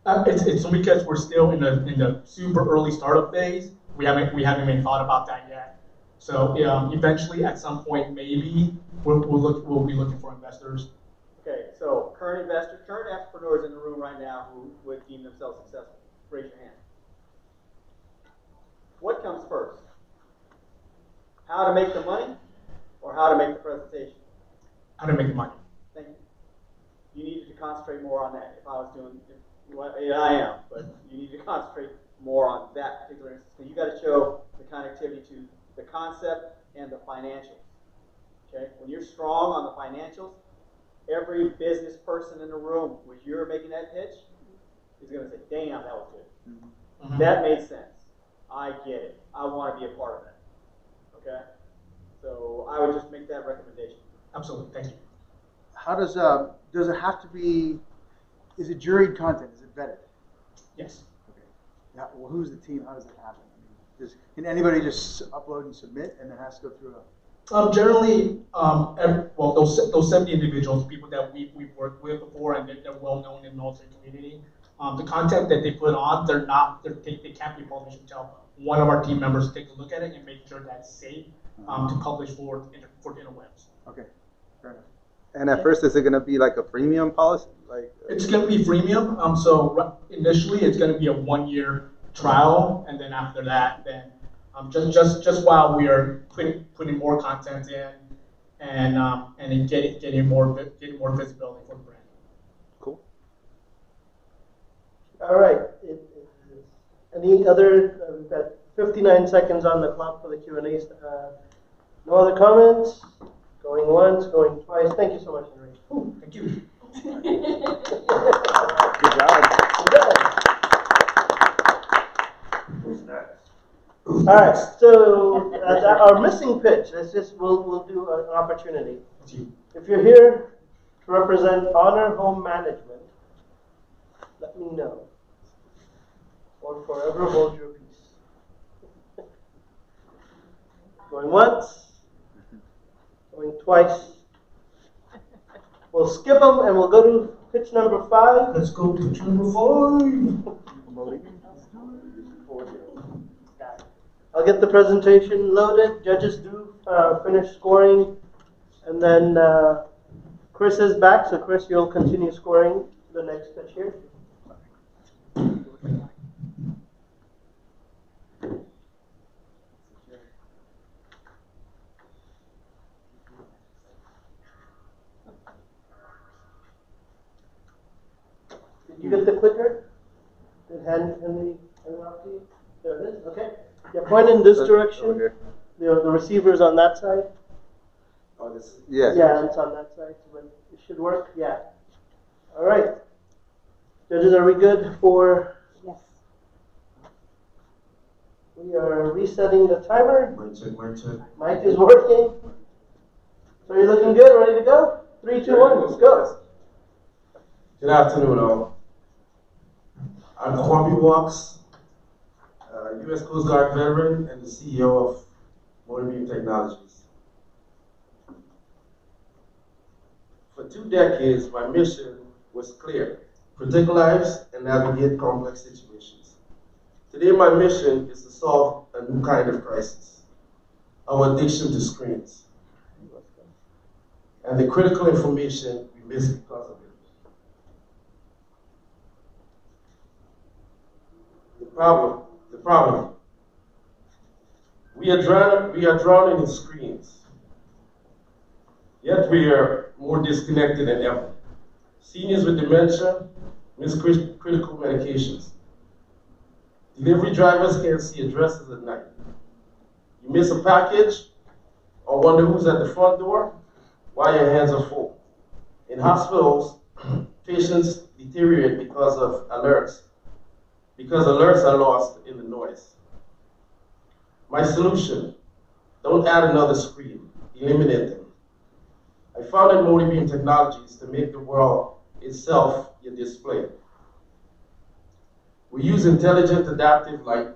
It's because we're still in the super early startup phase. We haven't even thought about that yet. So eventually, at some point, maybe we'll be looking for investors. Okay, so current entrepreneurs in the room right now who would deem themselves successful, raise your hand. What comes first? How to make the money, or how to make the presentation? how to make money. Thank you. You needed to concentrate more on that. If I was doing, yeah, I am, but you need to concentrate more on that particular instance. So you got to show the connectivity to the concept and the financials. Okay, when you're strong on the financials, every business person in the room, when you're making that pitch, is going to say, "Damn, that was good. Mm-hmm. That made sense. I get it. I want to be a part of that." Okay, so I would just make that recommendation. Absolutely, thank you. How does it have to be? Is it juried content? Is it vetted? Yes. Okay. Now, well, who's the team? How does it happen? I mean, can anybody just upload and submit, and then has to go through a? Generally, those 70 individuals, people that we've worked with before, and they're well known in the military community. The content that they put on, they can't be published until one of our team members take a look at it and make sure that's safe to publish for the interwebs. Okay, fair enough. And at first, is it going to be like a freemium policy? It's going to be freemium. So initially, it's going to be a 1-year trial, and then after that, then just while we are putting more content in and getting more visibility for the brand. Cool. All right. Any other? We've got 59 seconds on the clock for the Q&A. No other comments? Going once, going twice. Thank you so much, Henry. Ooh. Thank you. Good job. Who's next? All right. So our missing pitch. We'll do an opportunity. If you're here to represent Honor Home Management, let me know, or forever hold your peace. Going once. Going twice. We'll skip them and we'll go to pitch number 5. Let's go to pitch number 5. I'll get the presentation loaded. Judges do finish scoring, and then Chris is back. So Chris, you'll continue scoring the next pitch here. Did you get the clicker? Did Henry hand it off to you? There it is. Okay. Yeah, point in this direction. The receiver's on that side. Oh, this. Yeah. Yeah, it's on that side. So it should work. Yeah. All right. Judges, are we good for? Yes. We are resetting the timer. Mic check. Mic is working. So you're looking good. Ready to go? 3, 2, 1. Let's go. Good afternoon, all. I'm Kwame Walks, U.S. Coast Guard veteran and the CEO of Motorbeam Technologies. For 2 decades, my mission was clear: protect lives and navigate complex situations. Today, my mission is to solve a new kind of crisis: our addiction to screens and the critical information we miss because of it. The problem. We are drowning in screens. Yet we are more disconnected than ever. Seniors with dementia miss critical medications. Delivery drivers can't see addresses at night. You miss a package or wonder who's at the front door while your hands are full. In hospitals, patients deteriorate because of alerts. Because alerts are lost in the noise. My solution: don't add another screen, eliminate them. I founded Motorbeam Technologies to make the world itself your display. We use intelligent adaptive light.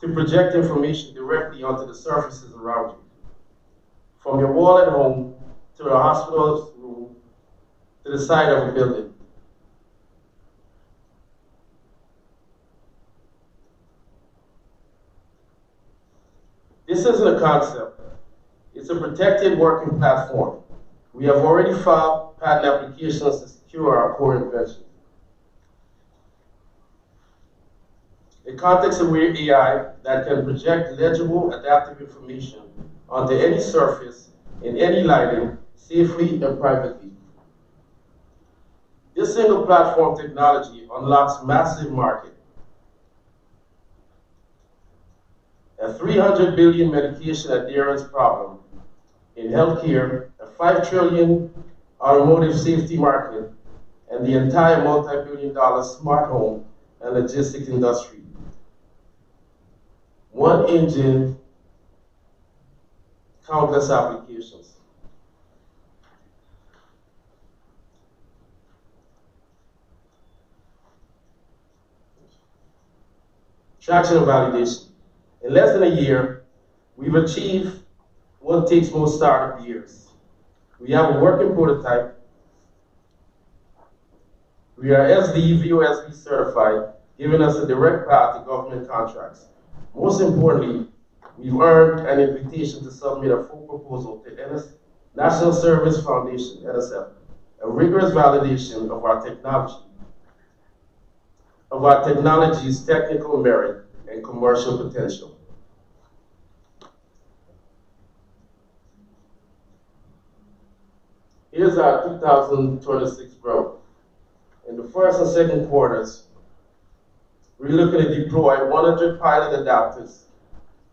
To project information directly onto the surfaces around you. From your wall at home, to the hospital's room, to the side of a building. This isn't a concept. It's a protected working platform. We have already filed patent applications to secure our core invention. a context-aware AI that can project legible, adaptive information onto any surface in any lighting safely and privately. This single platform technology unlocks massive market. A 300 billion medication adherence problem in healthcare, a 5 trillion automotive safety market, and the entire multi-billion-dollar smart home and logistics industry. One engine, countless applications. Traction and validation. In less than a year, we've achieved what takes most startup years. We have a working prototype. We are SD, VOSB certified, giving us a direct path to government contracts. Most importantly, we've earned an invitation to submit a full proposal to National Service Foundation, NSF, a rigorous validation of our technology's technical merit and commercial potential. Here's our 2026 growth. In the first and second quarters, we're looking to deploy 100 pilot adapters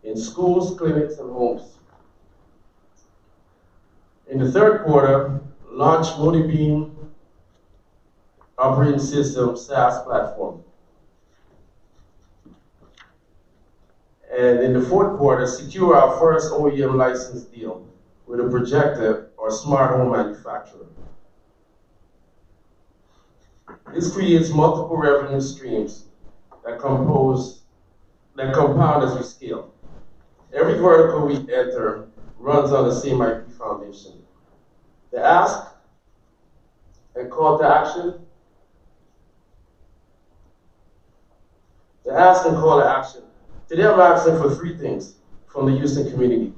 in schools, clinics, and homes. In the third quarter, launch ModiBeam operating system SaaS platform. And in the fourth quarter, secure our first OEM license deal with a projector or smart home manufacturer. This creates multiple revenue streams that compound as we scale. Every vertical we enter runs on the same IP foundation. The ask and call to action. The ask and call to action. Today I'm asking for 3 things from the Houston community: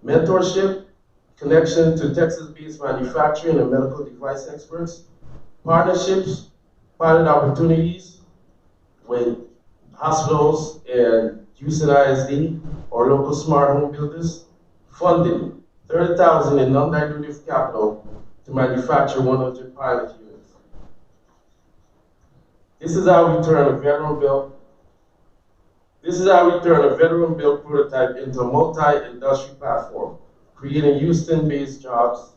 mentorship, connection to Texas-based manufacturing and medical device experts, partnerships, pilot opportunities with hospitals and Houston ISD or local smart home builders, funding, $30,000 in non-dilutive capital to manufacture 100 pilot units. This is how we turn a veteran-built prototype into a multi-industry platform, creating Houston-based jobs.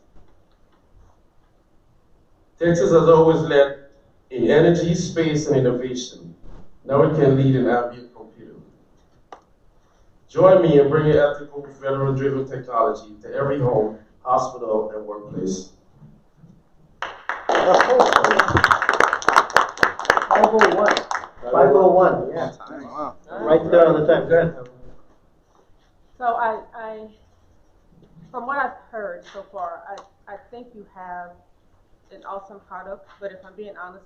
Texas has always led in energy, space, and innovation. Now it can lead in ambient computing. Join me in bringing ethical, veteran-driven technology to every home, hospital, and workplace. 501, yeah. Wow. Right there on the time. Go ahead. So from what I've heard so far, I think you have an awesome product, but if I'm being honest,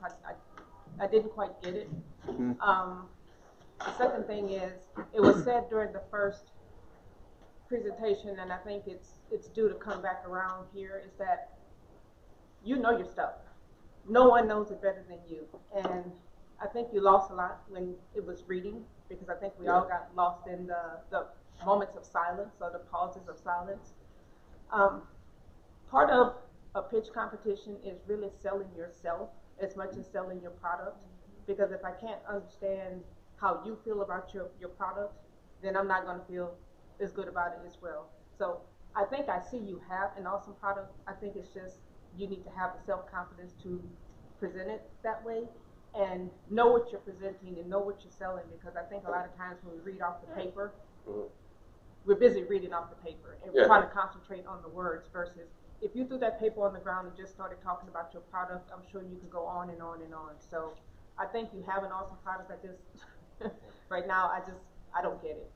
I didn't quite get it. The second thing is, it was said during the first presentation, and I think it's due to come back around here, is that you know your stuff. No one knows it better than you. And I think you lost a lot when it was reading, because I think we all got lost in the moments of silence, or the pauses of silence. Part of a pitch competition is really selling yourself as much as selling your product, because if I can't understand how you feel about your product, then I'm not going to feel as good about it as well. So I think I see you have an awesome product. I think it's just you need to have the self-confidence to present it that way and know what you're presenting and know what you're selling, because I think a lot of times when we read off the paper, we're busy reading off the paper and we're trying to concentrate on the words, versus if you threw that paper on the ground and just started talking about your product, I'm sure you could go on and on and on. So I think you have an awesome product. I just right now I don't get it.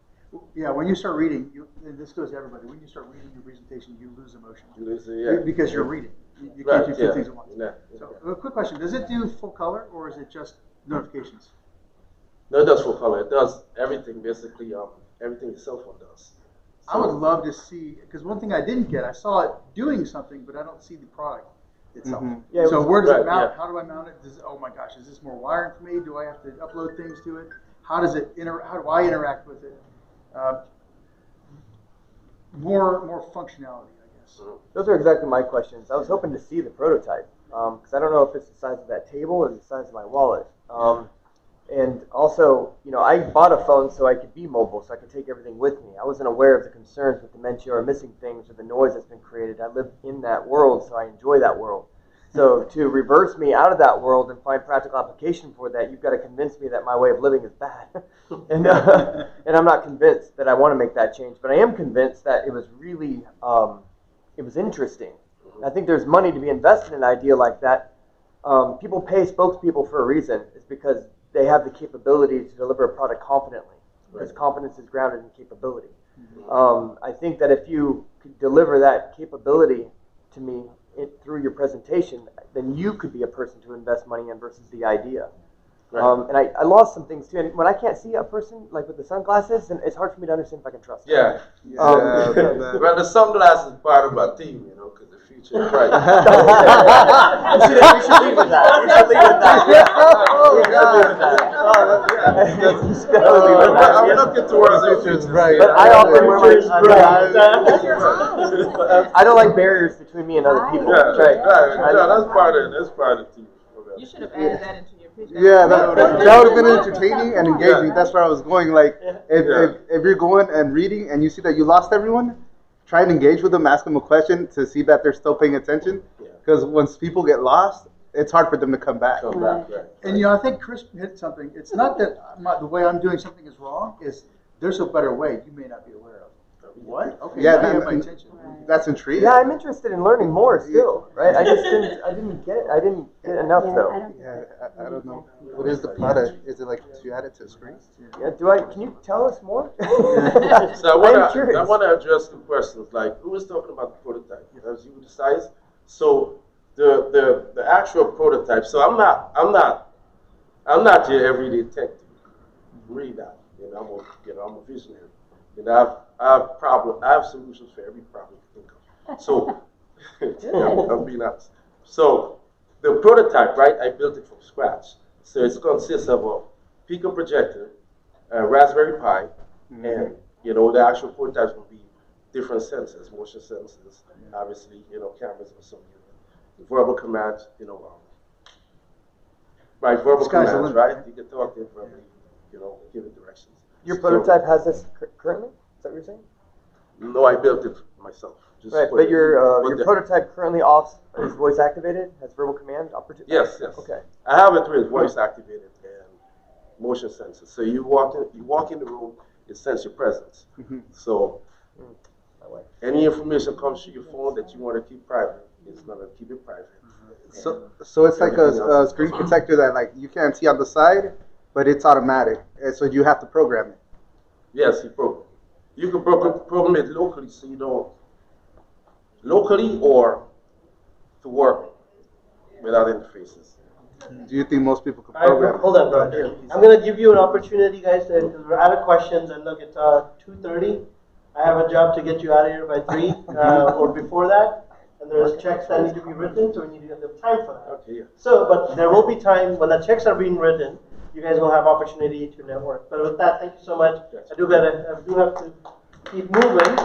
Yeah, when you start reading, and this goes to everybody, when you start reading your presentation, you lose emotion. You lose it, because you're reading. You Right, can't do 2 things at once. So, a quick question, does it do full color, or is it just notifications? No, it does full color. It does everything, basically, everything the cell phone does. I would love to see, because one thing I didn't get, I saw it doing something, but I don't see the product itself. Yeah, So where does it right, mount? yeah. How do I mount it? Oh my gosh, is this more wiring for me? Do I have to upload things to it? How does it how do I interact with it? More functionality, I guess. Those are exactly my questions. I was hoping to see the prototype because I don't know if it's the size of that table or the size of my wallet. And also, you know, I bought a phone so I could be mobile, so I could take everything with me. I wasn't aware of the concerns with dementia or missing things or the noise that's been created. I live in that world, so I enjoy that world. So to reverse me out of that world and find practical application for that, you've got to convince me that my way of living is bad. And I'm not convinced that I want to make that change, but I am convinced that it was really, it was interesting. I think there's money to be invested in an idea like that. People pay spokespeople for a reason. It's because they have the capability to deliver a product confidently, because confidence is grounded in capability. I think that if you could deliver that capability to me through your presentation, then you could be a person to invest money in versus the idea. And I lost some things too. And when I can't see a person, like with the sunglasses, then it's hard for me to understand if I can trust them. Well, the sunglasses is part of our team, you know, because the future is bright. We should leave with that. We should leave with that. I'm looking towards the future is bright. But I often wear my I don't like barriers between me and other people. Yeah, that's part of the team. You should have added that into your picture. Yeah, that would have been entertaining and engaging. That's where I was going. Like, if you're going and reading and you see that you lost everyone, try and engage with them, ask them a question to see that they're still paying attention. Because once people get lost, it's hard for them to come back. And you know, I think Chris hit something. It's not that the way I'm doing something is wrong. Is there's a better way you may not be aware of. What? Okay. Yeah, now you have my attention. That's intriguing. Yeah, I'm interested in learning more still, right? I didn't get enough though. Yeah, I don't know. What is the product? Is it like you add it to a screen? Yeah, can you tell us more? So I want to address some questions. Like, who was talking about the prototype? As you the size. So the actual prototype. So I'm not your everyday tech dude. Really not. You know, I'm a visionary. And I have solutions for every problem you think of. So, I'm being honest. So, the prototype, right? I built it from scratch. So it consists of a Pico projector, a Raspberry Pi, and the actual prototype will be different sensors, motion sensors, obviously, cameras or some verbal commands, right? Verbal commands, right? You can talk to it verbally, give it directions. Your prototype has this currently? Is that what you're saying? No, I built it myself. Right, but your prototype currently is voice activated, has verbal command opportunity? Yes. Okay. I have it with voice activated and motion sensors. So you walk in the room, it senses your presence. So any information comes through your phone that you want to keep private, it's gonna keep it private. So it's like a screen protector that like you can't see on the side, but it's automatic, and so you have to program it. Yes, you can program it locally, so you don't locally or to work without interfaces. Do you think most people can program it? Hold on, bro. I'm gonna give you an opportunity, guys, because we're out of questions, and look, it's 2:30. I have a job to get you out of here by 3 or before that. And there's checks that need to be written, so we need to get the time for that. Okay, yeah. So, but there will be time when the checks are being written. You guys will have opportunity to network. But with that, thank you so much. I do have to keep moving.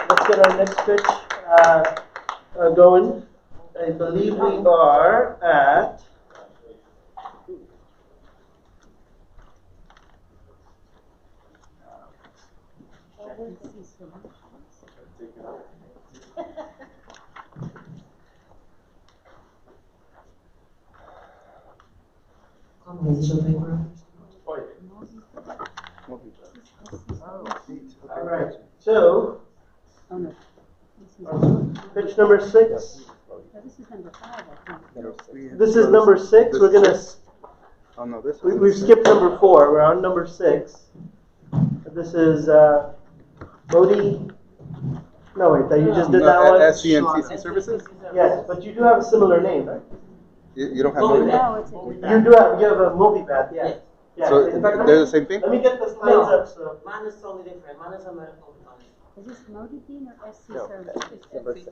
Let's get our next pitch going. I believe we are at. All right. So, pitch number 6. This is number 5, I think. This is number 6. We're gonna. Oh no, this. We've skipped number 4. We're on number 6. This is Modi. No, wait. You just did that one. SCNTC services. Yes, but you do have a similar name, right? You don't have Modi. No, it's a different. You have a MobiBath, yeah. So in fact, they're the same thing? Let me get the slides up. So. Mine is totally different. Mine is a medical device. Is this Modibean or SC Services?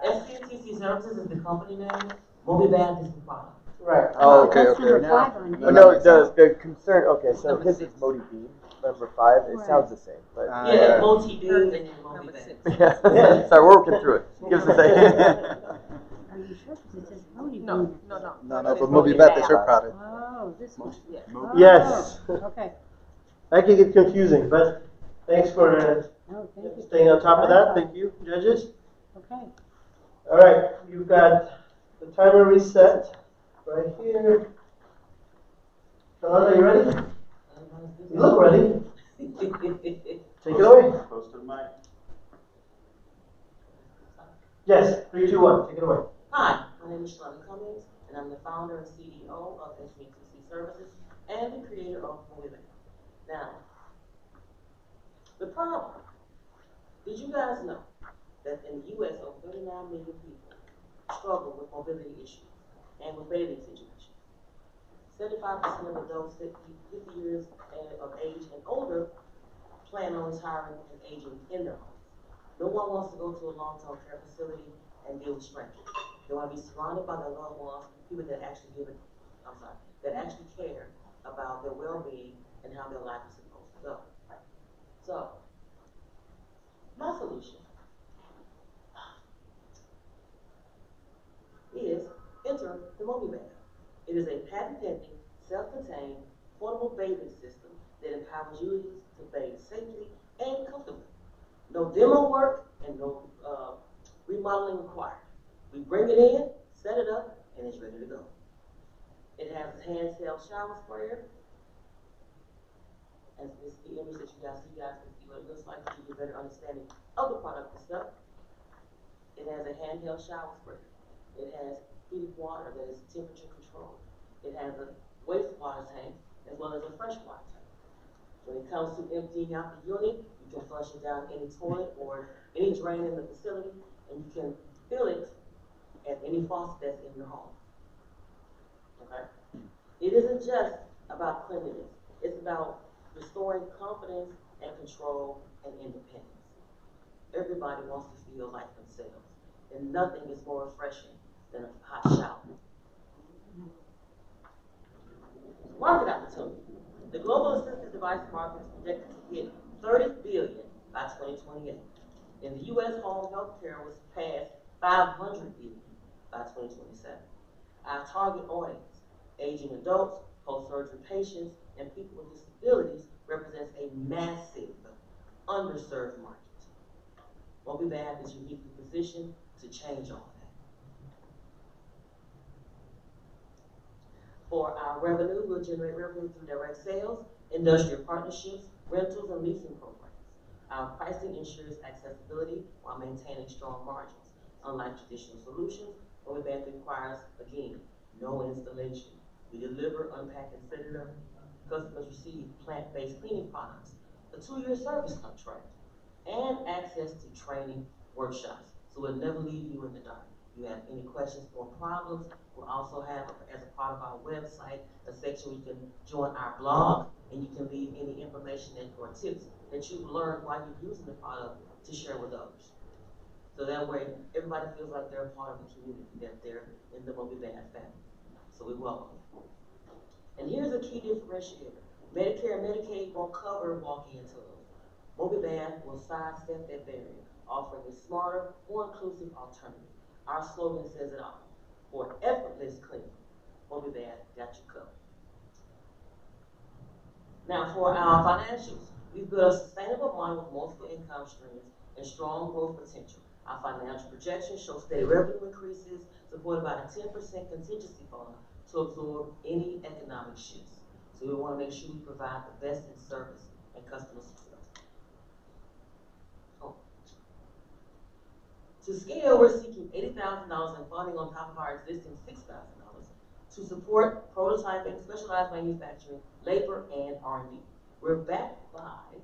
SCNTC Services is the company name. MobiBand is the product. Right. Oh, okay, That's okay. number 5 on No, here. no, the concern, okay, so his is Modi Beam, number 5, it Right. sounds the same, but. Yeah, multi-beam and then multi-beam. Yeah, sorry, we're working through it. Give us a second. Are you sure? Because it says Moby No, Beam. no. But Moby Bat, that's her product. Oh, this one. Oh, Yes. Okay. That can get confusing, but thanks for Oh, thank you. staying on top of that. Thank you, judges. Okay. All right, you've got the timer reset right here. Shalana, you ready? You look ready. Take it away. Close to the mic. Yes, 3, 2, 1. Take it away. Hi, my name is Shalana Cummings, and I'm the founder and CEO of HVTC Services and the creator of Mobility. Now, the problem, did you guys know that in the U.S. over 39 million people struggle with mobility issues and with bathing situations? 75% of adults 50 years of age and older plan on retiring and aging in their homes. No one wants to go to a long-term care facility and deal with strangers. They want to be surrounded by their loved ones, people that actually that actually care about their well-being and how their life is supposed to go. So, my solution is enter the MobiBath. It is a patent-pending, self-contained, portable bathing system that empowers users to bathe safely and comfortably. No demo work and no remodeling required. We bring it in, set it up, and it's ready to go. It has a handheld shower sprayer. As this is the image that you guys see, can see what it looks like to give you a better understanding of the product itself. It has a handheld shower sprayer. It has heated water that is temperature controlled. It has a wastewater tank as well as a freshwater tank. When it comes to emptying out the unit, you can flush it down any toilet or any drain in the facility, and you can fill it at any faucet that's in your home. Okay? It isn't just about cleanliness. It's about restoring confidence and control and independence. Everybody wants to feel like themselves, and nothing is more refreshing than a hot shower. Market opportunity. The global assistive device market is projected to hit $30 billion by 2028. In the U.S., home health care will surpass $500 billion by 2027. Our target audience, aging adults, post-surgery patients, and people with disabilities, represents a massive, underserved market. MobiBath is uniquely positioned to change all that. For our revenue, we'll generate revenue through direct sales, industrial partnerships, rentals, and leasing programs. Our pricing ensures accessibility while maintaining strong margins. Unlike traditional solutions, MobiBath requires, again, no installation. We deliver, unpack, and set it up. Customers receive plant-based cleaning products, a 2-year service contract, and access to training workshops. So we'll never leave you in the dark. If you have any questions or problems, we'll also have, as a part of our website, a section where you can join our blog, and you can leave any information or tips that you've learned while you're using the product to share with others. So that way, everybody feels like they're a part of the community, that they're in the MobiBath family. So we welcome you. And here's a key differentiator. Medicare and Medicaid won't cover walk-in tubs. MobiBath will sidestep that barrier, offering a smarter, more inclusive alternative. Our slogan says it all. For effortless cleaning, MobiBath got you covered. Now for our financials, we've built a sustainable model with multiple income streams and strong growth potential. Our financial projections show steady revenue increases, supported by a 10% contingency fund to absorb any economic shifts. So we want to make sure we provide the best in service and customer support. To scale, we're seeking $80,000 in funding on top of our existing $6,000 to support prototyping, specialized manufacturing, labor, and R&D. We're backed by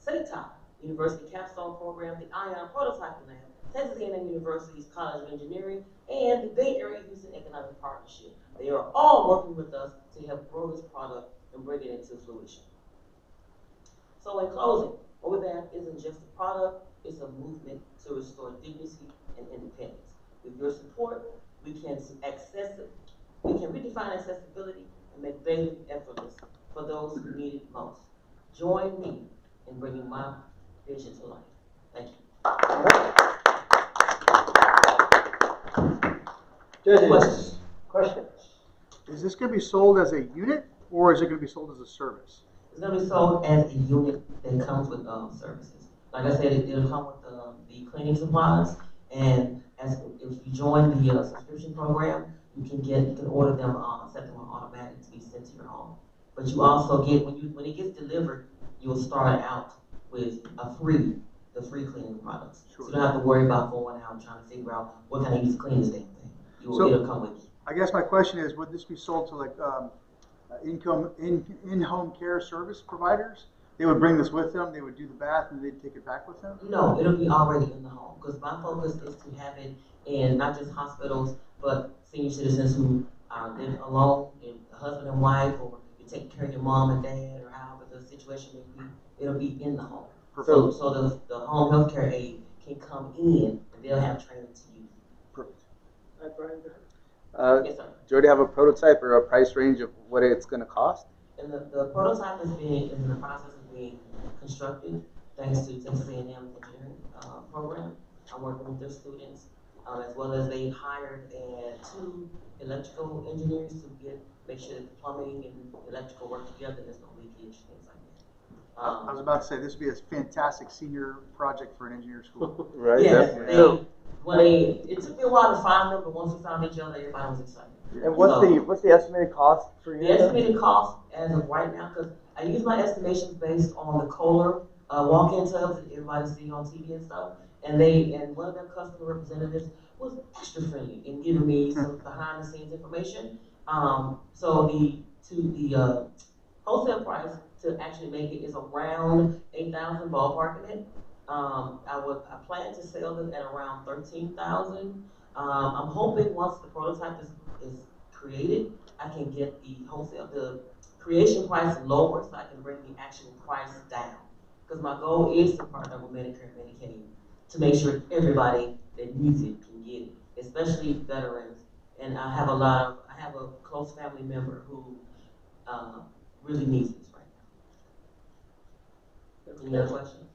CETA, University Capstone Program, the ION Prototyping Lab, Texas A&M University's College of Engineering, and the Bay Area Houston Economic Partnership. They are all working with us to help grow this product and bring it into fruition. So in closing, MobiBath isn't just a product, it's a movement to restore dignity and independence. With your support, we can we can redefine accessibility and make bathing effortless for those who need it most. Join me in bringing my vision to life. Thank you. Judges, questions? Is this going to be sold as a unit or is it going to be sold as a service? It's going to be sold as a unit that comes with services. Like I said, it'll come with the cleaning supplies, and if you join the subscription program, you can order them, set them on automatic to be sent to your home. But you also get when it gets delivered, you'll start out with the free cleaning products. Sure. So you don't have to worry about going out trying to figure out what can I use to clean this damn thing. It'll come with you. I guess my question is, would this be sold to like in-home care service providers? They would bring this with them, they would do the bath, and they'd take it back with them? No, it'll be already in the home, because my focus is to have it in not just hospitals, but senior citizens who live alone, a husband and wife, or you're taking care of your mom and dad, or however the situation may be. It'll be in the home. So the home health care aide can come in, and they'll have training to use. Perfect. Yes, sir. Do you already have a prototype or a price range of what it's going to cost? And the prototype is in the process of being constructed, thanks to Texas A&M engineering program. I'm working with their students, as well as they hired 2 electrical engineers to make sure that the plumbing and electrical work together. There's no leakage, things like that. I was about to say this would be a fantastic senior project for an engineer school. Right. Yes, it took me a while to find them, but once we found each other, everybody was excited. And what's the estimated cost for you? The estimated cost as of right now, because I use my estimations based on the Kohler walk-in tubs that everybody sees on TV and stuff, and one of their customer representatives was extra friendly in giving me some behind-the-scenes information. So the wholesale price to actually make it is around $8,000 ballpark in it. I plan to sell this at around $13,000. I'm hoping once the prototype is created, I can get the creation price lower so I can bring the actual price down. Because my goal is to partner with Medicare and Medicaid to make sure everybody that needs it can get it, especially veterans. And I have a close family member who really needs this right now. Any other questions?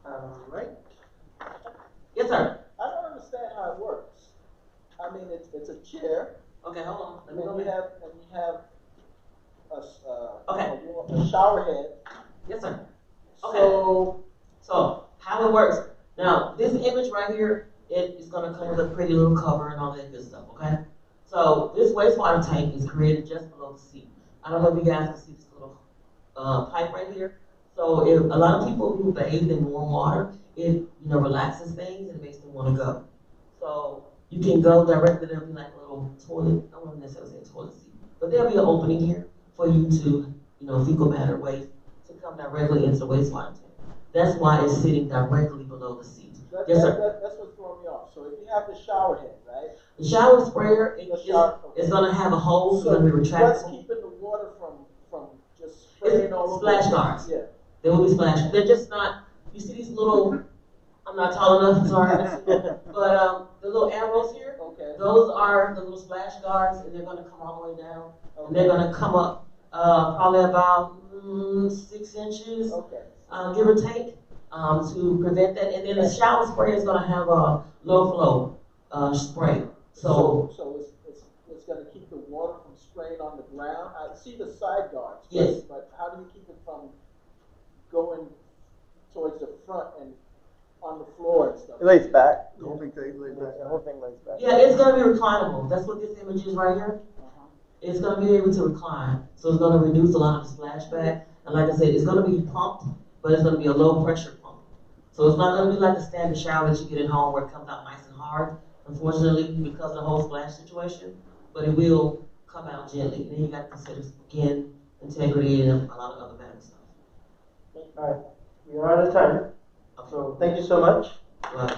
All right. Yes, sir. I don't understand how it works. I mean, it's a chair. Okay, hold on. And you have a shower head. Yes, sir. Okay. So how it works. Now, this image right here, it is going to come with a pretty little cover and all that good stuff, okay? So this wastewater tank is created just below the seat. I don't know if you guys can see this little pipe right here. So a lot of people who bathe in warm water, it relaxes things and it makes them want to go. So you can go directly, there'll be like a little toilet, I wouldn't necessarily say a toilet seat, but there'll be an opening here for you to, fecal matter waste to come directly into the wastewater tank. That's why it's sitting directly below the seat. Yes, sir. That's what's throwing me off. So if you have the shower head, right? The shower sprayer is going to have a hole, so it's going to be retractable. What's keeping the water from just spraying all over? Splash guards. Yeah. There will be splash. They're just not. You see these little. I'm not tall enough, sorry, but the little arrows here. Okay. Those are the little splash guards, and they're going to come all the way down, and they're going to come up probably about 6 inches, give or take, to prevent that. And then the shower spray is going to have a low flow spray. So it's going to keep the water from spraying on the ground. I see the side guards. Yes. But how do you keep it from going towards the front and on the floor and stuff? It lays back. The whole thing lays back. The whole thing lays back. Yeah, it's going to be reclinable. That's what this image is right here. It's going to be able to recline. So it's going to reduce a lot of the splashback. And like I said, it's going to be pumped, but it's going to be a low pressure pump. So it's not going to be like the standard shower that you get at home where it comes out nice and hard, unfortunately, because of the whole splash situation. But it will come out gently. And then you got to consider skin integrity and a lot of other medical stuff. All right. We are out of time. So thank you so much. Right.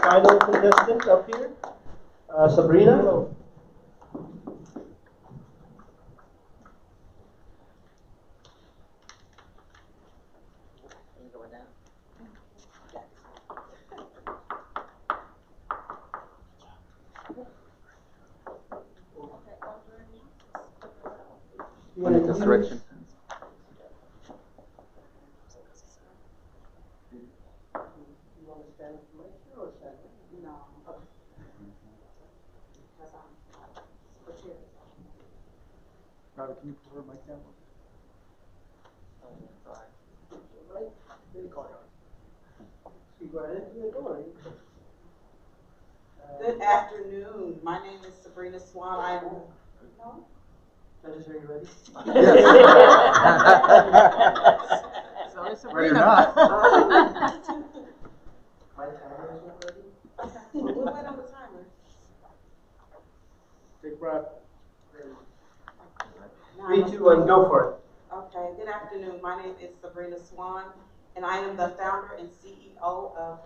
Final contestant up here, Sabrina. On the construction. You want to stand for my chair or stand? No. Okay. Because I'm for chair. Robert, can you put her mic down? Right? Really call you. Go ahead. Yeah, go ahead. Good afternoon. My name is Sabrina Swan. I am. No? Legislator, you ready? So it's Ready or Sabrina. not. My timer is not ready. We'll wait on the timer. Take breath. 3, 3, 2, 1, go for it. Okay, good afternoon. My name is Sabrina Swan, and I am the founder and CEO of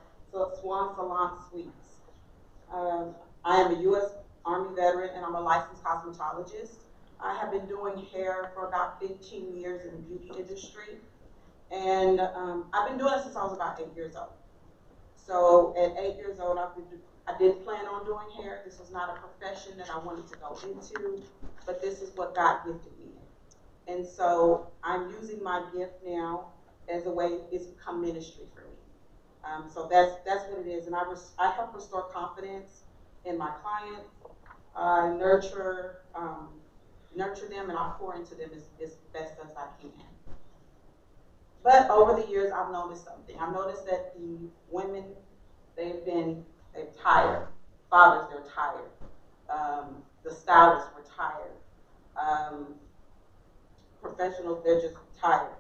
Swan Salon Suites. I am a U.S. Army veteran, and I'm a licensed cosmetologist. I have been doing hair for about 15 years in the beauty industry, and I've been doing it since I was about 8 years old. So at 8 years old, I did plan on doing hair. This was not a profession that I wanted to go into, but this is what God gifted me in. And so I'm using my gift now as a way it's become ministry for me. So that's what it is. And I help restore confidence in my clients, nurture them, and I pour into them as best as I can. But over the years, I've noticed something. I've noticed that the women, they're tired. Fathers, they're tired. The stylists were tired. Professionals, they're just tired.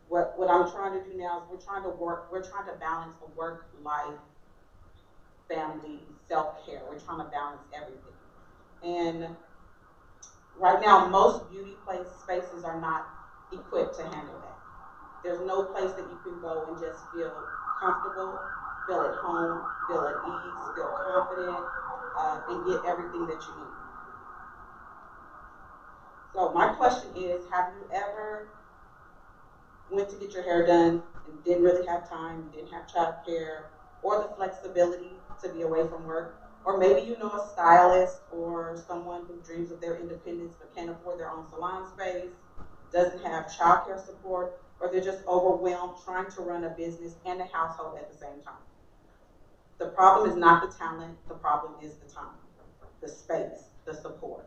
What I'm trying to do now is we're trying to balance the work, life, family, self-care. We're trying to balance everything. And right now, most beauty spaces are not equipped to handle that. There's no place that you can go and just feel comfortable, feel at home, feel at ease, feel confident, and get everything that you need. So my question is, have you ever went to get your hair done and didn't really have time, didn't have childcare, or the flexibility to be away from work? Or maybe you know a stylist or someone who dreams of their independence but can't afford their own salon space, doesn't have childcare support, or they're just overwhelmed trying to run a business and a household at the same time. The problem is not the talent, the problem is the time, the space, the support.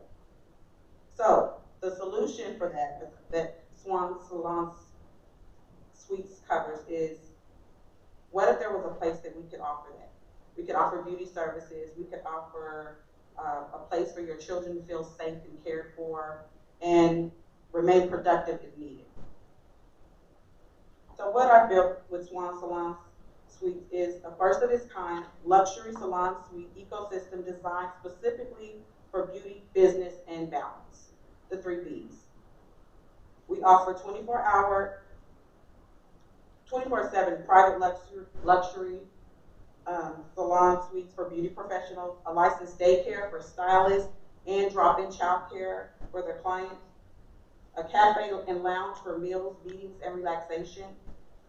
So the solution for that Swan Salon Suites covers is, what if there was a place that we could offer that? We could offer beauty services, we could offer a place for your children to feel safe and cared for and remain productive if needed. So what I built with Swan Salon Suites is a first of its kind luxury salon suite ecosystem designed specifically for beauty, business, and balance, the 3 Bs. We offer 24/7 private luxury salon suites for beauty professionals, a licensed daycare for stylists, and drop-in childcare for their clients, a cafe and lounge for meals, meetings, and relaxation,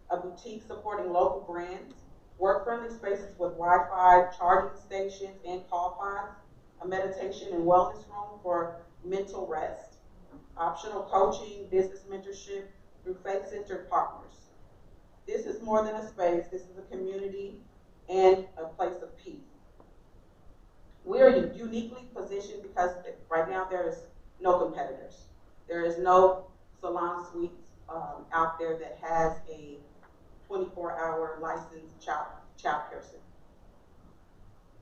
a boutique supporting local brands, work-friendly spaces with Wi-Fi, charging stations, and call pods, a meditation and wellness room for mental rest, optional coaching, business mentorship through faith-centered partners. This is more than a space. This is a community and a place of peace. We are uniquely positioned because right now there is no competitors. There is no salon suites out there that has a 24-hour licensed childcare center.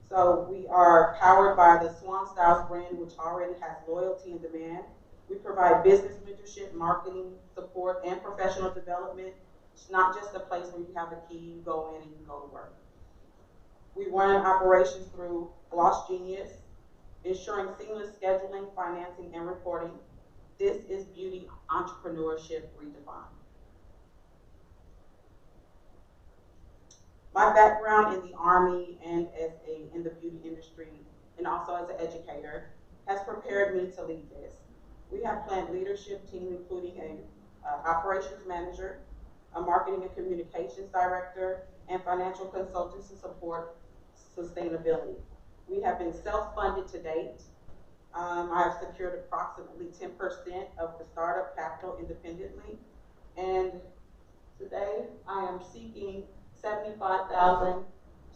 So we are powered by the Swan Styles brand, which already has loyalty and demand. We provide business mentorship, marketing support, and professional development. It's not just a place where you have a key, you go in and you go to work. We run operations through Gloss Genius, ensuring seamless scheduling, financing, and reporting. This is beauty entrepreneurship redefined. My background in the Army and in the beauty industry, and also as an educator, has prepared me to lead this. We have planned leadership team, including an operations manager, a marketing and communications director, and financial consultants to support sustainability. We have been self-funded to date. I have secured approximately 10% of the startup capital independently, and today I am seeking $75,000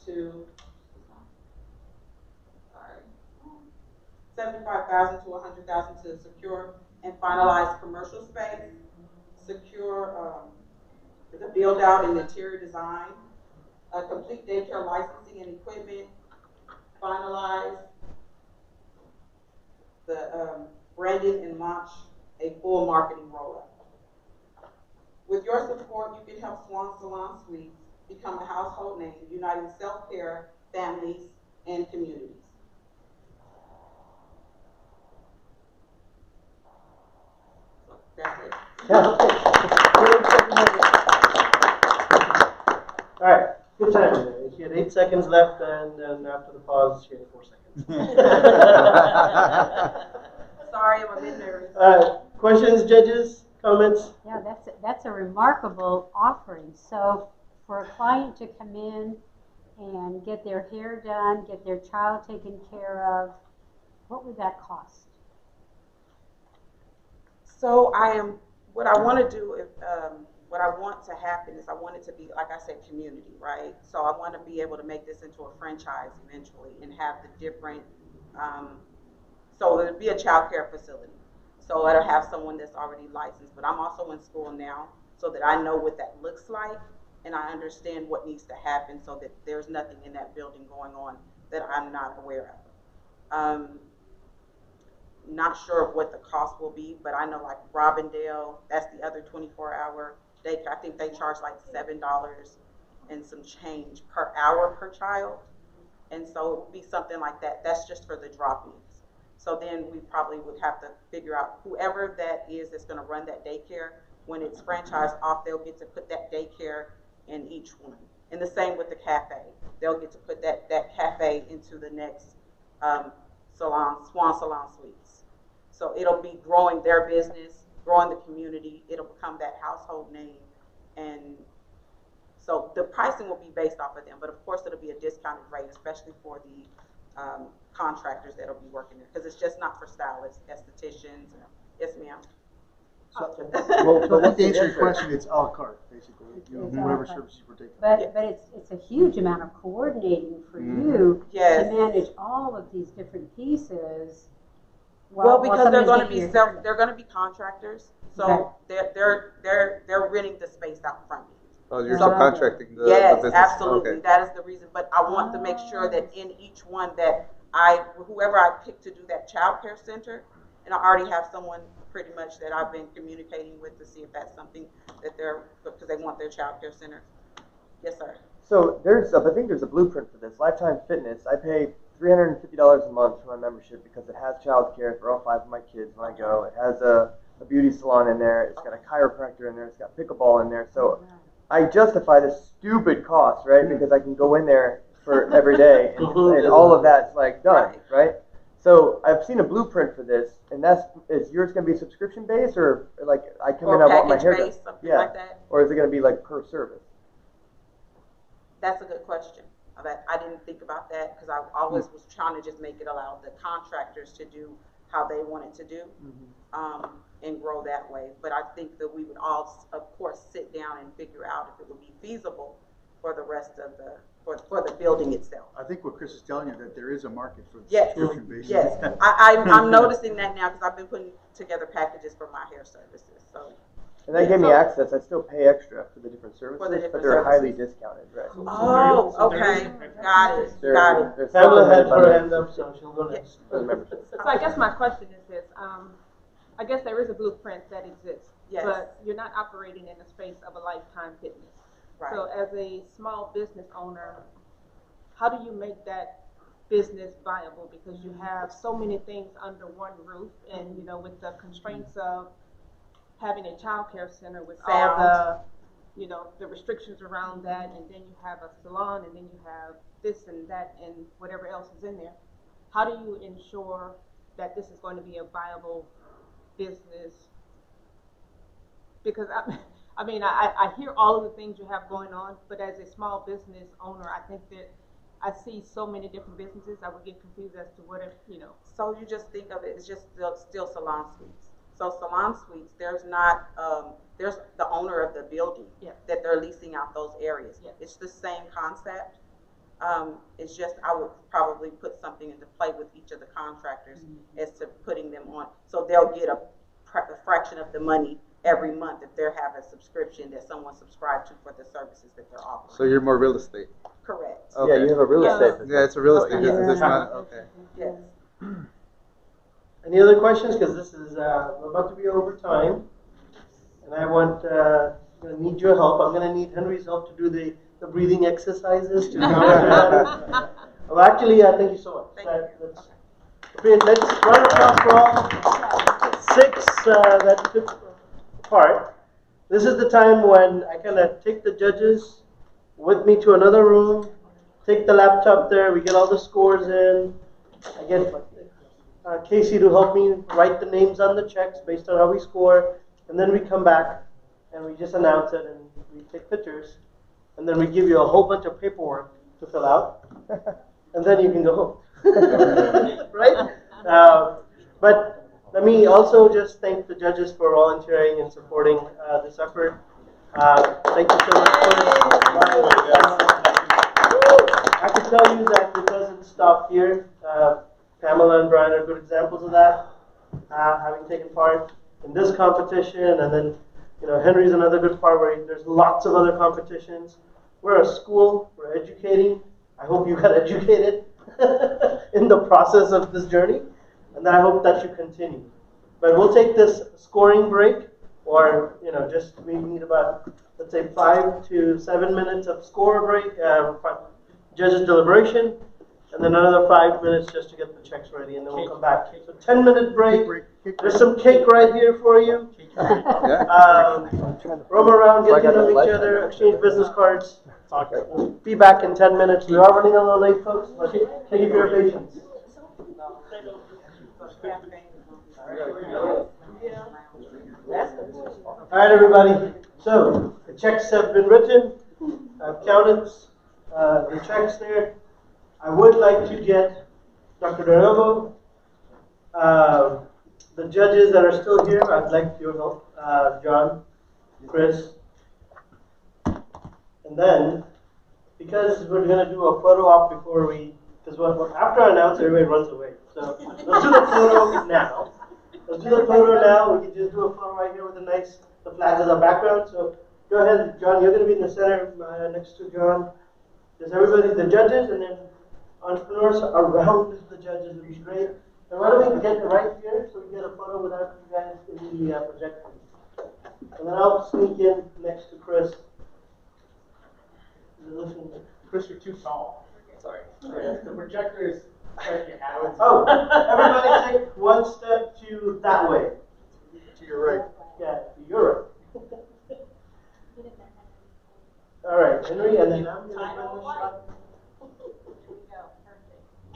to $100,000 to secure and finalize commercial space, secure the build out and interior design, complete daycare licensing and equipment, finalize the branding and launch a full marketing rollout. With your support, you can help Swan Salon Suites become a household name, uniting self-care, families, and communities. So that's it. All right, good time. She had 8 seconds left, and then after the pause, she had 4 seconds. Sorry, I'm a bit nervous. Questions, judges, comments? Yeah, that's a remarkable offering. So for a client to come in and get their hair done, get their child taken care of, what would that cost? So what I want to do is, what I want to happen is I want it to be, like I said, community, right? So I want to be able to make this into a franchise eventually and have the different, so it'll be a child care facility. So it'll have someone that's already licensed, but I'm also in school now so that I know what that looks like and I understand what needs to happen so that there's nothing in that building going on that I'm not aware of. Not sure of what the cost will be, but I know like Robindale, that's the other 24-hour daycare. I think they charge like $7 and some change per hour per child. And so it would be something like that. That's just for the drop-ins. So then we probably would have to figure out whoever that is that's going to run that daycare, when it's franchised off, they'll get to put that daycare in each one. And the same with the cafe. They'll get to put that cafe into the next Swan Salon Suites. So it'll be growing their business, growing the community. It'll become that household name. And so the pricing will be based off of them, but of course it'll be a discounted rate, especially for the contractors that'll be working there, because it's just not for stylists, estheticians. Yes, ma'am. So to answer your question, it's a la carte, basically. You know, whatever services we're taking. But it's a huge amount of coordinating for you to manage all of these different pieces. Well, because they're going to be contractors, so they're renting the space out front. Oh, you're subcontracting the yes, business. absolutely. Okay. That is the reason. But I want to make sure that in each one that whoever I pick to do that child care center, and I already have someone pretty much that I've been communicating with to see if that's something that because they want their child care center. Yes, sir. So I think there's a blueprint for this. Lifetime Fitness, I pay $350 a month for my membership because it has childcare for all 5 of my kids when I go. It has a beauty salon in there. It's got a chiropractor in there. It's got pickleball in there. So I justify this stupid cost, right? Because I can go in there for every day and all of that's like done, right? So I've seen a blueprint for this, and is yours going to be subscription based, or like I come in, I want my hair done, like that? Or is it going to be like per service? That's a good question. I didn't think about that because I always was trying to just make it allow the contractors to do how they wanted to do and grow that way. But I think that we would all, of course, sit down and figure out if it would be feasible for the rest of for the building itself. I think what Chris is telling you, that there is a market for the yes. subscription basis. Yes, I'm noticing that now because I've been putting together packages for my hair services. So. And that gave me access. I still pay extra for the different services, but they're highly discounted, right? Oh, okay. Got it. Pamela had her hand up, so she'll go next. So I guess my question is this. I guess there is a blueprint that exists, but you're not operating in the space of a Lifetime Fitness. Right. So as a small business owner, how do you make that business viable? Because you have so many things under one roof, and with the constraints of having a child care center with all the, the restrictions around that, and then you have a salon, and then you have this and that and whatever else is in there. How do you ensure that this is going to be a viable business? Because I hear all of the things you have going on, but as a small business owner, I think that I see so many different businesses, I would get confused as to what, So you just think of it as just still salon suites. So salon suites, there's not, there's the owner of the building that they're leasing out those areas. It's the same concept. It's just I would probably put something into play with each of the contractors as to putting them on, so they'll get a fraction of the money every month if they have a subscription that someone subscribed to for the services that they're offering. So you're more real estate. Correct. Okay. Yeah, you have a real estate business. Yeah, it's a real estate Yeah. business. It's not okay. Yes. Any other questions? Because this is about to be over time, and I want gonna need your help. I'm gonna need Henry's help to do the breathing exercises. To well, actually, thank you so much. Okay, let's run across for all 6 that took part. This is the time when I kind of take the judges with me to another room, take the laptop there, we get all the scores in. I get Casey to help me write the names on the checks based on how we score, and then we come back and we just announce it and we take pictures, and then we give you a whole bunch of paperwork to fill out, and then you can go home. Right? But let me also just thank the judges for volunteering and supporting this effort. Thank you so much for this. I can tell you that it doesn't stop here. Pamela and Brian are good examples of that, having taken part in this competition, and then Henry's another good part where there's lots of other competitions. We're a school, we're educating. I hope you got educated in the process of this journey, and I hope that should continue. But we'll take this scoring break, or just we need about, let's say, 5 to 7 minutes of score break, judges deliberation, and then another 5 minutes just to get the checks ready, and then we'll come back. So 10-minute break. There's some cake right here for you. Roam around, get to know each other, exchange business cards. Be back in 10 minutes. We are running a little late, folks, but thank you for your patience. All right, everybody. So the checks have been written. I've counted the checks there. I would like to get Dr. De Novo, the judges that are still here. I'd like your help, John, Chris, and then because we're going to do a photo op before because after I announce, everybody runs away. So let's do the photo now. Let's do the photo now. We can just do a photo right here with the flags as a background. So go ahead, John. You're going to be in the center next to John. There's everybody, the judges, and then entrepreneurs around the judges would be great. And why don't we get right here so we get a photo without you guys in the projector. And then I'll sneak in next to Chris. Chris, you're too tall. Sorry. The projector is right here. Oh, everybody take one step to that way. To your right. Yeah, to your right. All right, Henry, and then I'm going to join the shot.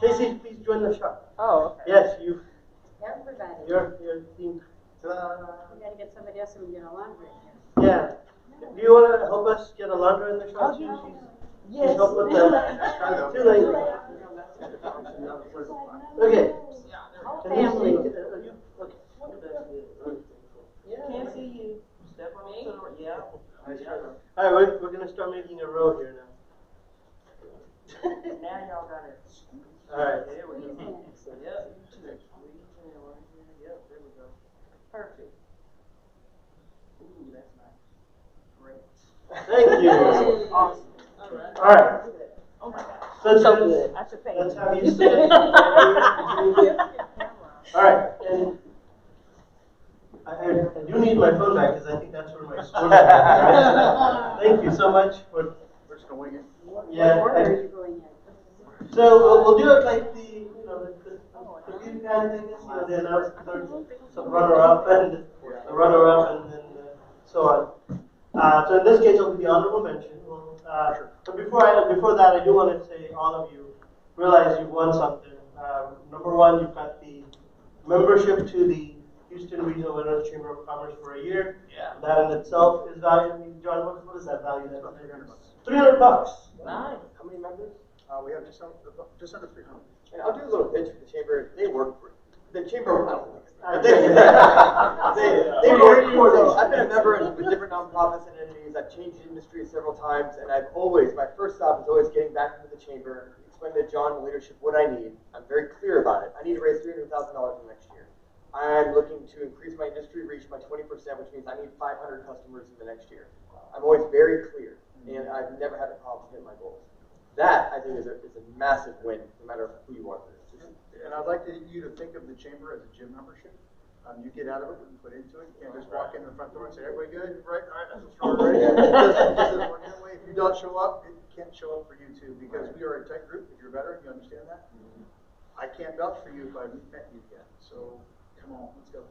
Casey, please join the shot. Oh, okay. Yes, you. Everybody. Your team. We gotta get somebody else so we can get a laundry. Yeah. Do you want to help us get Alondra in the shot? She's help with the. Too late. Okay. Family. Can't see you. Step on me. Yeah. All right, we're going to start making a row here now. Now y'all got it. All right. There we go. Yep. Yep, there we go. Perfect. Ooh, that's nice. Great. Thank you. Awesome. All right. Oh my God. So good. I should pay. Let's have you sit. All right. And I do need my phone back because I think that's where my score is. Thank you so much for. We're just gonna wing it. Yeah. So we'll do it like the beauty kind of thing is, they announce some runner-up and the runner-up and then so on. So in this case, it'll be the honorable mention. But before that, I do want to say all of you realize you've won something. Number one, you've got the membership to the Houston Regional Winners Chamber of Commerce for a year. Yeah. That in itself is valued. John, what is that value? $300. Nice. How many members? We have just under 300. And I'll do a little pitch for the chamber. They work for the chamber. They work for. So I've been a member with different nonprofits and entities. I've changed industries several times, and I've always, my first stop is always getting back into the chamber, explain to John and leadership what I need. I'm very clear about it. I need to raise $300,000 next year. I'm looking to increase my industry reach by 20%, which means I need 500 customers in the next year. I'm always very clear, and I've never had a problem hitting my goals. That, I think, is a massive win, no matter who you are. And I'd like you to think of the chamber as a gym membership. You get out of it what you put into it. You can't just walk in the front door and say, everybody good? Right? All right, that's what's wrong, right? It doesn't work that way. If you don't show up, it can't show up for you too, because we are a tight group. If you're a veteran, you understand that. I can't vouch for you if I haven't met you yet. So come on, let's go.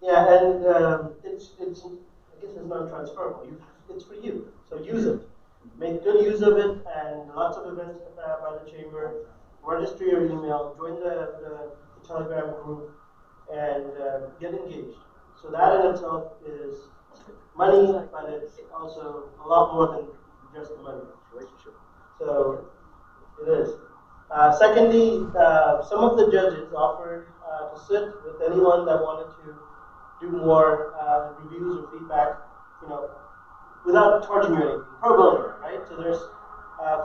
Yeah, and it's I guess it's non-transferable. It's for you, so use it. Make good use of it, and lots of events by the chamber. Register your email, join the Telegram group, and get engaged. So that in itself is money, but it's also a lot more than just the money. Relationship. So it is. Secondly, some of the judges offered to sit with anyone that wanted to do more reviews or feedback, without charging you anything, pro bono, right? So there's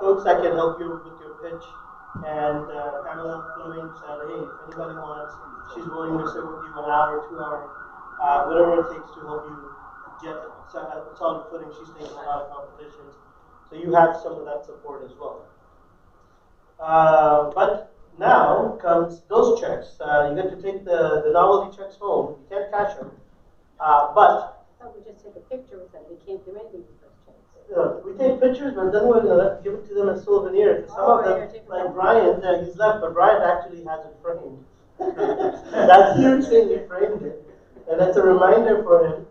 folks that can help you with your pitch, and Pamela Fleming said, hey, if anybody wants, she's willing to sit with you an hour, 2 hours, whatever it takes to help you get a solid footing. She's taking a lot of competitions, so you have some of that support as well. But now comes those checks. You get to take the novelty checks home. You can't cash them, but I thought we just take a picture with them. We can't do anything with those checks. we take pictures, but then we're gonna give it to them as souvenir. Some of them, like Brian, he's left, but Brian actually has it framed. That's the huge thing. He framed it, and it's a reminder for him,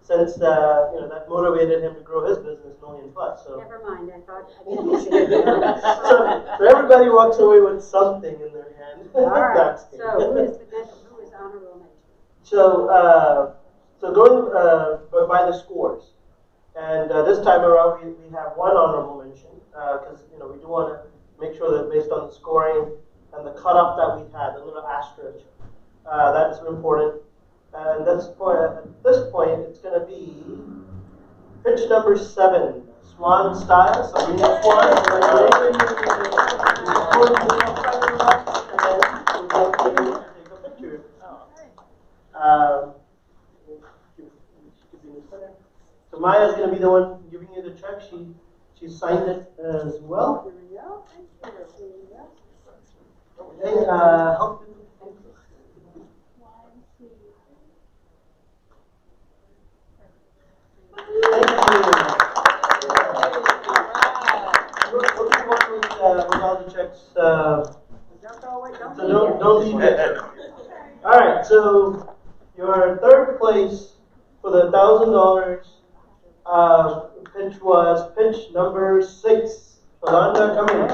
since that motivated him to grow his business $1 million+. So never mind. I thought. so everybody walks away with something in their hand. All right. So who is honorable mention? So going by the scores, and this time around we have one honorable mention because we do want to make sure that based on the scoring and the cutoff that we had, the little asterisk, that is important. And at this point, it's going to be pitch number 7, Swan Style. Sabrina Swan, take a picture. So Maya's going to be the one giving you the check. She signed it as well. Here we go. Thank you. Okay, help me. Thank you. We'll come on with all the checks. So don't leave it. All right. So your third place for the $1,000 pitch was pitch number 6. Yolanda, come in.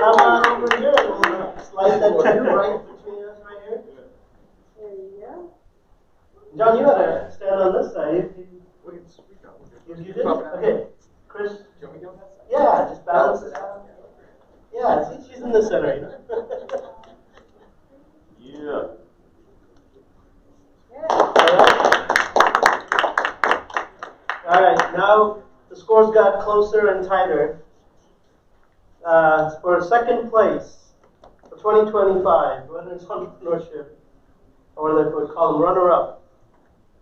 Come on over here. We'll slide that check right between us right here. There you go. John, you gotta stand on this side. You did? Okay. Chris? Yeah, just balance it out. Yeah, see, she's in the center. Yeah. All right, now the scores got closer and tighter. For second place for 2025, Veterans Entrepreneurship, or they would call them runner-up,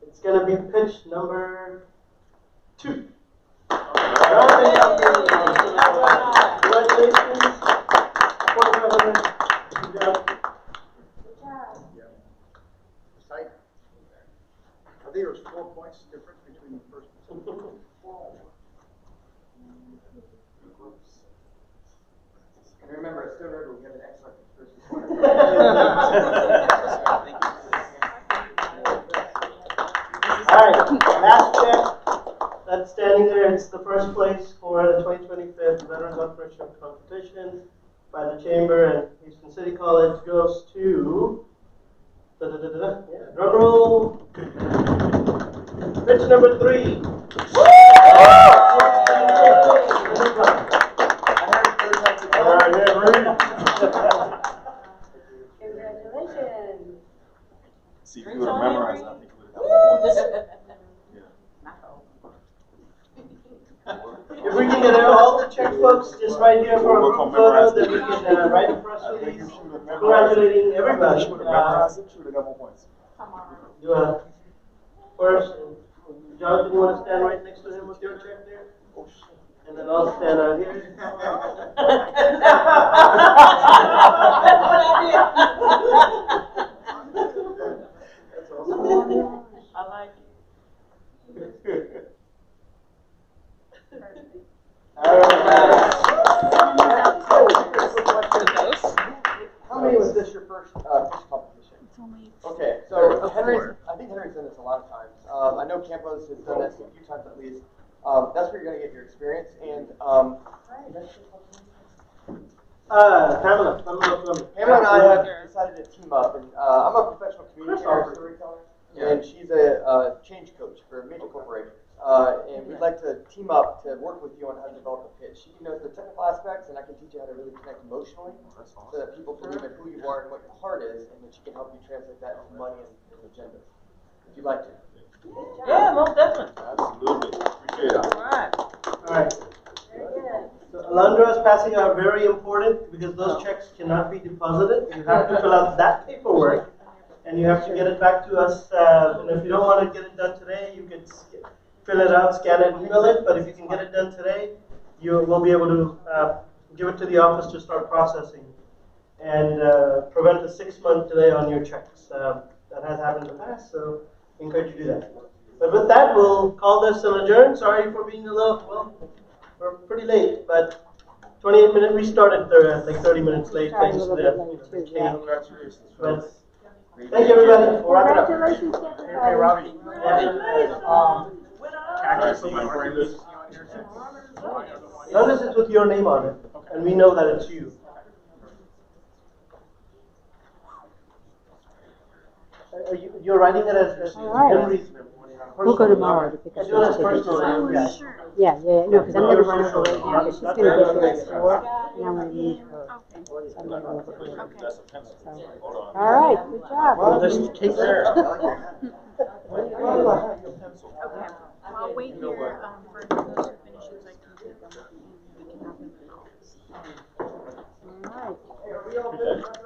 it's going to be pitch number 2. Congratulations. Good job. I think there was 4 points difference between the first and second. And remember, at Stone River, we have an excellent first. All right, last check that's standing there. It's the first place for the 2025 Veterans Entrepreneurship Competition by the Chamber and Houston City College goes to drum roll. Pitch number 3. If we can get all the checkbooks just right here for a group photo, then we can write a press release congratulating everybody. She would have memorized it, she would have got more points. You first, Jonathan, you want to stand right next to him with your check there? And then I'll stand out here. I like it. How many was this your first pitch competition? Okay, so Henry's, I think Henry's done this a lot of times. I know Campos has done this a few times at least. That's where you're going to get your experience. And Pamela and I have decided to team up. And I'm a professional communicator, storyteller, and she's a change coach for major corporations. And we'd like to team up to work with you on how to develop a pitch. She knows the technical aspects, and I can teach you how to really connect emotionally so that people believe in who you are and what your heart is, and that she can help you translate that into money and agenda, if you'd like to. Yeah, most definitely. Absolutely. Appreciate it. All right. So Alondra is passing out very important because those checks cannot be deposited. You have to fill out that paperwork, and you have to get it back to us. And if you don't want to get it done today, you can fill it out, scan it, email it. But if you can get it done today, you will be able to give it to the office to start processing and prevent a 6-month delay on your checks. That has happened in the past, so I encourage you to do that. But with that, we'll call this an adjourn. Sorry for being a little, well, we're pretty late, but 28-minute, we started like 30 minutes late thanks to the Congratulations. But thank you, everybody. We'll wrap it up. Congratulations, Hey, Robbie. Notice it's with your name on it, and we know that it's you. You're writing it as Henry's name. We'll go tomorrow to pick up Do it as the personal name, yeah. Yeah, no, because I'm gonna run over right now, because she's gonna go to the store, and I'm gonna need her. So I'm gonna go over to her. So, all right, good job. Well, just take care. I'll wait here for those who finish so I can take them and we can have them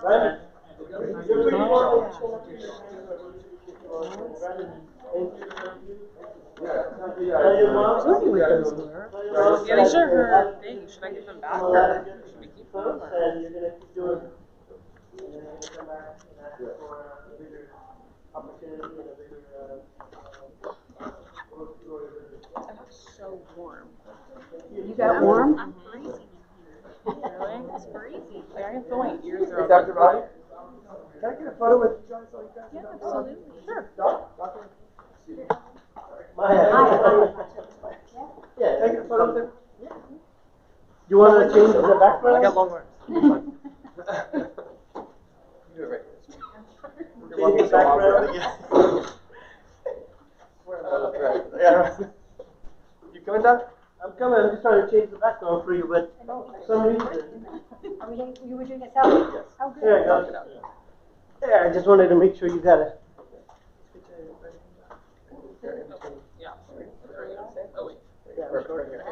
All right. Yeah, these are her things. Should I give them back? Should we keep them? And you're gonna keep doing it. And then you come back and ask for a bigger opportunity and a bigger It looks so warm. You got warm? I'm freezing in here. Really? It's freezing. Like, I can feel my ears are Dr. Robbie? Can I get a photo with you guys? Yeah, absolutely. Sure. Doctor? Yeah, take a photo with him. You want to change the background? I got long arms. You do it right. Change the background? Yeah. You coming down? I'm coming. I'm just trying to change the background for you, but for some reason. You were doing a selfie? Yes. Oh, good. There you go. Yeah, I just wanted to make sure you got it. Yeah. Oh, wait. Yeah, Perfect.